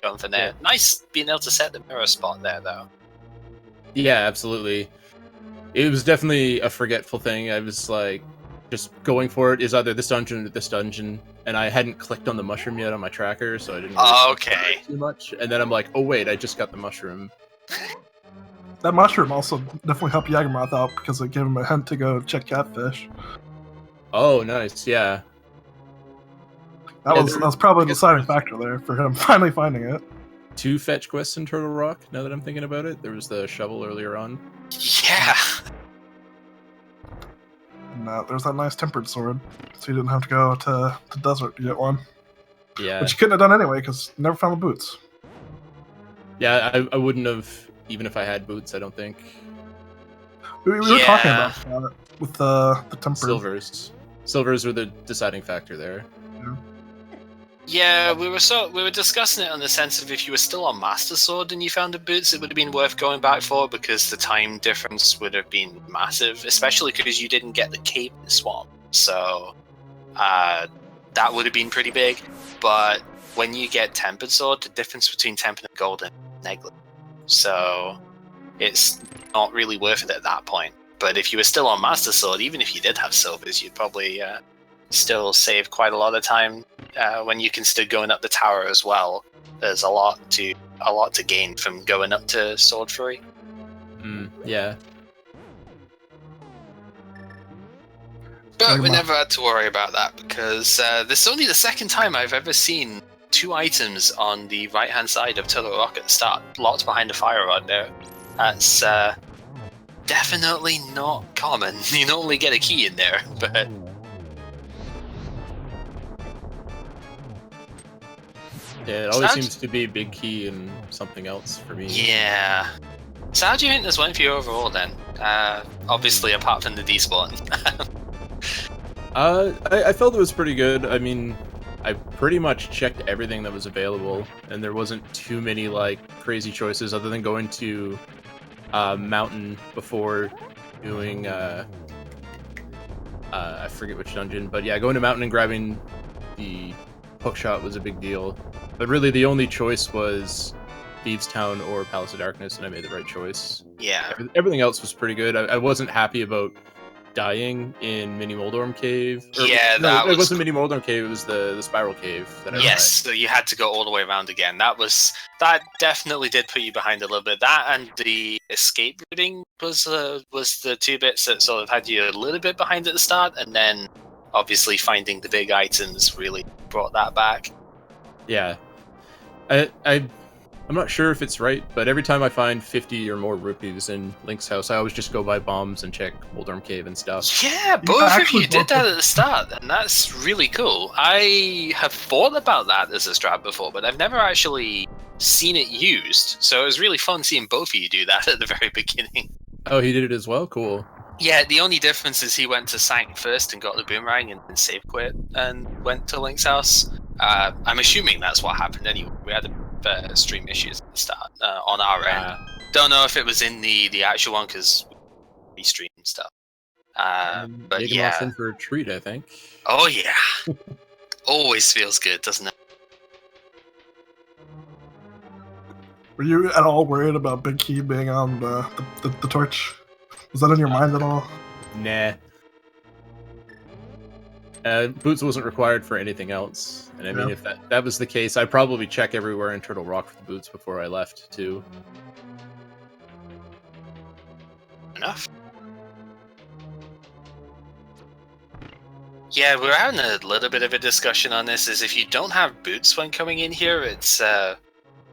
going from there. Yeah. Nice being able to set the mirror spot there, though. Yeah, absolutely. It was definitely a forgetful thing. I was like, just going for it is either this dungeon or this dungeon, and I hadn't clicked on the mushroom yet on my tracker, so I didn't really too much. And then I'm like, oh wait, I just got the mushroom. That mushroom also definitely helped Yagamoth out because it gave him a hint to go check Catfish. Oh, nice, yeah. That was probably the deciding factor there for him finally finding it. 2 fetch quests in Turtle Rock, now that I'm thinking about it. There was the shovel earlier on. Yeah! And there's that nice tempered sword, so you didn't have to go to the desert to get one. Yeah. Which you couldn't have done anyway, because you never found the boots. Yeah, I wouldn't have, even if I had boots, I don't think. We were talking about that with the tempered. Silvers were the deciding factor there. Yeah. Yeah, we were discussing it on the sense of if you were still on Master Sword and you found the boots, it would have been worth going back for because the time difference would have been massive, especially because you didn't get the cape in the swamp. So that would have been pretty big. But when you get Tempered Sword, the difference between Tempered and Golden is negligible. So it's not really worth it at that point. But if you were still on Master Sword, even if you did have silvers, you'd probably still save quite a lot of time when you can still going up the tower as well. There's a lot to gain from going up to Sword Fury. Yeah. But we never had to worry about that because this is only the second time I've ever seen 2 items on the right-hand side of Turtle Rock at the start, locked behind a fire rod there. That's definitely not common. You normally get a key in there, but... Yeah, it always seems to be a big key and something else for me. Yeah. So how do you think this went for you overall then? Obviously, apart from the despawn. I felt it was pretty good. I mean, I pretty much checked everything that was available, and there wasn't too many crazy choices other than going to Mountain before doing I forget which dungeon, but yeah, going to Mountain and grabbing the hookshot was a big deal. But really, the only choice was Thieves' Town or Palace of Darkness, and I made the right choice. Yeah. Everything else was pretty good. I wasn't happy about dying in Mini Moldorm Cave. Yeah, no, it wasn't Mini Moldorm Cave. It was the Spiral Cave that I Yes, so you had to go all the way around again. That definitely did put you behind a little bit. That and the escape routing was the two bits that sort of had you a little bit behind at the start, and then obviously finding the big items really brought that back. Yeah, I'm not sure if it's right, but every time I find 50 or more rupees in Link's house, I always just go buy bombs and check Moldorm Cave and stuff. Yeah, both of you did that at the start, and that's really cool. I have thought about that as a strat before, but I've never actually seen it used, so it was really fun seeing both of you do that at the very beginning. Oh, he did it as well? Cool. Yeah, the only difference is he went to Sank first and got the boomerang and then save quit and went to Link's house. I'm assuming that's what happened anyway. We had stream issues at the start on our end. Don't know if it was in the actual one because we streamed stuff. But yeah, in for a treat, I think. Oh yeah, always feels good, doesn't it? Were you at all worried about Big Key being on the torch? Was that in your mind at all? Nah. Boots wasn't required for anything else. And I mean, if that was the case, I'd probably check everywhere in Turtle Rock for the boots before I left, too. Enough. Yeah, we're having a little bit of a discussion on this, is if you don't have boots when coming in here, it's,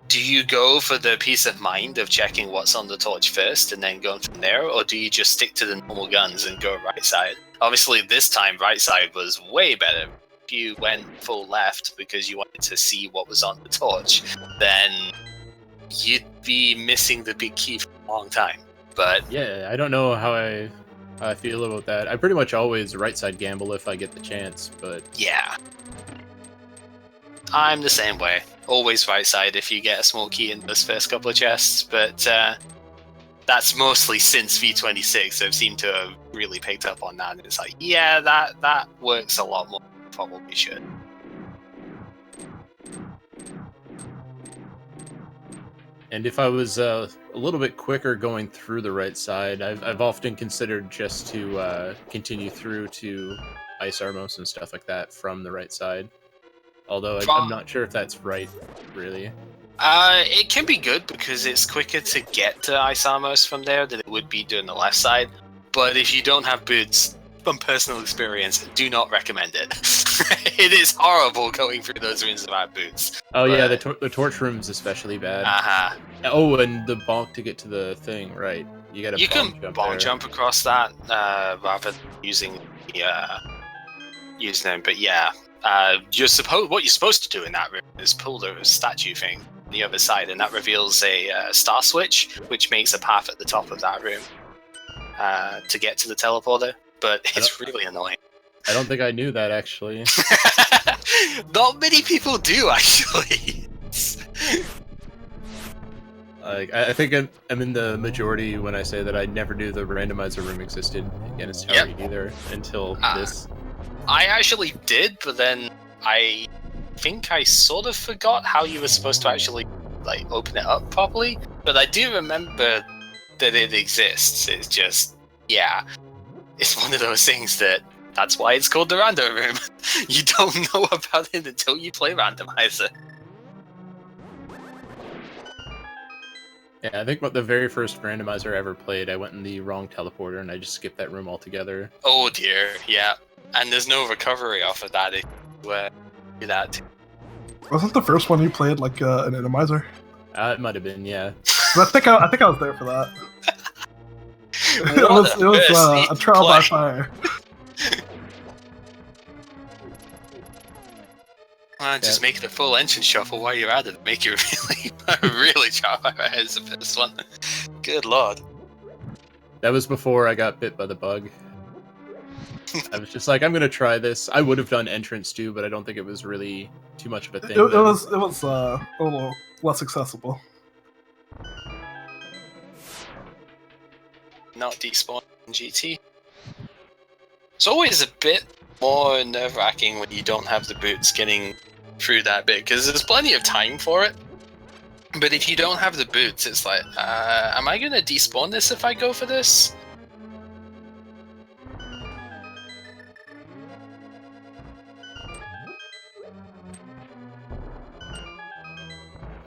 do you go for the peace of mind of checking what's on the torch first and then going from there, or do you just stick to the normal guns and go right side? Obviously, this time, right side was way better. If you went full left because you wanted to see what was on the torch, then you'd be missing the big key for a long time. But yeah, I don't know how I feel about that. I pretty much always right side gamble if I get the chance, but yeah, I'm the same way. Always right side if you get a small key in those first couple of chests, but that's mostly since V26. I've seemed to have really picked up on that, and it's like, yeah, that works a lot more than probably should. And if I was a little bit quicker going through the right side, I've often considered just to continue through to Ice Armos and stuff like that from the right side. Although I'm not sure if that's right, really. It can be good because it's quicker to get to Ice Armos from there than it would be doing the left side. But if you don't have boots, from personal experience, do not recommend it. It is horrible going through those rooms without boots. Oh yeah, the torch room is especially bad. Oh, and the bonk to get to the thing, right? You can bonk jump across that rather than using the username. But yeah, what you're supposed to do in that room is pull the statue thing on the other side, and that reveals a star switch, which makes a path at the top of that room to get to the teleporter. But it's really annoying. I don't think I knew that, actually. Not many people do, actually. I think I'm in the majority when I say that I never knew the randomizer room existed in its entirety either until this. I actually did, but then I think I sort of forgot how you were supposed to actually open it up properly. But I do remember that it exists. It's just, yeah, it's one of those things that's why it's called the random room. You don't know about it until you play Randomizer. Yeah, I think about the very first Randomizer I ever played, I went in the wrong teleporter and I just skipped that room altogether. Oh dear, yeah. And there's no recovery off of that if you do that too. Wasn't the first one you played like an Randomizer? It might have been, yeah. I think I was there for that. It was a trial by fire. Just make it a full engine shuffle while you're at it. Make it really trial by fire is the first one. Good lord. That was before I got bit by the bug. I was just like, I'm gonna try this. I would have done entrance too, but I don't think it was really too much of a thing. It was a little less accessible. Not despawn in GT. It's always a bit more nerve-wracking when you don't have the boots getting through that bit, because there's plenty of time for it. But if you don't have the boots, it's like, am I going to despawn this if I go for this?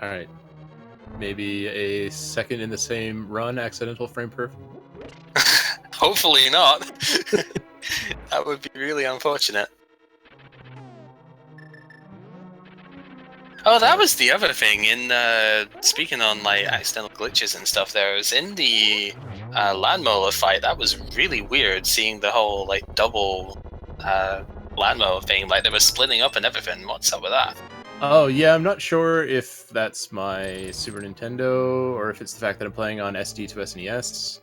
Alright. Maybe a second in the same run, accidental frame perf. Hopefully not. That would be really unfortunate. Oh, that was the other thing. In speaking on like accidental glitches and stuff, there was in the landmower fight. That was really weird, seeing the whole like double landmower thing. Like they were splitting up and everything. What's up with that? Oh yeah, I'm not sure if that's my Super Nintendo or if it's the fact that I'm playing on SD to SNES.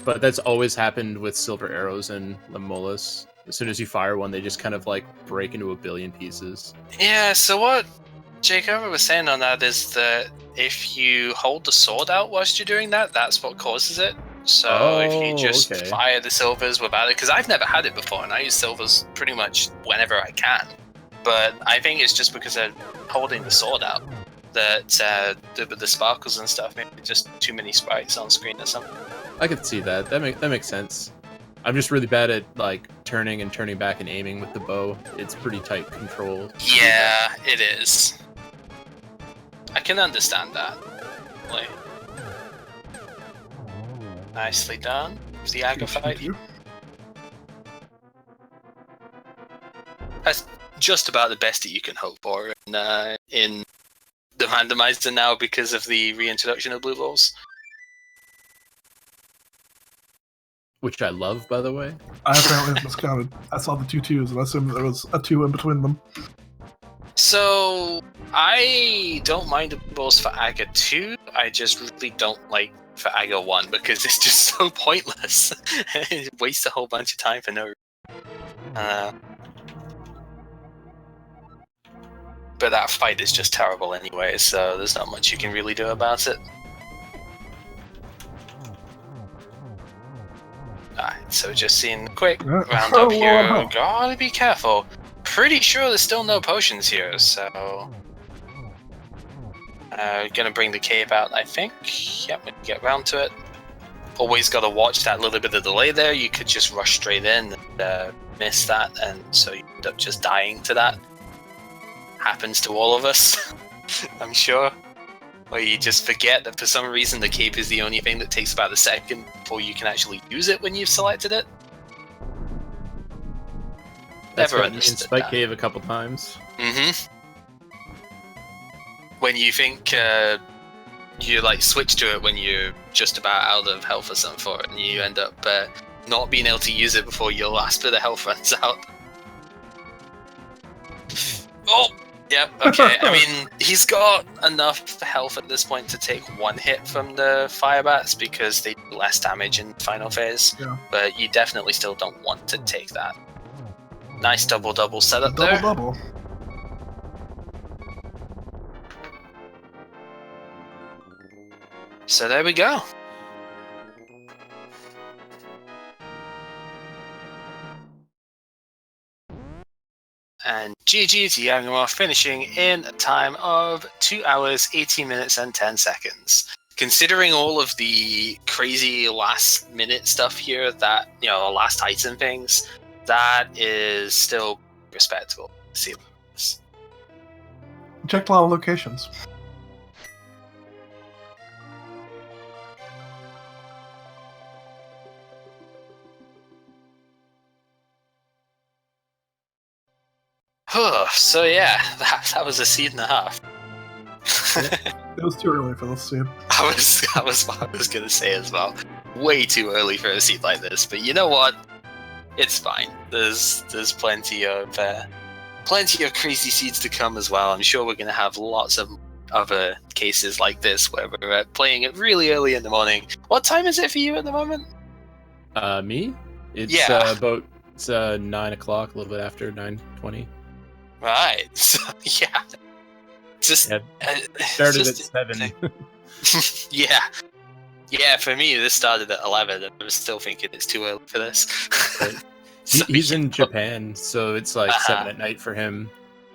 But that's always happened with silver arrows and Lemolas. As soon as you fire one, they just kind of like break into a billion pieces. Yeah, so what Jacob was saying on that is that if you hold the sword out whilst you're doing that, that's what causes it. So if you just fire the silvers without it, because I've never had it before, and I use silvers pretty much whenever I can. But I think it's just because of holding the sword out that the sparkles and stuff, maybe just too many sprites on screen or something. I could see that. That makes sense. I'm just really bad at like turning and turning back and aiming with the bow. It's pretty tight control. Yeah, it is. I can understand that. Like, nicely done. The Aga fight. That's just about the best that you can hope for in the randomizer now because of the reintroduction of blue balls. Which I love, by the way. I apparently miscounted. I saw the 2 2s and I assumed there was a 2 in between them. So, I don't mind the blue balls for Aga 2, I just really don't like for Aga 1 because it's just so pointless. It wastes a whole bunch of time for no reason. But that fight is just terrible anyway, so there's not much you can really do about it. Alright, so just seeing a quick round up here. Gotta be careful. Pretty sure there's still no potions here, so... gonna bring the cape out, I think. Yep, we can get round to it. Always gotta watch that little bit of delay there. You could just rush straight in and miss that, and so you end up just dying to that. Happens to all of us, I'm sure. Where you just forget that for some reason the cape is the only thing that takes about a second before you can actually use it when you've selected it. That's Never gotten me in Spike Cave a couple times. Mm-hmm. When you think you like switch to it when you're just about out of health or something for it, and you end up not being able to use it before your last bit of health runs out. Oh! Yep, okay. I mean, he's got enough health at this point to take one hit from the fire bats because they do less damage in the final phase. Yeah. But you definitely still don't want to take that. Nice double setup there. Double. So there we go. And GG to Yagamoth, finishing in a time of 2 hours, 18 minutes and 10 seconds. Considering all of the crazy last minute stuff here, that, you know, last item things, that is still respectable. See, checked a lot of locations. So yeah, that was a seed and a half. It was too early for this seed. I was what I was gonna say as well. Way too early for a seed like this, but you know what? It's fine. There's plenty of crazy seeds to come as well. I'm sure we're gonna have lots of other cases like this where we're playing it really early in the morning. What time is it for you at the moment? Me? It's about 9 o'clock, a little bit after 9:20. Right. So, yeah. Just started at 7. Yeah. Yeah, for me, this started at 11, and I'm still thinking it's too early for this. Right. So, He's in Japan, so it's like 7 at night for him.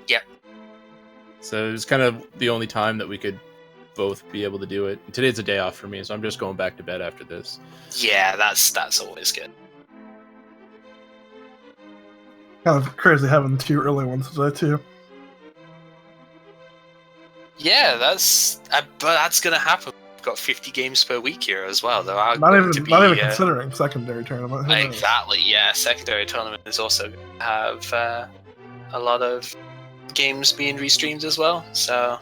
Yep. So it was kind of the only time that we could both be able to do it. And today's a day off for me, so I'm just going back to bed after this. Yeah, that's always good. Kind of crazy having 2 early ones today too. Yeah, but that's gonna happen. We've got 50 games per week here as well. There are Not going even to be, considering secondary tournament. Who knows? exactly, yeah. Secondary tournament is also going to have a lot of games being restreamed as well. So,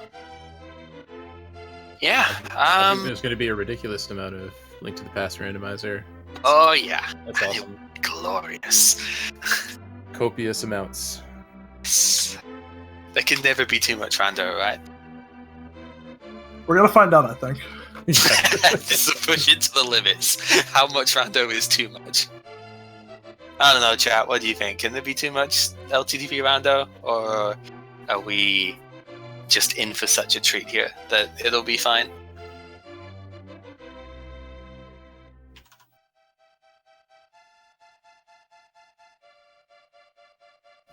yeah. I think there's going to be a ridiculous amount of Link to the Past randomizer. Oh yeah, That's awesome. Glorious. Copious amounts. There can never be too much rando, right? We're gonna find out, I think. This is a push it to the limits. How much rando is too much? I don't know, chat. What do you think? Can there be too much LTTP rando, or are we just in for such a treat here that it'll be fine?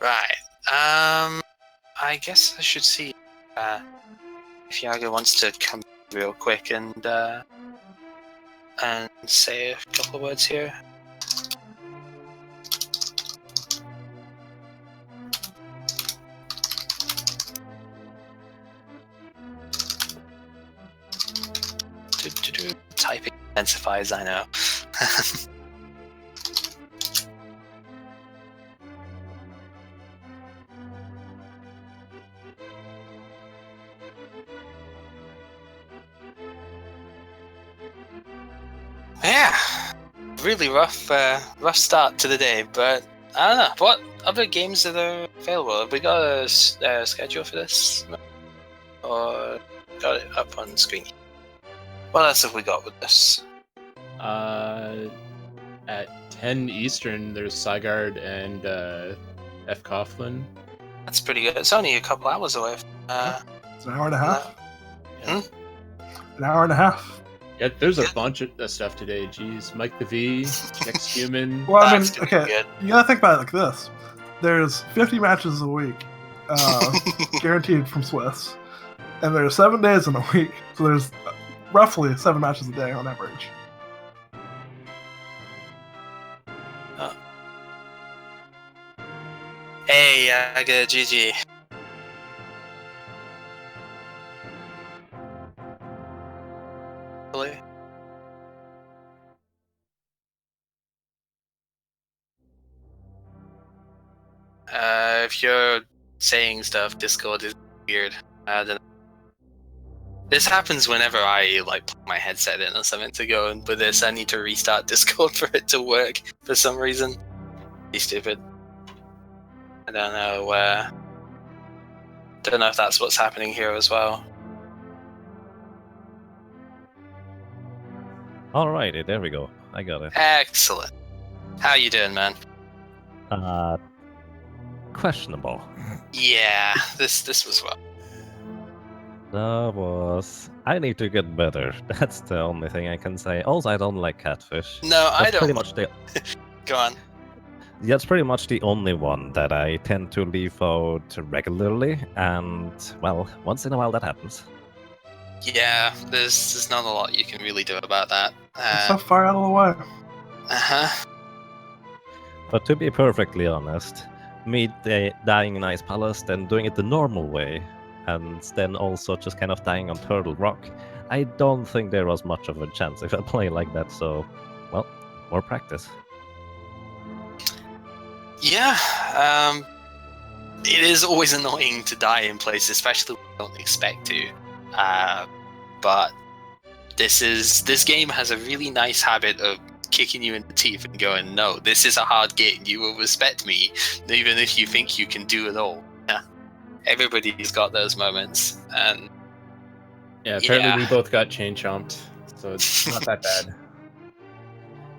Right. I guess I should see if Yaga wants to come real quick and say a couple of words here. Typing intensifies, I know. Yeah, really rough start to the day, but I don't know. What other games are there available? Have we got a schedule for this? Or got it up on screen? What else have we got with this? At 10 Eastern, there's Sigard and F. Coughlin. That's pretty good. It's only a couple hours away. It's an hour and a half. Yeah. An hour and a half. Yeah, there's a bunch of stuff today. Jeez, Mike the V, Next Human. Well, I mean, That's gonna be okay, good. you gotta think about it like this: there's 50 matches a week, guaranteed from Swiss, and there's 7 days in a week, so there's roughly 7 matches a day on average. Hey, Yaga, GG. Really? If you're saying stuff, Discord is weird. I don't know. This happens whenever I plug my headset in or something to go, and with this I need to restart Discord for it to work for some reason. Be stupid. I don't know. Don't know if that's what's happening here as well. Alrighty, there we go. I got it. Excellent. How you doing, man? Questionable. Yeah, this was well. That was... I need to get better. That's the only thing I can say. Also, I don't like catfish. No, I That's don't. pretty much the... Go on. That's pretty much the only one that I tend to leave out regularly, and, well, once in a while that happens. Yeah, there's not a lot you can really do about that. It's so far out of the way. Uh-huh. But to be perfectly honest, me dying in Ice Palace, then doing it the normal way, and then also just kind of dying on Turtle Rock, I don't think there was much of a chance if I play like that, so, well, more practice. Yeah, it is always annoying to die in places, especially when you don't expect to. But this game has a really nice habit of kicking you in the teeth and going, no, this is a hard game. You will respect me, even if you think you can do it all. Yeah, everybody's got those moments, and Yeah, apparently we both got chain chomped, so it's not that bad.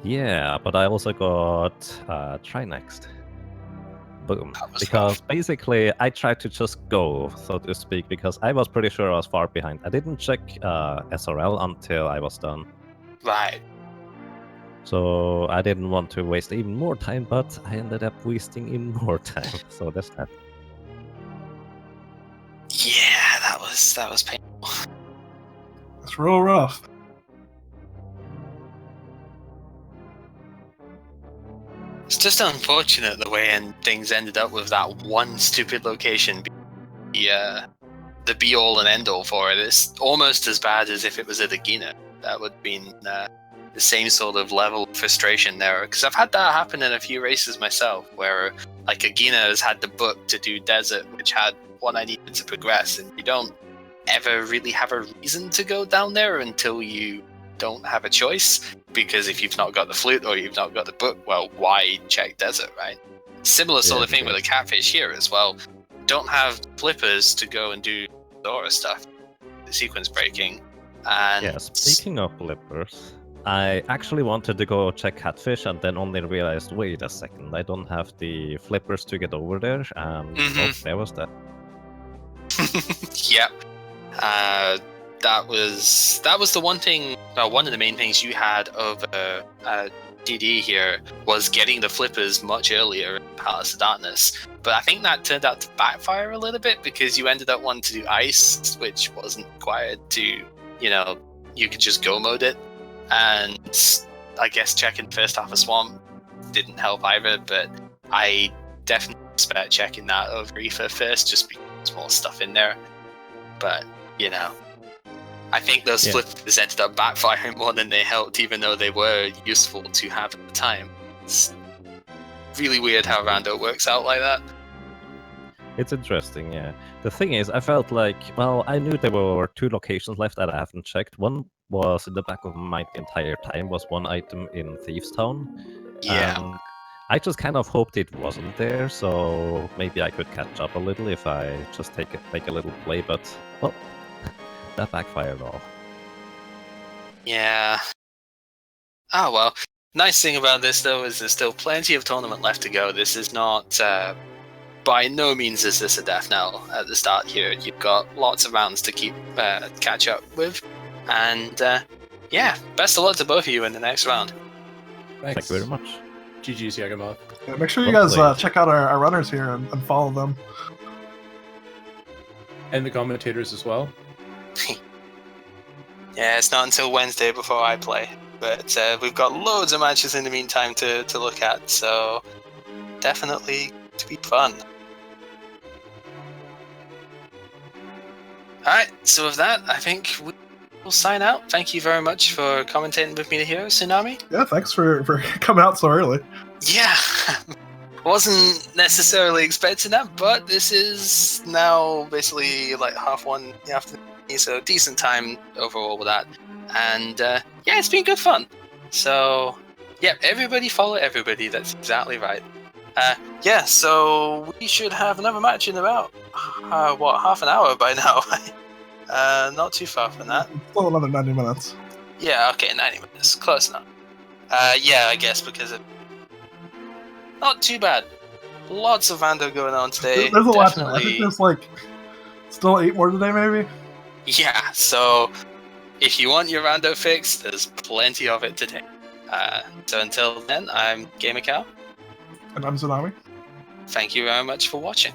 Yeah, but I also got Try Next. Boom. Because basically I tried to just go, so to speak, because I was pretty sure I was far behind. I didn't check SRL until I was done. Right. So I didn't want to waste even more time, but I ended up wasting even more time. So that's that. Yeah, that was painful. It's real rough. It's just unfortunate the way things ended up with that one stupid location the be-all and end-all for it. It's almost as bad as if it was at Agina. That would have been the same sort of level of frustration there. Because I've had that happen in a few races myself, where like Agina has had the book to do Desert, which had what I needed to progress, and you don't ever really have a reason to go down there until you don't have a choice. Because if you've not got the flute or you've not got the book, well, why check Desert, right? Similar sort of thing with the catfish here as well. Don't have flippers to go and do Dora stuff, the sequence breaking. And yeah, speaking of flippers, I actually wanted to go check catfish and then only realized, wait a second, I don't have the flippers to get over there, and oh, there was that. Yep. That was the one thing. One of the main things you had over DD here was getting the flippers much earlier in Palace of Darkness. But I think that turned out to backfire a little bit because you ended up wanting to do ice, which wasn't required to, you could just go mode it. And I guess checking first half of Swamp didn't help either, but I definitely expect checking that over Aoife first, just because there's more stuff in there. But, I think those flippers ended up backfiring more than they helped, even though they were useful to have at the time. It's really weird how Rando works out like that. It's interesting, yeah. The thing is, I felt like, well, I knew there were 2 locations left that I haven't checked. One was in the back of my mind the entire time, was one item in Thieves Town. Yeah. I just kind of hoped it wasn't there, so maybe I could catch up a little if I just take a little play, but, well, that backfired all. Yeah. Oh, well. Nice thing about this, though, is there's still plenty of tournament left to go. This is not... by no means is this a death knell at the start here. You've got lots of rounds to catch up with. And, best of luck to both of you in the next round. Thanks. Thank you very much. GG's, Yagamoth. Yeah, make sure you guys check out our runners here and follow them. And the commentators as well. Yeah, it's not until Wednesday before I play. But we've got loads of matches in the meantime to look at, so definitely to be fun. Alright, so with that, I think we'll sign out. Thank you very much for commentating with me here, Tsunami. Yeah, thanks for coming out so early. Yeah, wasn't necessarily expecting that, but this is now basically like 1:30 in the afternoon, so decent time overall with that. And it's been good fun. So, everybody follow everybody, that's exactly right. So we should have another match in about, half an hour by now? Not too far from that. Still another 90 minutes. Yeah, okay, 90 minutes. Close enough. I guess because of... Not too bad. Lots of Rando going on today. There's a lot today. I think there's still 8 more today, maybe? Yeah, so if you want your Rando fix, there's plenty of it today. So until then, I'm Gamer Cow. And I'm Tsunami. Thank you very much for watching.